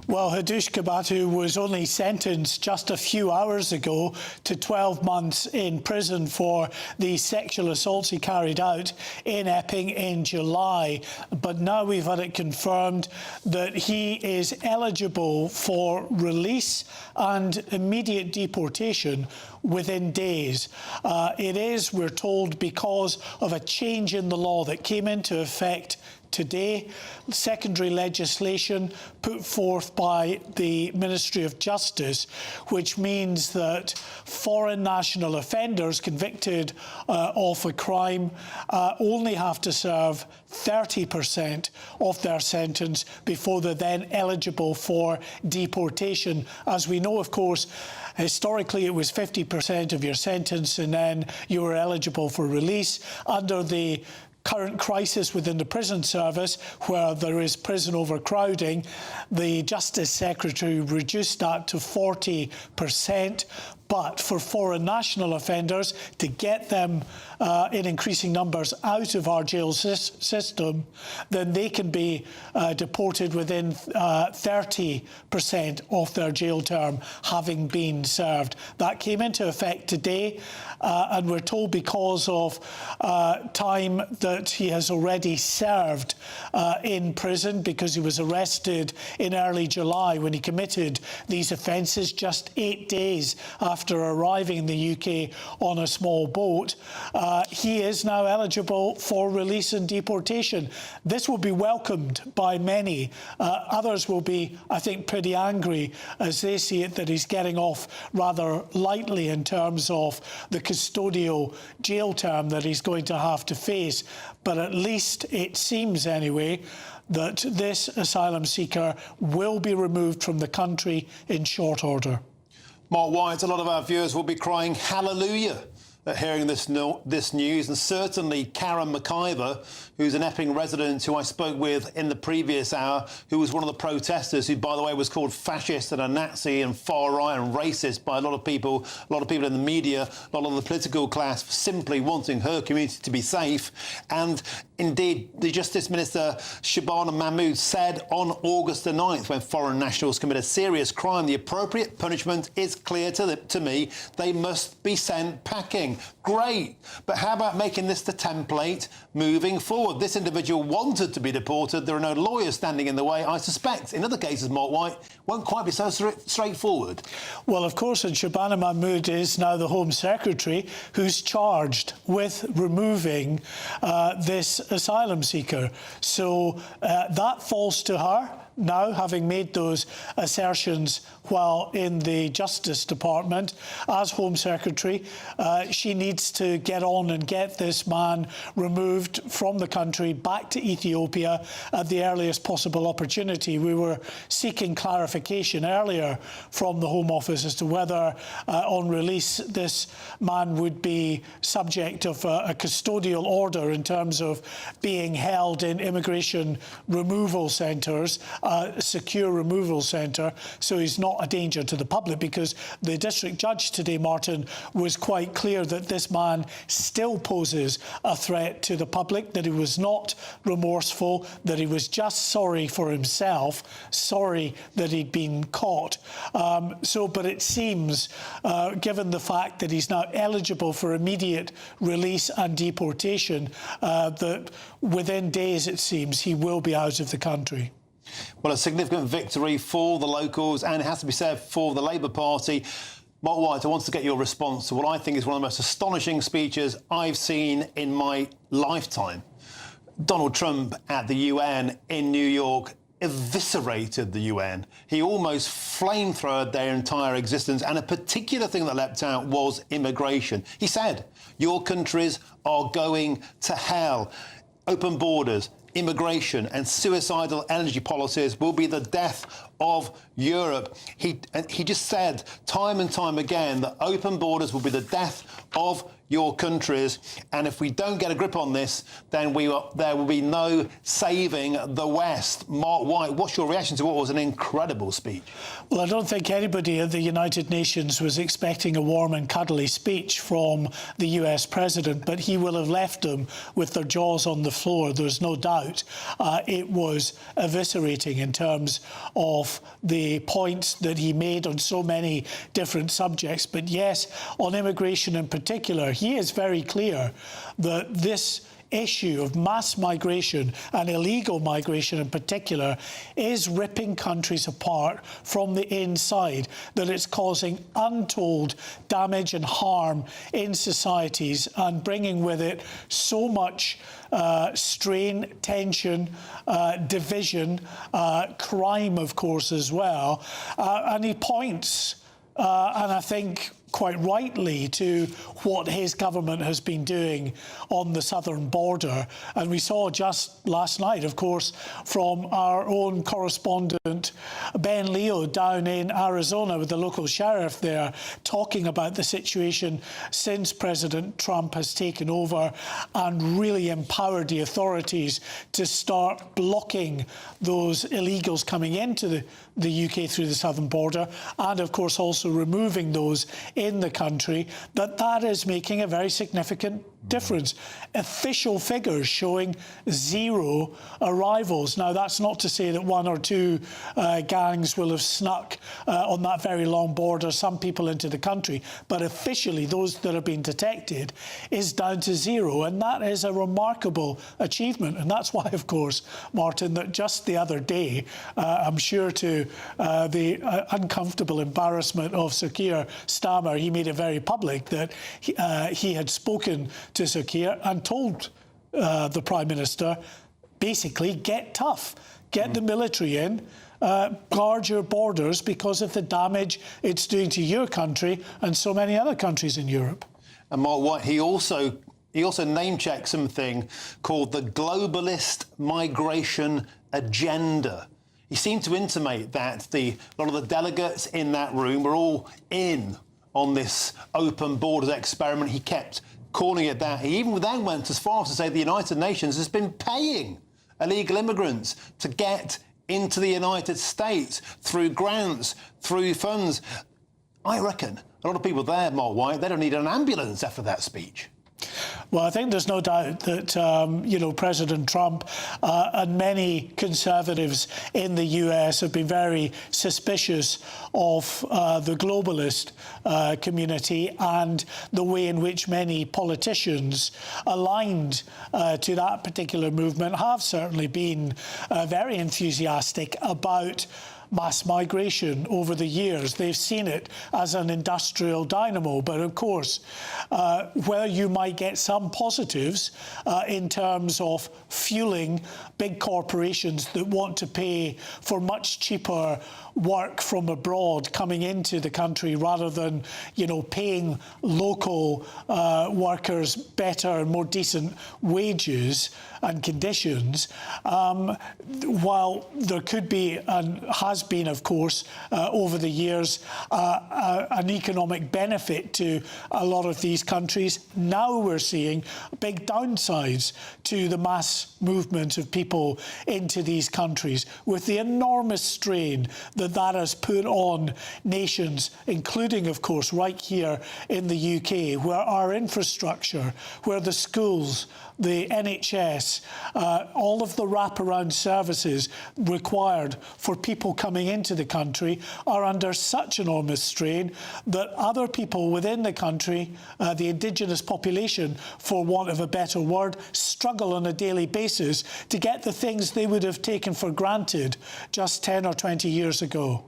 Well, Hadush Kabatu was only sentenced just a few hours ago to 12 months in prison for the sexual assaults he carried out in Epping in July. But now we've had it confirmed that he is eligible for release and immediate deportation within days. It is, we're told, because of a change in the law that came into effect today, secondary legislation put forth by the Ministry of Justice, which means that foreign national offenders convicted of a crime only have to serve 30% of their sentence before they're then eligible for deportation. As we know, of course, historically it was 50% of your sentence and then you were eligible for release. Under the current crisis within the prison service, where there is prison overcrowding, the Justice Secretary reduced that to 40%. But for foreign national offenders, to get them in increasing numbers out of our jail system, then they can be deported within 30% of their jail term having been served. That came into effect today, and we're told because of time that he has already served in prison, because he was arrested in early July when he committed these offences, just 8 days after arriving in the UK on a small boat. He is now eligible for release and deportation. This will be welcomed by many. Others will be, I think, pretty angry as they see it that he's getting off rather lightly in terms of the custodial jail term that he's going to have to face. But at least it seems anyway that this asylum seeker will be removed from the country in short order. Mark White, a lot of our viewers will be crying hallelujah at hearing this news, and certainly Karen McIver, who's an Epping resident who I spoke with in the previous hour, who was one of the protesters, who, by the way, was called fascist and a Nazi and far right and racist by a lot of people in the media, a lot of the political class, simply wanting her community to be safe. And indeed, the Justice Minister Shabana Mahmood said on August the 9th, when foreign nationals commit a serious crime, the appropriate punishment is clear to me. They must be sent packing. Great. But how about making this the template moving forward? This individual wanted to be deported. There are no lawyers standing in the way. I suspect in other cases, Mark White, won't quite be so straightforward. Well, of course, and Shabana Mahmood is now the Home Secretary who's charged with removing this asylum seeker. So that falls to her. Now, having made those assertions while in the Justice Department as Home Secretary, she needs to get on and get this man removed from the country back to Ethiopia at the earliest possible opportunity. We were seeking clarification earlier from the Home Office as to whether on release this man would be subject of a custodial order in terms of being held in immigration removal centres, a secure removal centre so he's not a danger to the public, because the district judge today, Martin, was quite clear that this man still poses a threat to the public, that he was not remorseful, that he was just sorry for himself, sorry that he'd been caught. But it seems, given the fact that he's now eligible for immediate release and deportation, that within days, it seems, he will be out of the country. Well, a significant victory for the locals, and it has to be said for the Labour Party. Mark White, I want to get your response to what I think is one of the most astonishing speeches I've seen in my lifetime. Donald Trump at the UN in New York eviscerated the UN. He almost flamethrowed their entire existence, and a particular thing that leapt out was immigration. He said, your countries are going to hell. Open borders, immigration and suicidal energy policies will be the death of Europe. He just said time and time again that open borders will be the death of your countries, and if we don't get a grip on this, then there will be no saving the West. Mark White, what's your reaction to what was an incredible speech? Well, I don't think anybody at the United Nations was expecting a warm and cuddly speech from the US president, but he will have left them with their jaws on the floor, there's no doubt. It was eviscerating in terms of the points that he made on so many different subjects. But yes, on immigration in particular, he is very clear that this issue of mass migration and illegal migration in particular is ripping countries apart from the inside, that it's causing untold damage and harm in societies and bringing with it so much strain, tension, division, crime, of course, as well. And he points, and I think quite rightly, to what his government has been doing on the southern border. And we saw just last night, of course, from our own correspondent Ben Leo down in Arizona with the local sheriff there, talking about the situation since President Trump has taken over and really empowered the authorities to start blocking those illegals coming into the UK through the southern border, and of course also removing those in the country, that is making a very significant difference. Official figures showing 0 arrivals. Now, that's not to say that 1 or 2 gangs will have snuck on that very long border some people into the country, but officially those that have been detected is down to 0, and that is a remarkable achievement. And that's why, of course, Martin, that just the other day, I'm sure to the uncomfortable embarrassment of Sir Keir Starmer, he made it very public that he had spoken to Sir Keir and told the Prime Minister, basically, get tough, get the military in, guard your borders because of the damage it's doing to your country and so many other countries in Europe. And Mark White, he also name-checked something called the globalist migration agenda. He seemed to intimate that a lot of the delegates in that room were all in on this open borders experiment. He kept calling it that. He even then went as far as to say the United Nations has been paying illegal immigrants to get into the United States through grants, through funds. I reckon a lot of people there, Mark White, they don't need an ambulance after that speech. Well, I think there's no doubt that, President Trump and many conservatives in the US have been very suspicious of the globalist community and the way in which many politicians aligned to that particular movement have certainly been very enthusiastic about mass migration over the years. They've seen it as an industrial dynamo. But of course, where you might get some positives in terms of fueling big corporations that want to pay for much cheaper work from abroad coming into the country rather than, paying local workers better and more decent wages and conditions, while there could be and has has been, of course, over the years, an economic benefit to a lot of these countries. Now we're seeing big downsides to the mass movement of people into these countries, with the enormous strain that that has put on nations, including, of course, right here in the UK, where our infrastructure, where the schools, the NHS, all of the wraparound services required for people coming into the country are under such enormous strain that other people within the country, the indigenous population, for want of a better word, struggle on a daily basis to get the things they would have taken for granted just 10 or 20 years ago.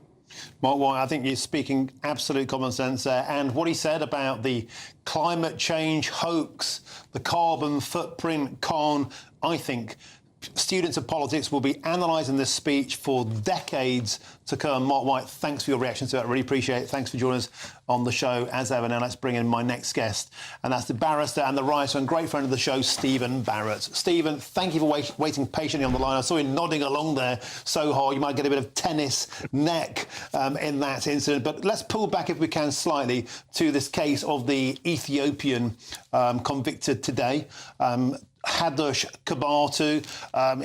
Mark White, I think you're speaking absolute common sense there. And what he said about the climate change hoax, the carbon footprint con, I think students of politics will be analysing this speech for decades to come. Mark White, thanks for your reaction to it. I really appreciate it. Thanks for joining us on the show as ever. Now let's bring in my next guest, and that's the barrister and the writer and great friend of the show, Stephen Barrett. Stephen, thank you for waiting patiently on the line. I saw you nodding along there so hard you might get a bit of tennis neck in that incident. But let's pull back, if we can, slightly to this case of the Ethiopian convicted today. Hadush Kabatu,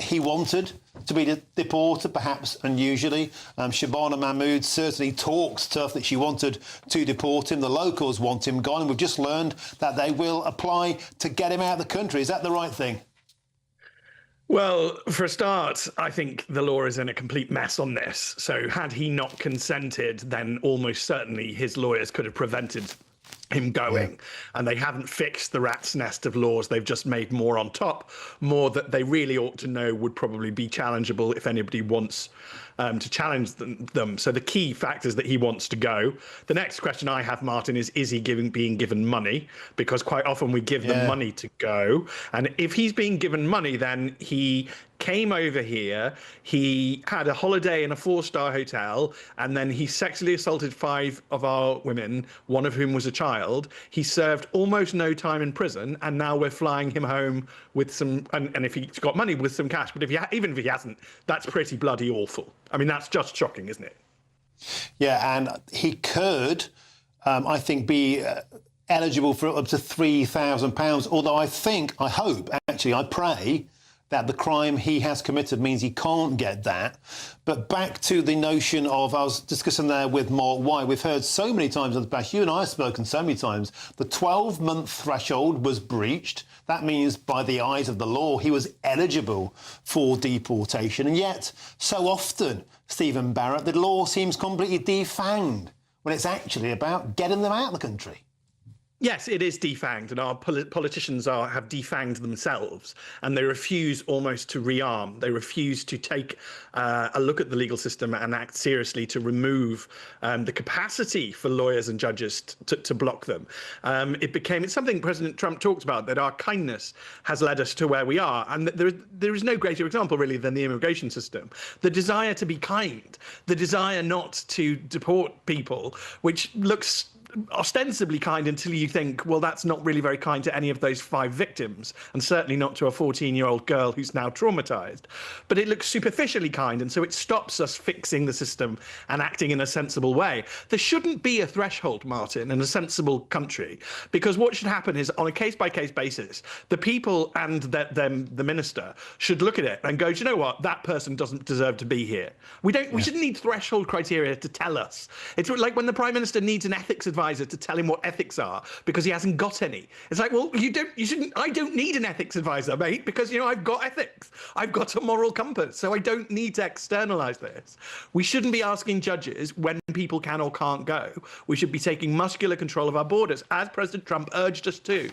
he wanted to be deported, perhaps unusually. Shabana Mahmood certainly talks tough that she wanted to deport him. The locals want him gone. We've just learned that they will apply to get him out of the country. Is that the right thing? Well, for a start, I think the law is in a complete mess on this. So had he not consented, then almost certainly his lawyers could have prevented him going, and they haven't fixed the rat's nest of laws. They've just made more on top, more that they really ought to know would probably be challengeable if anybody wants to challenge them. So the key fact is that he wants to go. The next question I have, Martin, is he being given money? Because quite often we give them money to go. And if he's being given money, then he came over here, he had a holiday in a 4-star hotel, and then he sexually assaulted 5 of our women, one of whom was a child. He served almost no time in prison, and now we're flying him home with some, and if he's got money, with some cash. But even if he hasn't, that's pretty bloody awful. I mean, that's just shocking, isn't it? Yeah, and he could, I think, be eligible for up to £3,000, although I hope, I pray that the crime he has committed means he can't get that. But back to the notion of, I was discussing there with Mark White, we've heard so many times in the past, you and I have spoken so many times, the 12-month threshold was breached. That means by the eyes of the law, he was eligible for deportation. And yet, so often, Stephen Barrett, the law seems completely defanged when it's actually about getting them out of the country. Yes, it is defanged, and our politicians have defanged themselves, and they refuse almost to rearm. They refuse to take a look at the legal system and act seriously to remove the capacity for lawyers and judges to block them. It's something President Trump talked about, that our kindness has led us to where we are, and there is no greater example, really, than the immigration system. The desire to be kind, the desire not to deport people, which looks ostensibly kind until you think, well, that's not really very kind to any of those 5 victims, and certainly not to a 14-year-old girl who's now traumatized. But it looks superficially kind, and so it stops us fixing the system and acting in a sensible way. There shouldn't be a threshold, Martin, in a sensible country, because what should happen is, on a case-by-case basis, the people and the minister should look at it and go, do you know what, that person doesn't deserve to be here. We shouldn't need threshold criteria to tell us. It's like when the Prime Minister needs an ethics advisor to tell him what ethics are because he hasn't got any. It's like, well, I don't need an ethics advisor, mate, because, I've got ethics. I've got a moral compass, so I don't need to externalize this. We shouldn't be asking judges when people can or can't go. We should be taking muscular control of our borders, as President Trump urged us to.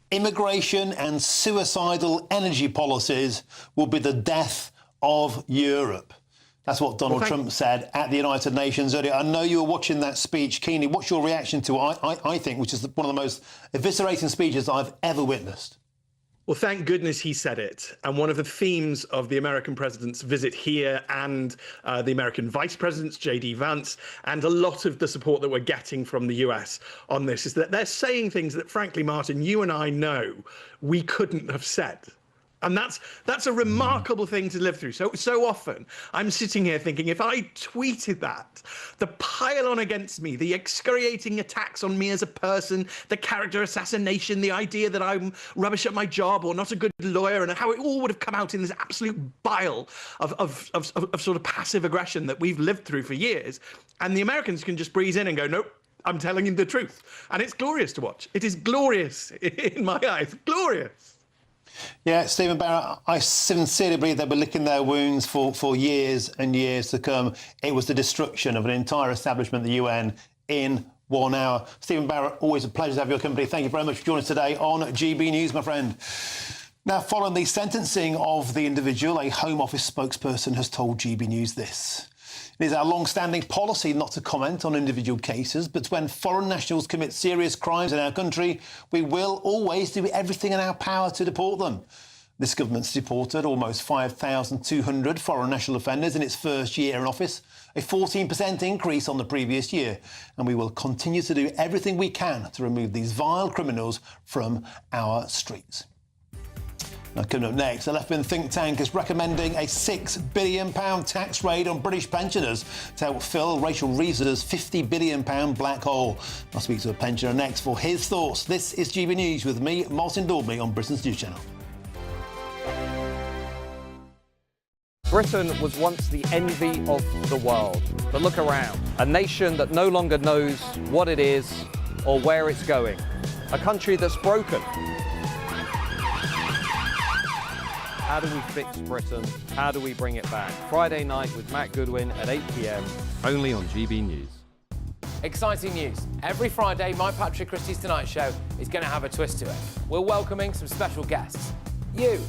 Immigration and suicidal energy policies will be the death of Europe. That's what Donald Trump said at the United Nations earlier. I know you were watching that speech keenly. What's your reaction to it, I think, which is one of the most eviscerating speeches I've ever witnessed? Well, thank goodness he said it. And one of the themes of the American president's visit here and the American vice president's, J.D. Vance, and a lot of the support that we're getting from the US on this is that they're saying things that, frankly, Martin, you and I know we couldn't have said. And that's a remarkable thing to live through. So often I'm sitting here thinking, if I tweeted that, the pile-on against me, the excoriating attacks on me as a person, the character assassination, the idea that I'm rubbish at my job or not a good lawyer, and how it all would have come out in this absolute bile of sort of passive aggression that we've lived through for years. And the Americans can just breeze in and go, nope, I'm telling you the truth. And it's glorious to watch. It is glorious in my eyes. Glorious. Yeah, Stephen Barrett, I sincerely believe they've been licking their wounds for years and years to come. It was the destruction of an entire establishment, the UN, in 1 hour. Stephen Barrett, always a pleasure to have your company. Thank you very much for joining us today on GB News, my friend. Now, following the sentencing of the individual, a Home Office spokesperson has told GB News this. It is our long-standing policy not to comment on individual cases, but when foreign nationals commit serious crimes in our country, we will always do everything in our power to deport them. This government's deported almost 5,200 foreign national offenders in its first year in office, a 14% increase on the previous year, and we will continue to do everything we can to remove these vile criminals from our streets. Now, coming up next, a left-wing think tank is recommending a £6 billion tax raid on British pensioners to help fill Rachel Reeves' £50 billion black hole. I'll speak to a pensioner next for his thoughts. This is GB News with me, Martin Daubney, on Britain's News Channel. Britain was once the envy of the world. But look around. A nation that no longer knows what it is or where it's going. A country that's broken. How do we fix Britain? How do we bring it back? Friday night with Matt Goodwin at 8 p.m. Only on GB News. Exciting news. Every Friday, my Patrick Christie's Tonight Show is going to have a twist to it. We're welcoming some special guests. You.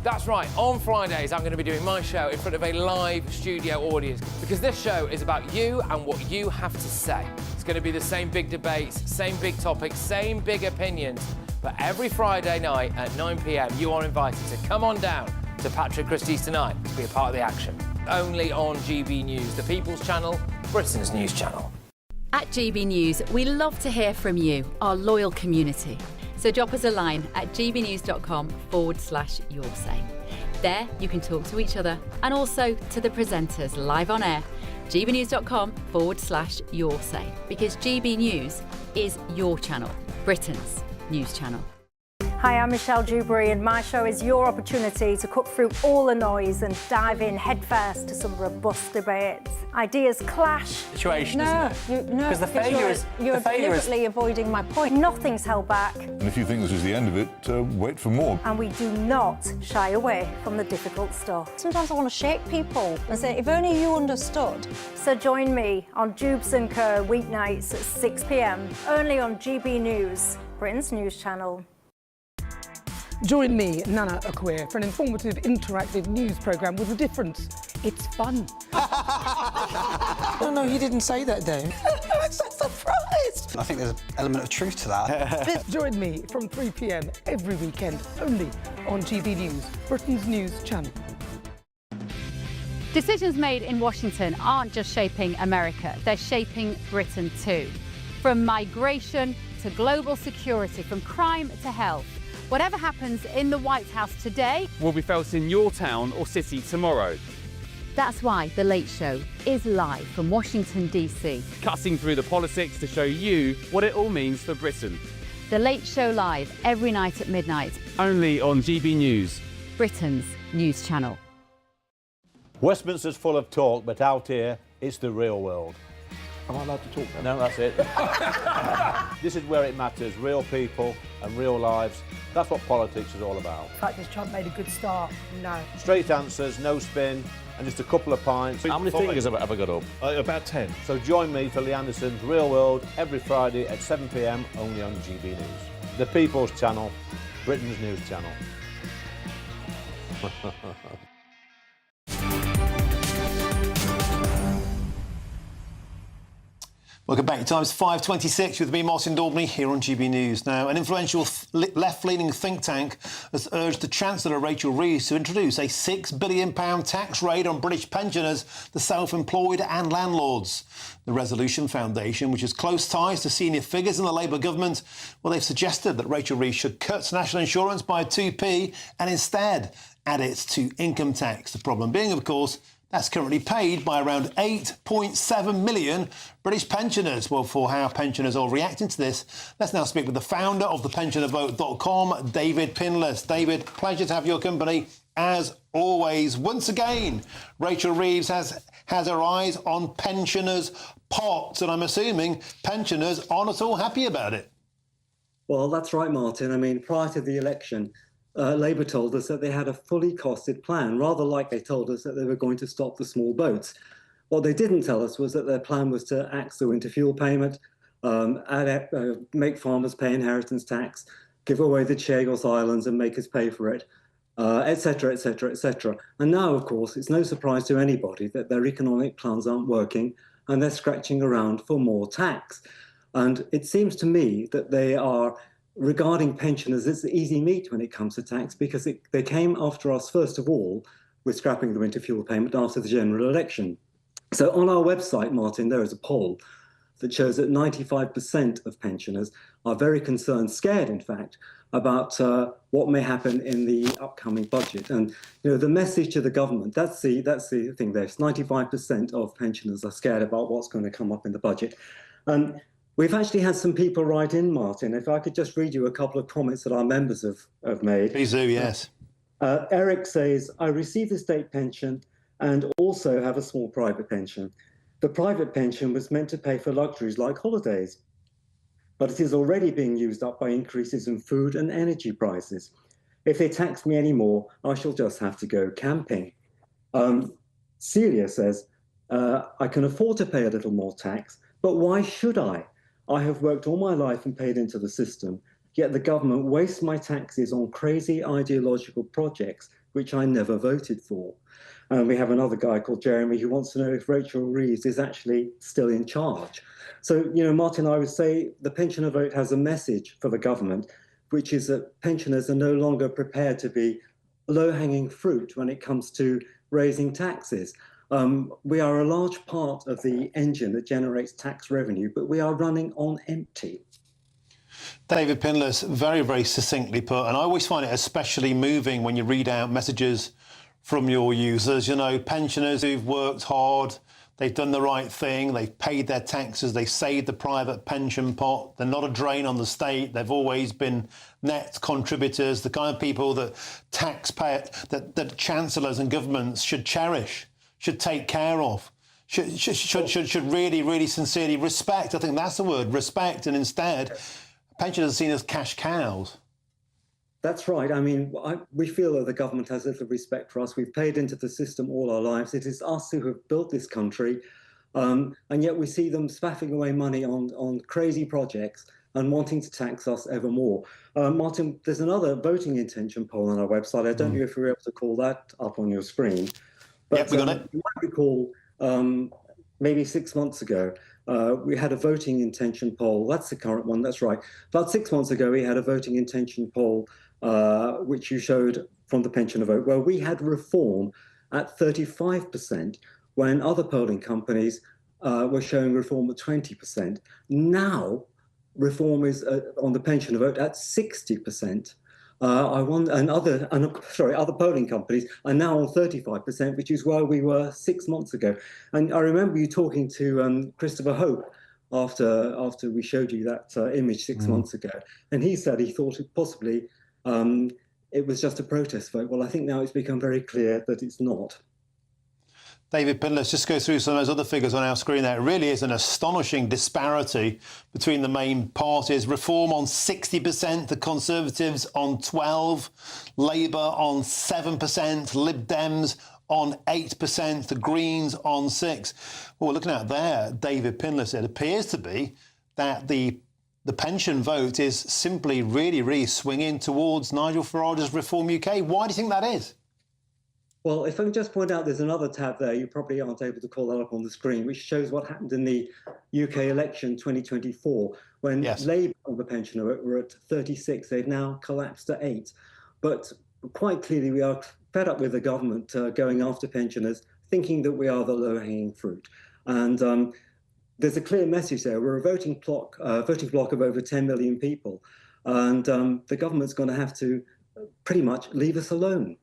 That's right, on Fridays I'm going to be doing my show in front of a live studio audience because this show is about you and what you have to say. It's going to be the same big debates, same big topics, same big opinions. But every Friday night at 9 p.m, you are invited to come on down to Patrick Christie's Tonight to be a part of the action. Only on GB News, the People's Channel, Britain's news channel. At GB News, we love to hear from you, our loyal community. So drop us a line at gbnews.com/yoursay. There you can talk to each other and also to the presenters live on air. gbnews.com/yoursay, because GB News is your channel, Britain's news channel. Hi, I'm Michelle Dewberry, and my show is your opportunity to cut through all the noise and dive in headfirst to some robust debates. Ideas clash. Situation, no, because the failure is you're deliberately avoiding my point. Nothing's held back. And if you think this is the end of it, wait for more. And we do not shy away from the difficult stuff. Sometimes I want to shake people and say, if only you understood. So join me on Jubes & Co weeknights at 6 p.m, only on GB News, Britain's news channel. Join me, Nana Okoye, for an informative, interactive news programme with a difference. It's fun. No, you didn't say that, Dave. I'm so surprised. I think there's an element of truth to that. Join me from 3 p.m. every weekend, only on GB News, Britain's news channel. Decisions made in Washington aren't just shaping America, they're shaping Britain too. From migration to global security, from crime to health. Whatever happens in the White House today will be felt in your town or city tomorrow. That's why The Late Show is live from Washington, D.C. Cutting through the politics to show you what it all means for Britain. The Late Show live every night at midnight. Only on GB News, Britain's news channel. Westminster's full of talk, but out here, it's the real world. Am I allowed to talk then? No, that's it. This is where it matters, real people and real lives. That's what politics is all about. In fact, has Trump made a good start? No. Straight answers, no spin, and just a couple of pints. How many fingers have I got up? About 10. So join me for Lee Anderson's Real World every Friday at 7 p.m, only on GB News. The People's Channel, Britain's news channel. Welcome back. Time's 5:26 with me, Martin Daubney, here on GB News. Now, an influential left-leaning think tank has urged the Chancellor, Rachel Reeves, to introduce a £6 billion tax rate on British pensioners, the self-employed and landlords. The Resolution Foundation, which has close ties to senior figures in the Labour government, well, they've suggested that Rachel Reeves should cut national insurance by 2p and instead add it to income tax. The problem being, of course, that's currently paid by around 8.7 million British pensioners. Well, for how pensioners are reacting to this, let's now speak with the founder of thepensionervote.com, David Pinless. David, pleasure to have your company as always. Once again, Rachel Reeves has her eyes on pensioners' pots, and I'm assuming pensioners aren't at all happy about it. Well, that's right, Martin. I mean, prior to the election, Labour told us that they had a fully costed plan, rather like they told us that they were going to stop the small boats. What they didn't tell us was that their plan was to axe the winter fuel payment, make farmers pay inheritance tax, give away the Chagos Islands and make us pay for it, etc., etc., etc. And now, of course, it's no surprise to anybody that their economic plans aren't working and they're scratching around for more tax. And it seems to me that they are regarding pensioners as easy meat when it comes to tax, because they came after us, first of all, with scrapping the winter fuel payment after the general election. So on our website, Martin, there is a poll that shows that 95% of pensioners are very concerned, scared, in fact, about what may happen in the upcoming budget. And you know, the message to the government, that's the thing there. 95% of pensioners are scared about what's going to come up in the budget. We've actually had some people write in, Martin. If I could just read you a couple of comments that our members have made. Please do, yes. Eric says, I receive a state pension and also have a small private pension. The private pension was meant to pay for luxuries like holidays, but it is already being used up by increases in food and energy prices. If they tax me anymore, I shall just have to go camping. Celia says, I can afford to pay a little more tax, but why should I? I have worked all my life and paid into the system, yet the government wastes my taxes on crazy ideological projects which I never voted for. And we have another guy called Jeremy who wants to know if Rachel Reeves is actually still in charge. So, you know, Martin, I would say the pensioner vote has a message for the government, which is that pensioners are no longer prepared to be low-hanging fruit when it comes to raising taxes. We are a large part of the engine that generates tax revenue, but we are running on empty. David Pinless, very, very succinctly put, and I always find it especially moving when you read out messages from your users. You know, pensioners who've worked hard, they've done the right thing, they've paid their taxes, they've saved the private pension pot, they're not a drain on the state, they've always been net contributors, the kind of people that that chancellors and governments should cherish, should take care of, should really, really sincerely respect. I think that's the word, respect. And instead, pensioners are seen as cash cows. That's right. I mean, we feel that the government has little respect for us. We've paid into the system all our lives. It is us who have built this country. And yet we see them spaffing away money on crazy projects and wanting to tax us ever more. Martin, there's another voting intention poll on our website. I don't know if you're able to call that up on your screen. But yep, we got it. You might recall maybe 6 months ago, we had a voting intention poll. That's the current one, that's right. About 6 months ago, we had a voting intention poll, which you showed from the pensioner vote, where we had reform at 35%, when other polling companies were showing reform at 20%. Now, reform is on the pensioner vote at 60%. Other polling companies are now on 35%, which is where we were 6 months ago. And I remember you talking to Christopher Hope after we showed you that image 6 months ago, and he said he thought it possibly it was just a protest vote. Well, I think now it's become very clear that it's not. David Pinless, just go through some of those other figures on our screen there. It really is an astonishing disparity between the main parties. Reform on 60%, the Conservatives on 12%, Labour on 7%, Lib Dems on 8%, the Greens on 6%. What we're looking at there, David Pinless, it appears to be that the pension vote is simply really, really swinging towards Nigel Farage's Reform UK. Why do you think that is? Well, if I can just point out, there's another tab there. You probably aren't able to call that up on the screen, which shows what happened in the UK election 2024, when Labour on the pension were at 36. They've now collapsed to 8. But quite clearly, we are fed up with the government going after pensioners, thinking that we are the low-hanging fruit. And there's a clear message there. We're a voting bloc of over 10 million people. And the government's going to have to pretty much leave us alone.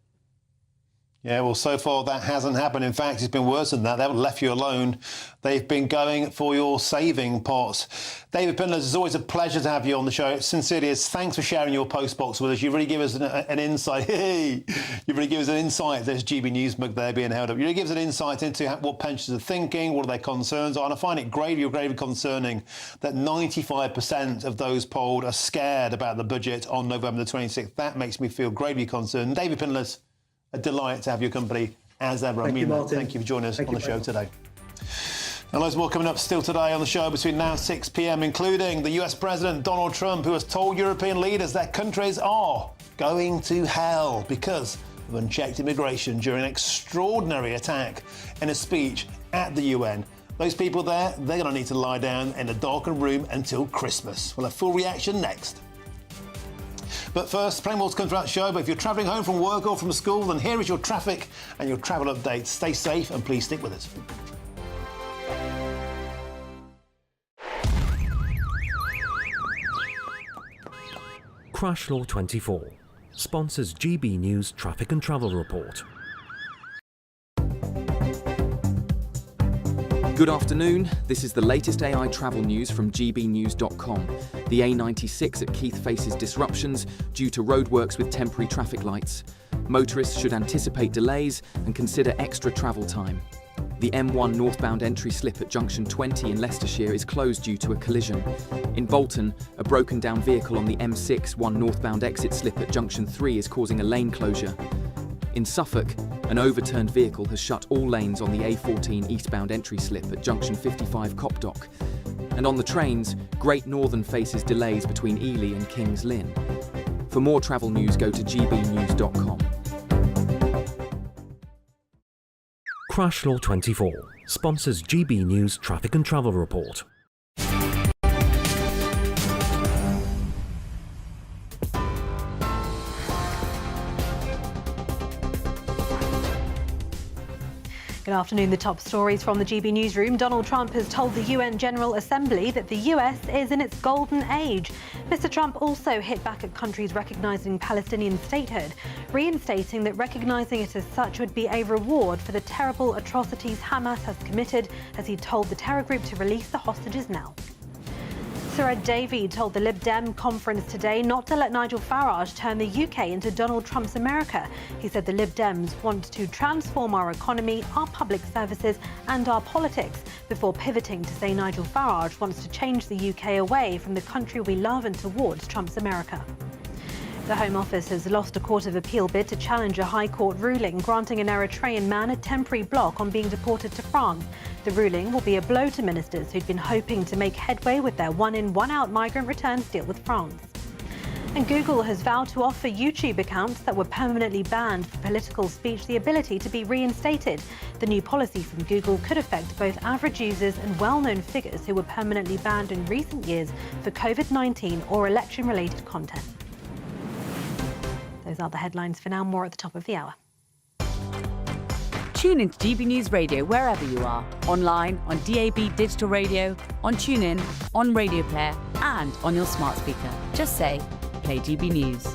Yeah, well, so far that hasn't happened. In fact, it's been worse than that. They haven't left you alone. They've been going for your saving pots. David Pinlers, it's always a pleasure to have you on the show. It sincerely is. Thanks for sharing your postbox with us. You really give us an insight. Hey, you really give us an insight. There's GB News mug there being held up. You really give us an insight into what pensioners are thinking, what their concerns are. And I find it gravely concerning that 95% of those polled are scared about the budget on November the 26th. That makes me feel gravely concerned. David Pinlers, a delight to have your company as ever. Thank you, Martin. Thank you for joining us on the show today. And loads more coming up still today on the show between now and 6 p.m, including the US President Donald Trump, who has told European leaders that countries are going to hell because of unchecked immigration during an extraordinary attack in a speech at the UN. Those people there, they're going to need to lie down in a darkened room until Christmas. We'll have full reaction next. But first, plenty more to come throughout the show. But if you're travelling home from work or from school, then here is your traffic and your travel updates. Stay safe and please stick with us. Crash Law 24 sponsors GB News Traffic and Travel Report. Good afternoon, this is the latest AI travel news from GBNews.com. The A96 at Keith faces disruptions due to roadworks with temporary traffic lights. Motorists should anticipate delays and consider extra travel time. The M1 northbound entry slip at junction 20 in Leicestershire is closed due to a collision. In Bolton, a broken down vehicle on the M6 one northbound exit slip at junction 3 is causing a lane closure. In Suffolk, an overturned vehicle has shut all lanes on the A14 eastbound entry slip at junction 55 Copdock. And on the trains, Great Northern faces delays between Ely and Kings Lynn. For more travel news, go to gbnews.com. Crash Law 24 sponsors GB News Traffic and Travel Report. Good afternoon. The top stories from the GB newsroom. Donald Trump has told the UN General Assembly that the US is in its golden age. Mr. Trump also hit back at countries recognising Palestinian statehood, reinstating that recognising it as such would be a reward for the terrible atrocities Hamas has committed, as he told the terror group to release the hostages now. Sir Ed Davey told the Lib Dem conference today not to let Nigel Farage turn the UK into Donald Trump's America. He said the Lib Dems want to transform our economy, our public services and our politics, before pivoting to say Nigel Farage wants to change the UK away from the country we love and towards Trump's America. The Home Office has lost a Court of Appeal bid to challenge a High Court ruling granting an Eritrean man a temporary block on being deported to France. The ruling will be a blow to ministers who'd been hoping to make headway with their one-in, one-out migrant returns deal with France. And Google has vowed to offer YouTube accounts that were permanently banned for political speech the ability to be reinstated. The new policy from Google could affect both average users and well-known figures who were permanently banned in recent years for COVID-19 or election-related content. Those are the headlines for now. More at the top of the hour. Tune into GB News Radio wherever you are. Online, on DAB digital radio, on TuneIn, on Radio Player and on your smart speaker. Just say, play GB News.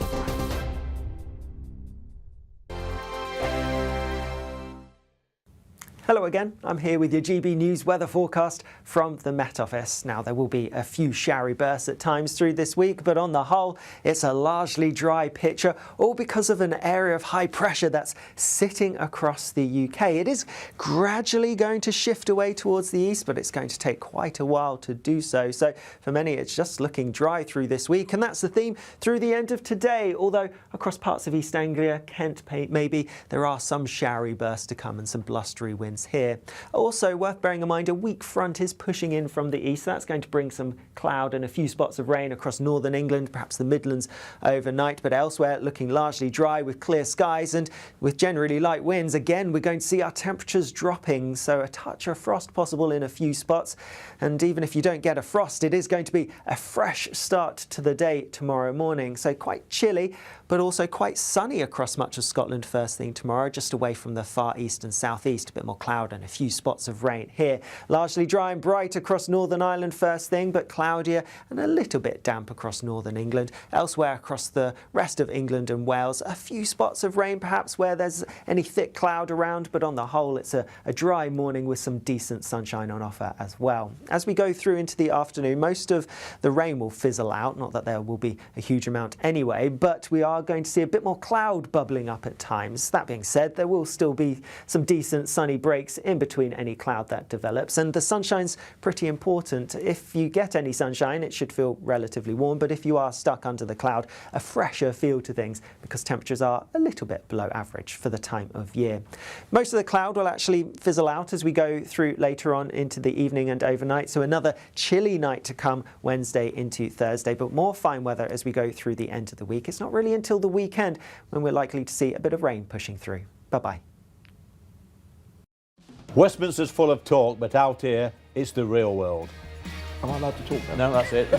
Hello again, I'm here with your GB News weather forecast from the Met Office. Now, there will be a few showery bursts at times through this week, but on the whole, it's a largely dry picture, all because of an area of high pressure that's sitting across the UK. It is gradually going to shift away towards the east, but it's going to take quite a while to do so. So for many, it's just looking dry through this week, and that's the theme through the end of today. Although across parts of East Anglia, Kent maybe, there are some showery bursts to come and some blustery winds times here. Also worth bearing in mind, a weak front is pushing in from the east. That's going to bring some cloud and a few spots of rain across northern England, perhaps the Midlands overnight, but elsewhere looking largely dry with clear skies and with generally light winds. Again, we're going to see our temperatures dropping, so a touch of frost possible in a few spots. And even if you don't get a frost, it is going to be a fresh start to the day tomorrow morning. So quite chilly, but also quite sunny across much of Scotland first thing tomorrow, just away from the far east and southeast. A bit more cloud and a few spots of rain here. Largely dry and bright across Northern Ireland first thing, but cloudier and a little bit damp across northern England. Elsewhere across the rest of England and Wales, a few spots of rain perhaps where there's any thick cloud around, but on the whole it's a dry morning with some decent sunshine on offer as well. As we go through into the afternoon, most of the rain will fizzle out, not that there will be a huge amount anyway, but we are going to see a bit more cloud bubbling up at times. That being said, there will still be some decent sunny breaks in between any cloud that develops, and the sunshine's pretty important. If you get any sunshine, it should feel relatively warm, but if you are stuck under the cloud, a fresher feel to things because temperatures are a little bit below average for the time of year. Most of the cloud will actually fizzle out as we go through later on into the evening and overnight, so another chilly night to come Wednesday into Thursday, but more fine weather as we go through the end of the week. It's not really until the weekend when we're likely to see a bit of rain pushing through. Bye-bye. Westminster's full of talk, but out here, it's the real world. Am I allowed to talk then? No, that's it.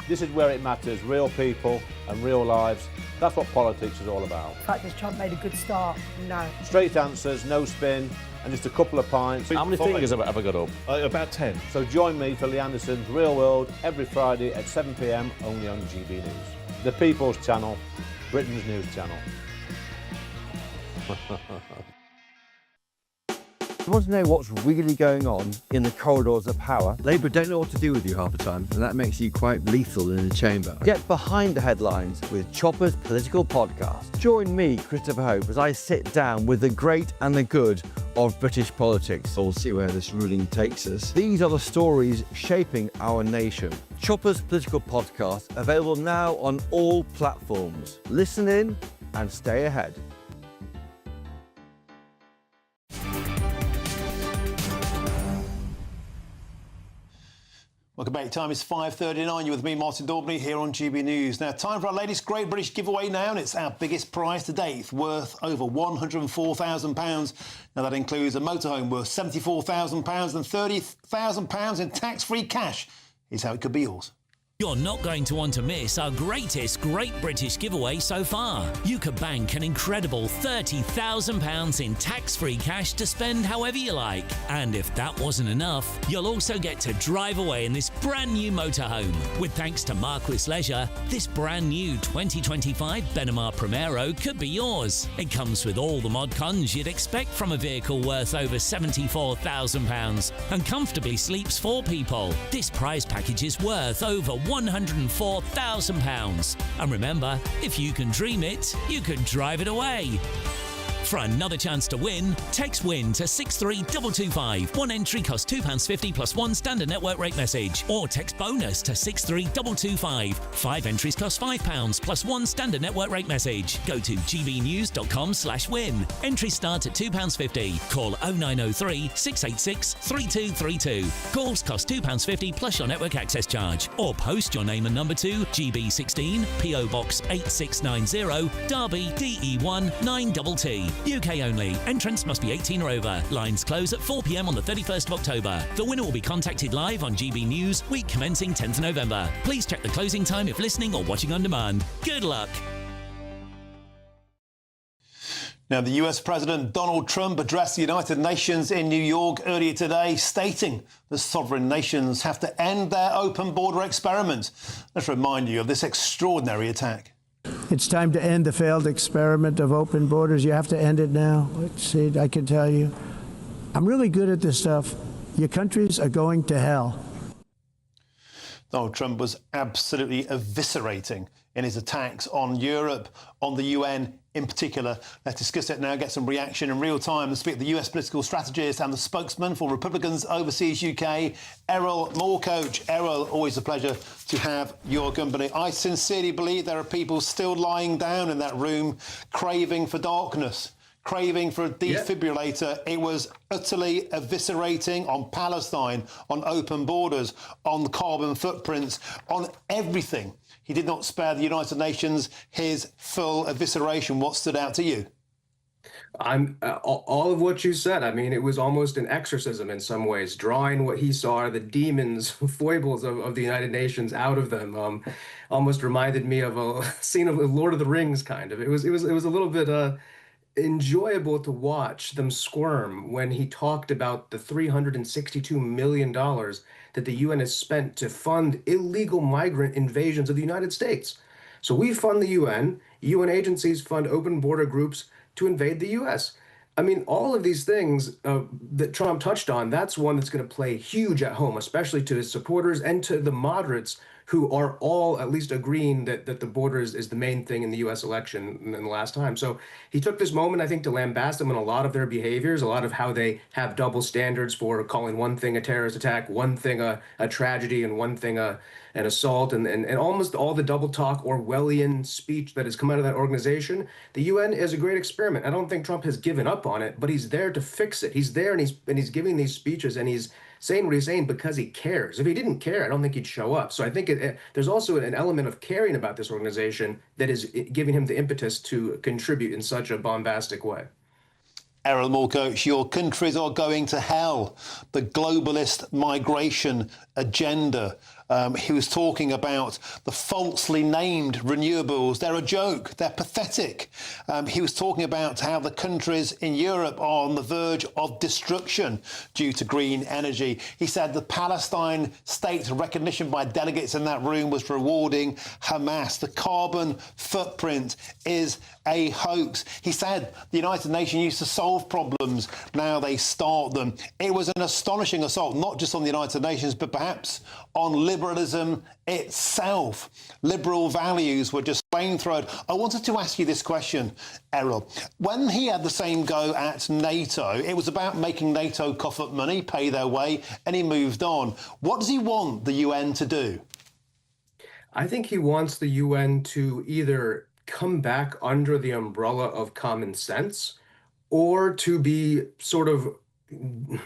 This is where it matters, real people and real lives. That's what politics is all about. The fact has Trump made a good start? No. Straight answers, no spin, and just a couple of pints. How many fingers have I got up? About 10. So join me for Lee Anderson's Real World every Friday at 7 p.m. only on GB News. The People's Channel, Britain's news channel. You want to know what's really going on in the corridors of power? Labour don't know what to do with you half the time, and that makes you quite lethal in the chamber. Get behind the headlines with Chopper's Political Podcast. Join me, Christopher Hope, as I sit down with the great and the good of British politics. We'll see where this ruling takes us. These are the stories shaping our nation. Chopper's Political Podcast, available now on all platforms. Listen in and stay ahead. Welcome back. Time is 5:39. You're with me, Martin Daubney, here on GB News. Now, time for our latest Great British giveaway now, and it's our biggest prize to date, worth over £104,000. Now, that includes a motorhome worth £74,000 and £30,000 in tax-free cash. Here's how it could be yours. You're not going to want to miss our greatest Great British giveaway so far. You could bank an incredible £30,000 in tax-free cash to spend however you like. And if that wasn't enough, you'll also get to drive away in this brand new motorhome. With thanks to Marquis Leisure, this brand new 2025 Benimar Primero could be yours. It comes with all the mod cons you'd expect from a vehicle worth over £74,000 and comfortably sleeps 4 people. This prize package is worth over £104,000. And remember, if you can dream it, you can drive it away. For another chance to win, text WIN to 63225. One entry costs £2.50 plus one standard network rate message. Or text BONUS to 63225. 5 entries cost £5 plus one standard network rate message. Go to gbnews.com/win. Entries start at £2.50. Call 0903 686 3232. Calls cost £2.50 plus your network access charge. Or post your name and number to GB16 PO Box 8690 Derby DE1 9TT. UK only. Entrants must be 18 or over. Lines close at 4 p.m. on the 31st of October. The winner will be contacted live on GB News, week commencing 10th November. Please check the closing time if listening or watching on demand. Good luck. Now, the US President Donald Trump addressed the United Nations in New York earlier today, stating that sovereign nations have to end their open border experiment. Let's remind you of this extraordinary attack. It's time to end the failed experiment of open borders. You have to end it now. See, I can tell you, I'm really good at this stuff. Your countries are going to hell. Donald Trump was absolutely eviscerating in his attacks on Europe, on the UN in particular. Let's discuss it now, get some reaction in real time. Let's speak to the US political strategist and the spokesman for Republicans Overseas UK, Errol Moorcoach. Errol, always a pleasure to have your company. I sincerely believe there are people still lying down in that room craving for darkness, craving for a defibrillator. It was utterly eviscerating on Palestine, on open borders, on carbon footprints, on everything. He did not spare the United Nations his full evisceration. What stood out to you? All of what you said. I mean, it was almost an exorcism in some ways, drawing what he saw, the demons, foibles of the United Nations out of them. Almost reminded me of a scene of Lord of the Rings, kind of. It was a little bit enjoyable to watch them squirm when he talked about the $362 million that the UN has spent to fund illegal migrant invasions of the United States. So we fund the UN agencies fund open border groups to invade the US. I mean, all of these things that Trump touched on, that's one that's going to play huge at home, especially to his supporters and to the moderates who are all at least agreeing that the border is the main thing in the US election in the last time. So he took this moment, I think, to lambast them on a lot of their behaviors, a lot of how they have double standards for calling one thing a terrorist attack, one thing a tragedy, and one thing an assault, and almost all the double talk Orwellian speech that has come out of that organization. The UN is a great experiment. I don't think Trump has given up on it, but he's there to fix it. He's there and he's giving these speeches and he's saying what he's saying because he cares. If he didn't care, I don't think he'd show up. So I think there's also an element of caring about this organization that is giving him the impetus to contribute in such a bombastic way. Errol Moore-Coach, your countries are going to hell. The globalist migration agenda. He was talking about the falsely named renewables. They're a joke. They're pathetic. He was talking about how the countries in Europe are on the verge of destruction due to green energy. He said the Palestine state's recognition by delegates in that room was rewarding Hamas. The carbon footprint is a hoax. He said the United Nations used to solve problems. Now they start them. It was an astonishing assault, not just on the United Nations, but perhaps on liberalism itself. Liberal values were just flamethrown. I wanted to ask you this question, Errol. When he had the same go at NATO, it was about making NATO cough up money, pay their way, and he moved on. What does he want the UN to do? I think he wants the UN to either come back under the umbrella of common sense or to be sort of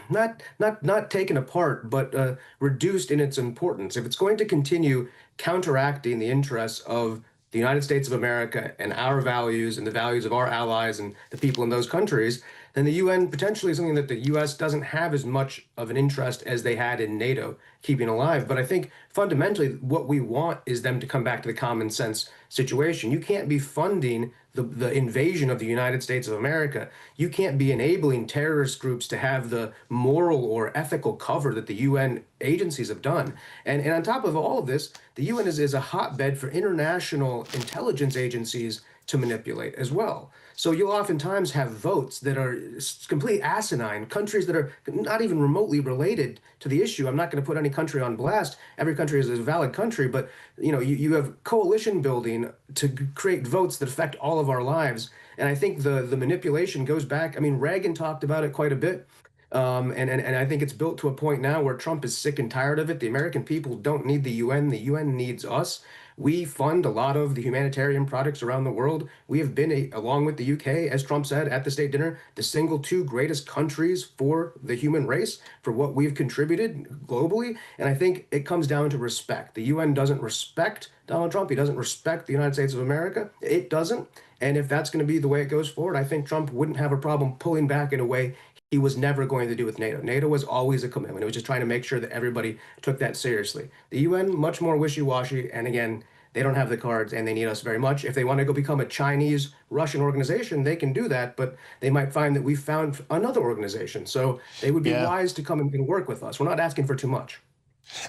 not taken apart, but reduced in its importance. If it's going to continue counteracting the interests of the United States of America and our values and the values of our allies and the people in those countries, then the UN potentially is something that the US doesn't have as much of an interest as they had in NATO keeping alive. But I think fundamentally what we want is them to come back to the common sense situation. You can't be funding the invasion of the United States of America. You can't be enabling terrorist groups to have the moral or ethical cover that the UN agencies have done. And on top of all of this, the UN is a hotbed for international intelligence agencies to manipulate as well. So you'll oftentimes have votes that are completely asinine, countries that are not even remotely related to the issue. I'm not going to put any country on blast. Every country is a valid country, but you have coalition building to create votes that affect all of our lives. And I think the manipulation goes back. I mean, Reagan talked about it quite a bit. And I think it's built to a point now where Trump is sick and tired of it. The American people don't need the UN. The UN needs us. We fund a lot of the humanitarian projects around the world. We have been, along with the UK, as Trump said at the state dinner, the single two greatest countries for the human race, for what we've contributed globally. And I think it comes down to respect. The UN doesn't respect Donald Trump. He doesn't respect the United States of America. It doesn't. And if that's going to be the way it goes forward, I think Trump wouldn't have a problem pulling back in a way he was never going to do with NATO. NATO was always a commitment. It was just trying to make sure that everybody took that seriously. The UN, much more wishy-washy, and again, they don't have the cards and they need us very much. If they want to go become a Chinese, Russian organization, they can do that, but they might find that we've found another organization. So they would be wise to come and work with us. We're not asking for too much.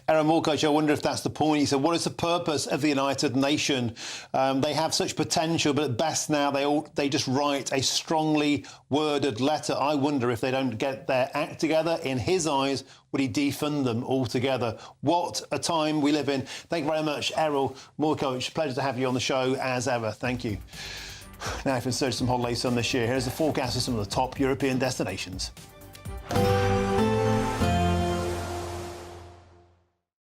Errol Moore-Coach, I wonder if that's the point. He said, what is the purpose of the United Nations? They have such potential, but at best now they just write a strongly worded letter. I wonder if they don't get their act together. In his eyes, would he defund them altogether? What a time we live in. Thank you very much, Errol Moore-Coach. Pleasure to have you on the show as ever. Thank you. Now, if in search of some holiday sun this year, here's the forecast of some of the top European destinations.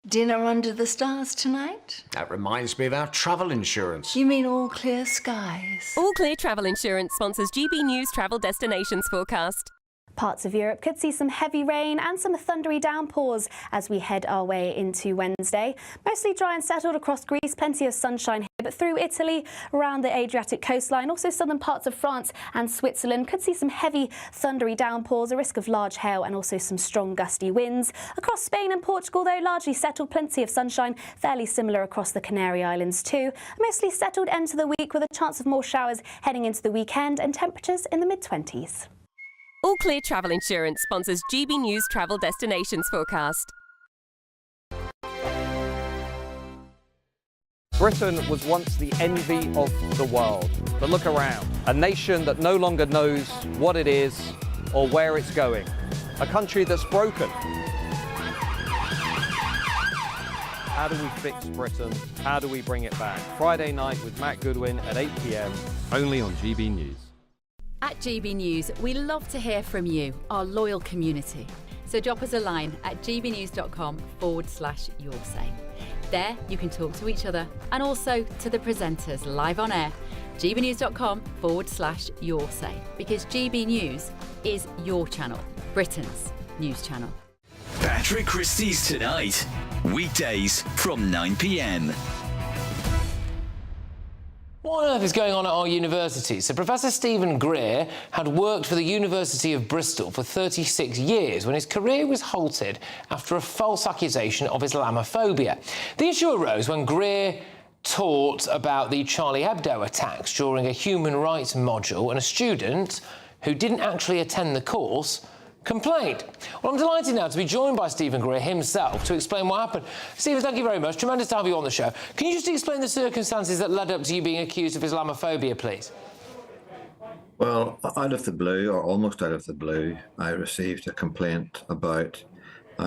Dinner under the stars tonight? That reminds me of our travel insurance. You mean all clear skies? All Clear Travel Insurance sponsors GB News travel destinations forecast. Parts of Europe could see some heavy rain and some thundery downpours as we head our way into Wednesday. Mostly dry and settled across Greece, plenty of sunshine here, but through Italy, around the Adriatic coastline, also southern parts of France and Switzerland could see some heavy thundery downpours, a risk of large hail and also some strong gusty winds. Across Spain and Portugal, though, largely settled, plenty of sunshine, fairly similar across the Canary Islands too. A mostly settled end to the week with a chance of more showers heading into the weekend and temperatures in the mid-20s. All Clear Travel Insurance sponsors GB News travel destinations forecast. Britain was once the envy of the world, but look around. A nation that no longer knows what it is or where it's going. A country that's broken. How do we fix Britain? How do we bring it back? Friday night with Matt Goodwin at 8 p.m, only on GB News. At GB News, we love to hear from you, our loyal community. So drop us a line at gbnews.com/yoursay. There you can talk to each other and also to the presenters live on air. gbnews.com/yoursay, because GB News is your channel, Britain's news channel. Patrick Christie's Tonight, weekdays from 9 p.m. What on earth is going on at our university? So Professor Stephen Greer had worked for the University of Bristol for 36 years when his career was halted after a false accusation of Islamophobia. The issue arose when Greer taught about the Charlie Hebdo attacks during a human rights module, and a student who didn't actually attend the course complained. Well, I'm delighted now to be joined by Stephen Greer himself to explain what happened. Stephen, thank you very much. Tremendous to have you on the show. Can you just explain the circumstances that led up to you being accused of Islamophobia, please? Well, out of the blue, or almost out of the blue, I received a complaint about a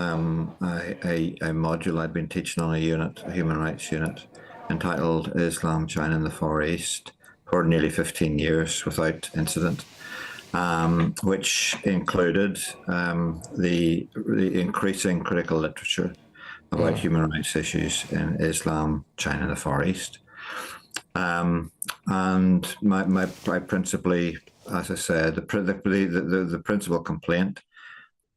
module I'd been teaching on a human rights unit, entitled Islam, China and the Far East, for nearly 15 years without incident. Which included the increasing critical literature about human rights issues in Islam, China, and the Far East. And my principally, as I said, the principal complaint,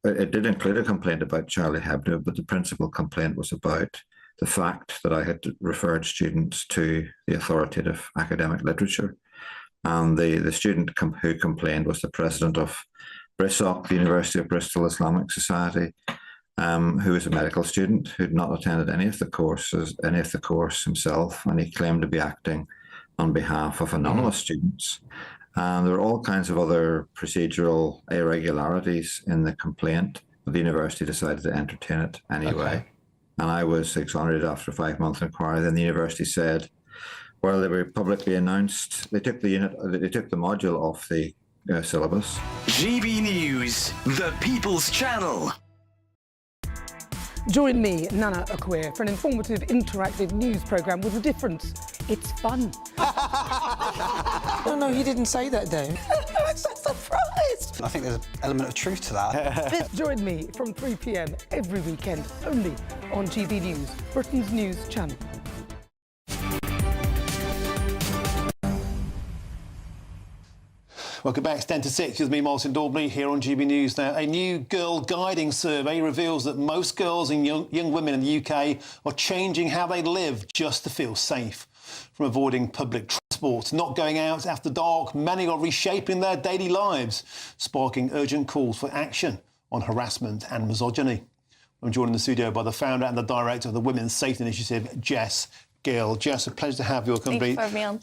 it did include a complaint about Charlie Hebdo, but the principal complaint was about the fact that I had referred students to the authoritative academic literature. And the student who complained was the president of BRISOC, the University of Bristol Islamic Society, who was a medical student who'd not attended any of the course himself, and he claimed to be acting on behalf of anonymous students. And there were all kinds of other procedural irregularities in the complaint, but the university decided to entertain it anyway. Okay. And I was exonerated after a 5-month inquiry. Then the university said, well, they were publicly announced. They took the module off the syllabus. GB News, the People's Channel. Join me, Nana Akwe, for an informative, interactive news programme with a difference. It's fun. No, he didn't say that, though. I'm so surprised. I think there's an element of truth to that. Join me from 3 p.m. every weekend, only on GB News, Britain's news channel. Welcome back. It's 10 to 6 with me, Martin Daubney, here on GB News. Now, a new girl guiding survey reveals that most girls and young women in the UK are changing how they live just to feel safe. From avoiding public transport to not going out after dark, many are reshaping their daily lives, sparking urgent calls for action on harassment and misogyny. I'm joined in the studio by the founder and the director of the Women's Safety Initiative, Jess Gill. Jess, a pleasure to have your company. Thanks for having me on.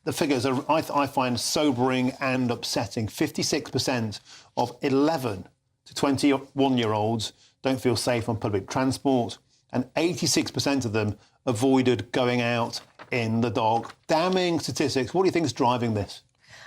The figures are, I find, sobering and upsetting. 56% of 11 to 21-year-olds don't feel safe on public transport, and 86% of them avoided going out in the dark. Damning statistics. What do you think is driving this?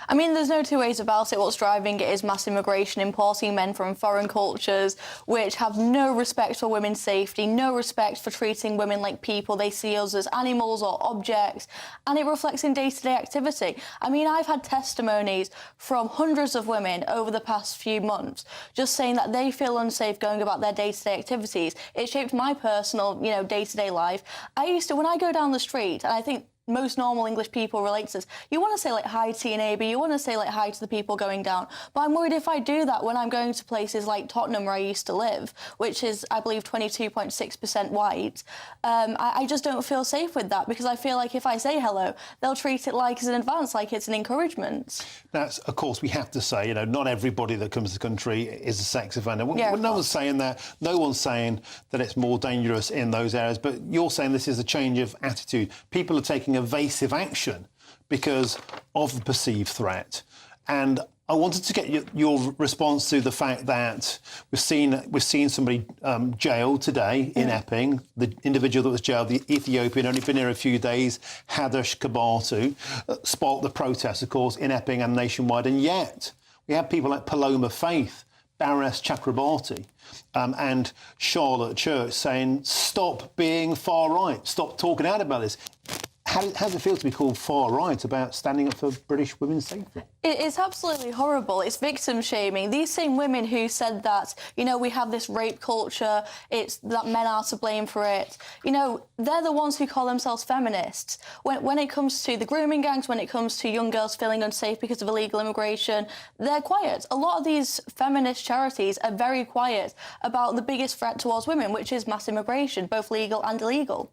I mean, there's no two ways about it. What's driving it is mass immigration, importing men from foreign cultures, which have no respect for women's safety, no respect for treating women like people. They see us as animals or objects, and it reflects in day-to-day activity. I mean, I've had testimonies from hundreds of women over the past few months just saying that they feel unsafe going about their day-to-day activities. It shaped my personal, day-to-day life. When I go down the street, and I think most normal English people relate to this, you want to say like hi to your neighbour, you want to say like hi to the people going down. But I'm worried if I do that when I'm going to places like Tottenham, where I used to live, which is, I believe, 22.6% white, I just don't feel safe with that, because I feel like if I say hello, they'll treat it like as an advance, like it's an encouragement. Now, of course, we have to say, not everybody that comes to the country is a sex offender. Yeah, no one's saying that. No one's saying that it's more dangerous in those areas. But you're saying this is a change of attitude. People are taking evasive action because of the perceived threat. And I wanted to get your response to the fact that we've seen somebody jailed today in Epping. The individual that was jailed, the Ethiopian, only been here a few days, Hadesh Kabatu, sparked the protests, of course, in Epping and nationwide. And yet we have people like Paloma Faith, Baroness Chakrabarti, and Charlotte Church saying, stop being far right, stop talking out about this. How does it feel to be called far right about standing up for British women's safety? It's absolutely horrible. It's victim shaming. These same women who said that, we have this rape culture, it's that men are to blame for it, they're the ones who call themselves feminists. When it comes to the grooming gangs, when it comes to young girls feeling unsafe because of illegal immigration, they're quiet. A lot of these feminist charities are very quiet about the biggest threat towards women, which is mass immigration, both legal and illegal.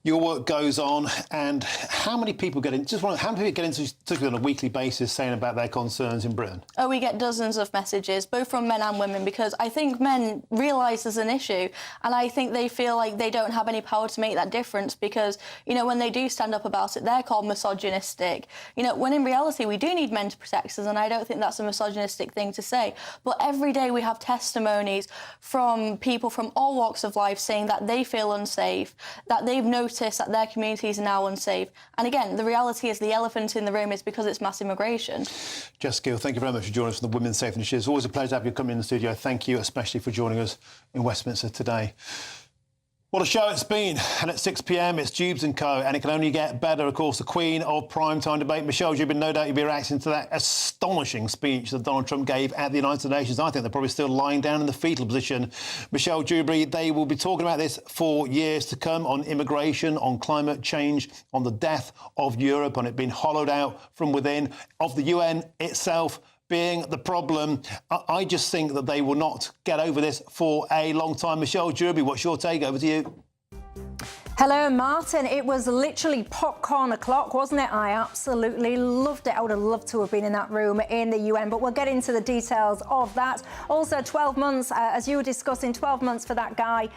Your work goes on, and how many people get into on a weekly basis saying about their concerns in Britain? Oh, we get dozens of messages, both from men and women, because I think men realise there's an issue, and I think they feel like they don't have any power to make that difference because, when they do stand up about it, they're called misogynistic. When in reality, we do need men to protect us, and I don't think that's a misogynistic thing to say. But every day we have testimonies from people from all walks of life saying that they feel unsafe, that they've noticed that their communities are now unsafe. And again, the reality is the elephant in the room is because it's mass immigration. Jess Gill, thank you very much for joining us from the Women's Safety Initiative. It's always a pleasure to have you come in the studio. Thank you, especially for joining us in Westminster today. What a show it's been. And at 6 p.m, it's Jubes & Co. And it can only get better, of course, the queen of primetime debate, Michelle Jubin. No doubt you'll be reacting to that astonishing speech that Donald Trump gave at the United Nations. I think they're probably still lying down in the fetal position. Michelle Jubin, they will be talking about this for years to come, on immigration, on climate change, on the death of Europe, on it being hollowed out from within, of the UN itself being the problem. I just think that they will not get over this for a long time. Michelle Jubin, what's your take? Over to you. Hello, Martin. It was literally popcorn o'clock, wasn't it? I absolutely loved it. I would have loved to have been in that room in the UN, but we'll get into the details of that. Also, 12 months, as you were discussing, 12 months for that guy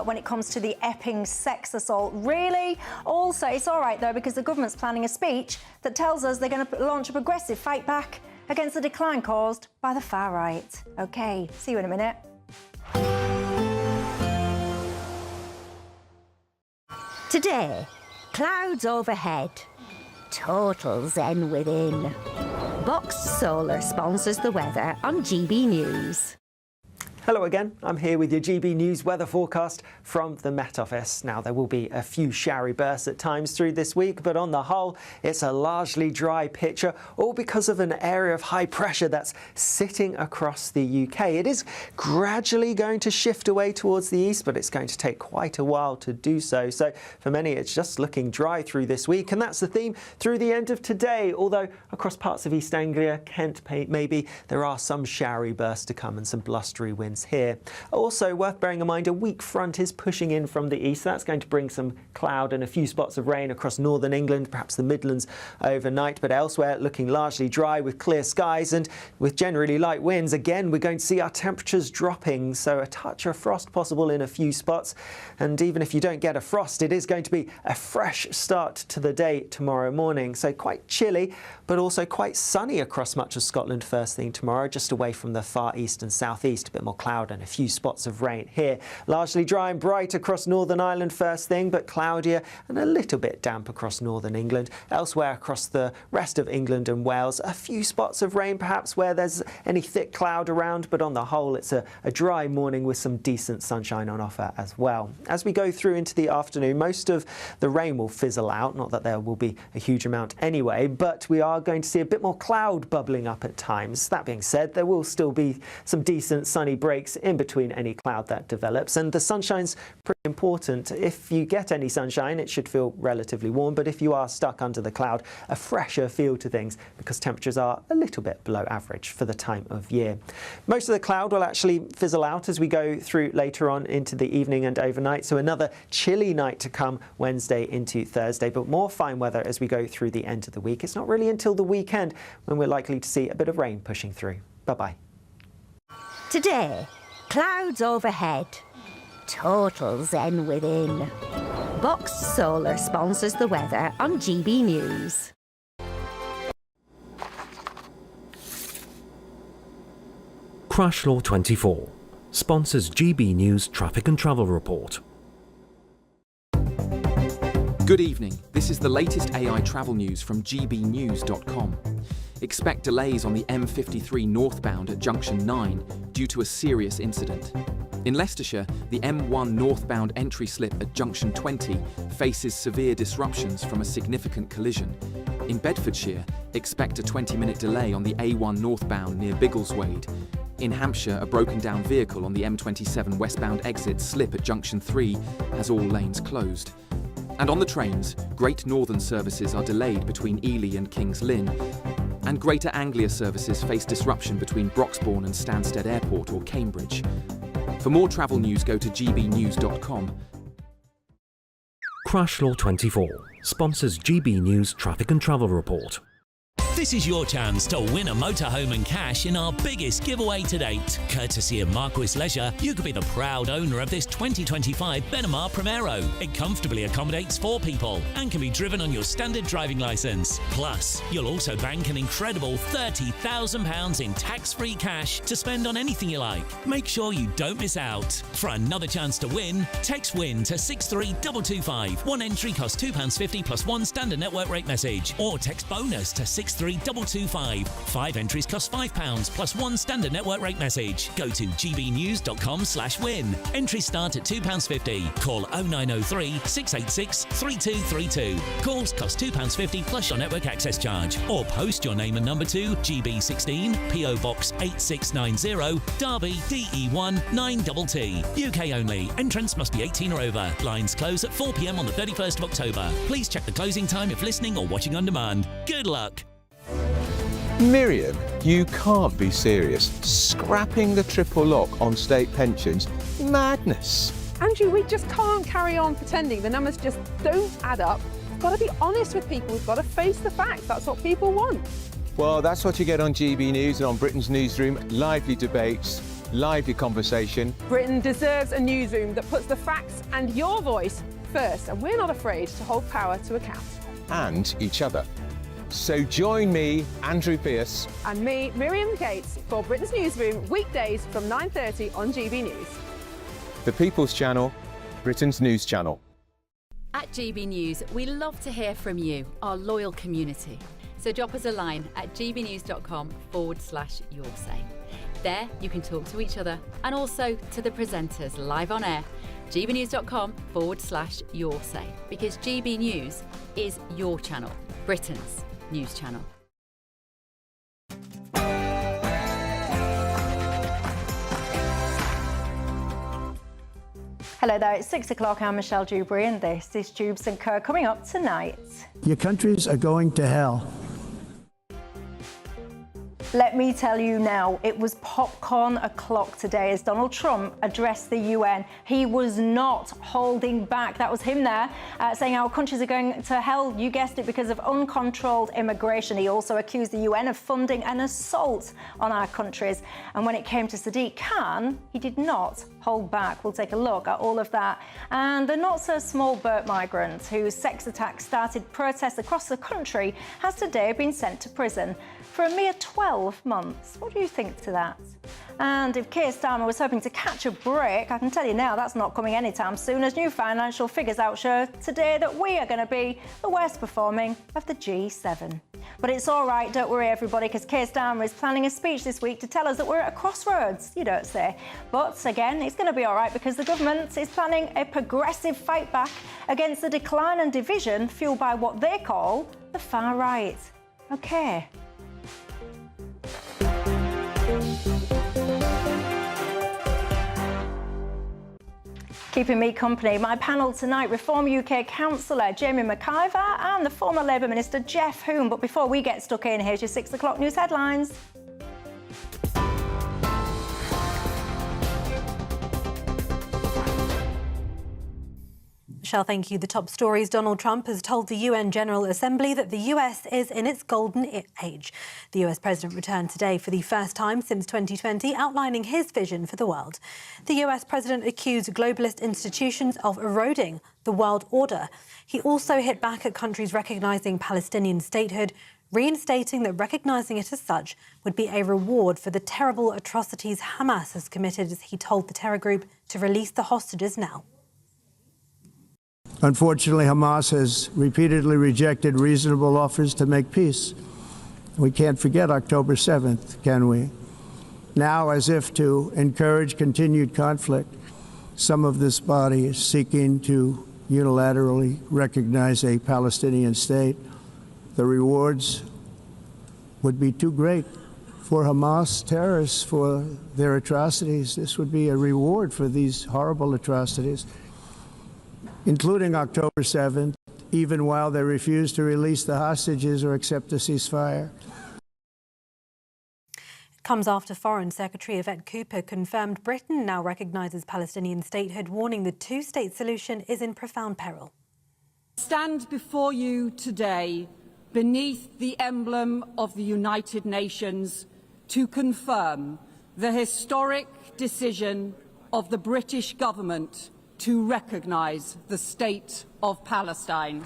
when it comes to the Epping sex assault. Really? Also, it's all right, though, because the government's planning a speech that tells us they're going to launch a progressive fight back against the decline caused by the far right. OK, see you in a minute. Today, clouds overhead, total zen within. Boxed Solar sponsors the weather on GB News. Hello again, I'm here with your GB News weather forecast from the Met Office. Now, there will be a few showery bursts at times through this week, but on the whole, it's a largely dry picture, all because of an area of high pressure that's sitting across the UK. It is gradually going to shift away towards the east, but it's going to take quite a while to do so. So for many, it's just looking dry through this week, and that's the theme through the end of today, although across parts of East Anglia, Kent maybe, there are some showery bursts to come and some blustery winds here. Also worth bearing in mind, a weak front is pushing in from the east. That's going to bring some cloud and a few spots of rain across northern England, perhaps the Midlands overnight, but elsewhere looking largely dry with clear skies and with generally light winds. Again, we're going to see our temperatures dropping, so a touch of frost possible in a few spots. And even if you don't get a frost, it is going to be a fresh start to the day tomorrow morning. So quite chilly, but also quite sunny across much of Scotland first thing tomorrow, just away from the far east and southeast. A bit more cloud and a few spots of rain here. Largely dry and bright across Northern Ireland first thing, but cloudier and a little bit damp across Northern England. Elsewhere across the rest of England and Wales, a few spots of rain perhaps where there's any thick cloud around, but on the whole it's a dry morning with some decent sunshine on offer as well. As we go through into the afternoon, most of the rain will fizzle out, not that there will be a huge amount anyway, but we are going to see a bit more cloud bubbling up at times. That being said, there will still be some decent sunny breaks in between any cloud that develops, and the sunshine's pretty important. If you get any sunshine, it should feel relatively warm, but if you are stuck under the cloud, a fresher feel to things because temperatures are a little bit below average for the time of year. Most of the cloud will actually fizzle out as we go through later on into the evening and overnight, so another chilly night to come Wednesday into Thursday, but more fine weather as we go through the end of the week. It's not really until the weekend when we're likely to see a bit of rain pushing through. Bye-bye. Today, clouds overhead. Total zen within. Box Solar sponsors the weather on GB News. Crash Law 24 sponsors GB News Traffic and Travel Report. Good evening. This is the latest AI travel news from GBNews.com. Expect delays on the M53 northbound at Junction 9 due to a serious incident. In Leicestershire, the M1 northbound entry slip at Junction 20 faces severe disruptions from a significant collision. In Bedfordshire, expect a 20-minute delay on the A1 northbound near Biggleswade. In Hampshire, a broken-down vehicle on the M27 westbound exit slip at Junction 3 has all lanes closed. And on the trains, Great Northern services are delayed between Ely and Kings Lynn, and Greater Anglia services face disruption between Broxbourne and Stansted Airport or Cambridge. For more travel news, go to gbnews.com. Crash Law 24 sponsors GB News Traffic and Travel Report. This is your chance to win a motorhome and cash in our biggest giveaway to date. Courtesy of Marquis Leisure, you could be the proud owner of this 2025 Benamar Primero. It comfortably accommodates 4 people and can be driven on your standard driving licence. Plus, you'll also bank an incredible £30,000 in tax-free cash to spend on anything you like. Make sure you don't miss out. For another chance to win, text WIN to 63225. One entry costs £2.50 plus one standard network rate message, or text BONUS to 63225. 5 entries cost £5 plus one standard network rate message. Go to gbnews.com/win. Entries start at £2.50. Call 0903 686 3232. Calls cost £2.50 plus your network access charge. Or post your name and number to GB16 PO Box 8690 Derby DE1 9TT. UK only. Entrance must be 18 or over. Lines close at 4 p.m. on the 31st of October. Please check the closing time if listening or watching on demand. Good luck. Miriam, you can't be serious. Scrapping the triple lock on state pensions? Madness. Andrew, we just can't carry on pretending. The numbers just don't add up. We've got to be honest with people. We've got to face the facts. That's what people want. Well, that's what you get on GB News and on Britain's Newsroom. Lively debates, lively conversation. Britain deserves a newsroom that puts the facts and your voice first, and we're not afraid to hold power to account. And each other. So join me, Andrew Pearce. And me, Miriam Gates, for Britain's Newsroom, weekdays from 9:30 on GB News. The People's Channel, Britain's News Channel. At GB News, we love to hear from you, our loyal community. So drop us a line at gbnews.com/yoursay. There you can talk to each other and also to the presenters live on air. gbnews.com/yoursay, because GB News is your channel, Britain's news channel. Hello there, it's 6 o'clock. I'm Michelle Dewberry and this is Tubes & Co. Coming up tonight. Your countries are going to hell. Let me tell you now, it was popcorn o'clock today as Donald Trump addressed the UN. He was not holding back. That was him there saying our countries are going to hell, you guessed it, because of uncontrolled immigration. He also accused the UN of funding an assault on our countries. And when it came to Sadiq Khan, he did not hold back. We'll take a look at all of that. And the not-so-small Burt migrant whose sex attack started protests across the country has today been sent to prison for a mere 12 12 months. What do you think to that? And if Keir Starmer was hoping to catch a break, I can tell you now that's not coming anytime soon, as new financial figures out show today that we are going to be the worst performing of the G7. But it's all right, don't worry everybody, because Keir Starmer is planning a speech this week to tell us that we're at a crossroads, you don't say. But again, it's going to be all right because the government is planning a progressive fight back against the decline and division fueled by what they call the far right. OK. Keeping me company, my panel tonight, Reform UK councillor Jamie McIver and the former Labour Minister Jeff Hume. But before we get stuck in, here's your 6 o'clock news headlines. Michelle, thank you. The top stories. Donald Trump has told the UN General Assembly that the US is in its golden age. The US president returned today for the first time since 2020, outlining his vision for the world. The US president accused globalist institutions of eroding the world order. He also hit back at countries recognising Palestinian statehood, reinstating that recognising it as such would be a reward for the terrible atrocities Hamas has committed, as he told the terror group to release the hostages now. Unfortunately, Hamas has repeatedly rejected reasonable offers to make peace. We can't forget October 7th, can we? Now, as if to encourage continued conflict, some of this body is seeking to unilaterally recognize a Palestinian state. The rewards would be too great for Hamas terrorists for their atrocities. This would be a reward for these horrible atrocities, including October 7th, even while they refuse to release the hostages or accept a ceasefire. It comes after Foreign Secretary Yvette Cooper confirmed Britain now recognises Palestinian statehood, warning the two-state solution is in profound peril. I stand before you today beneath the emblem of the United Nations to confirm the historic decision of the British government to recognise the State of Palestine.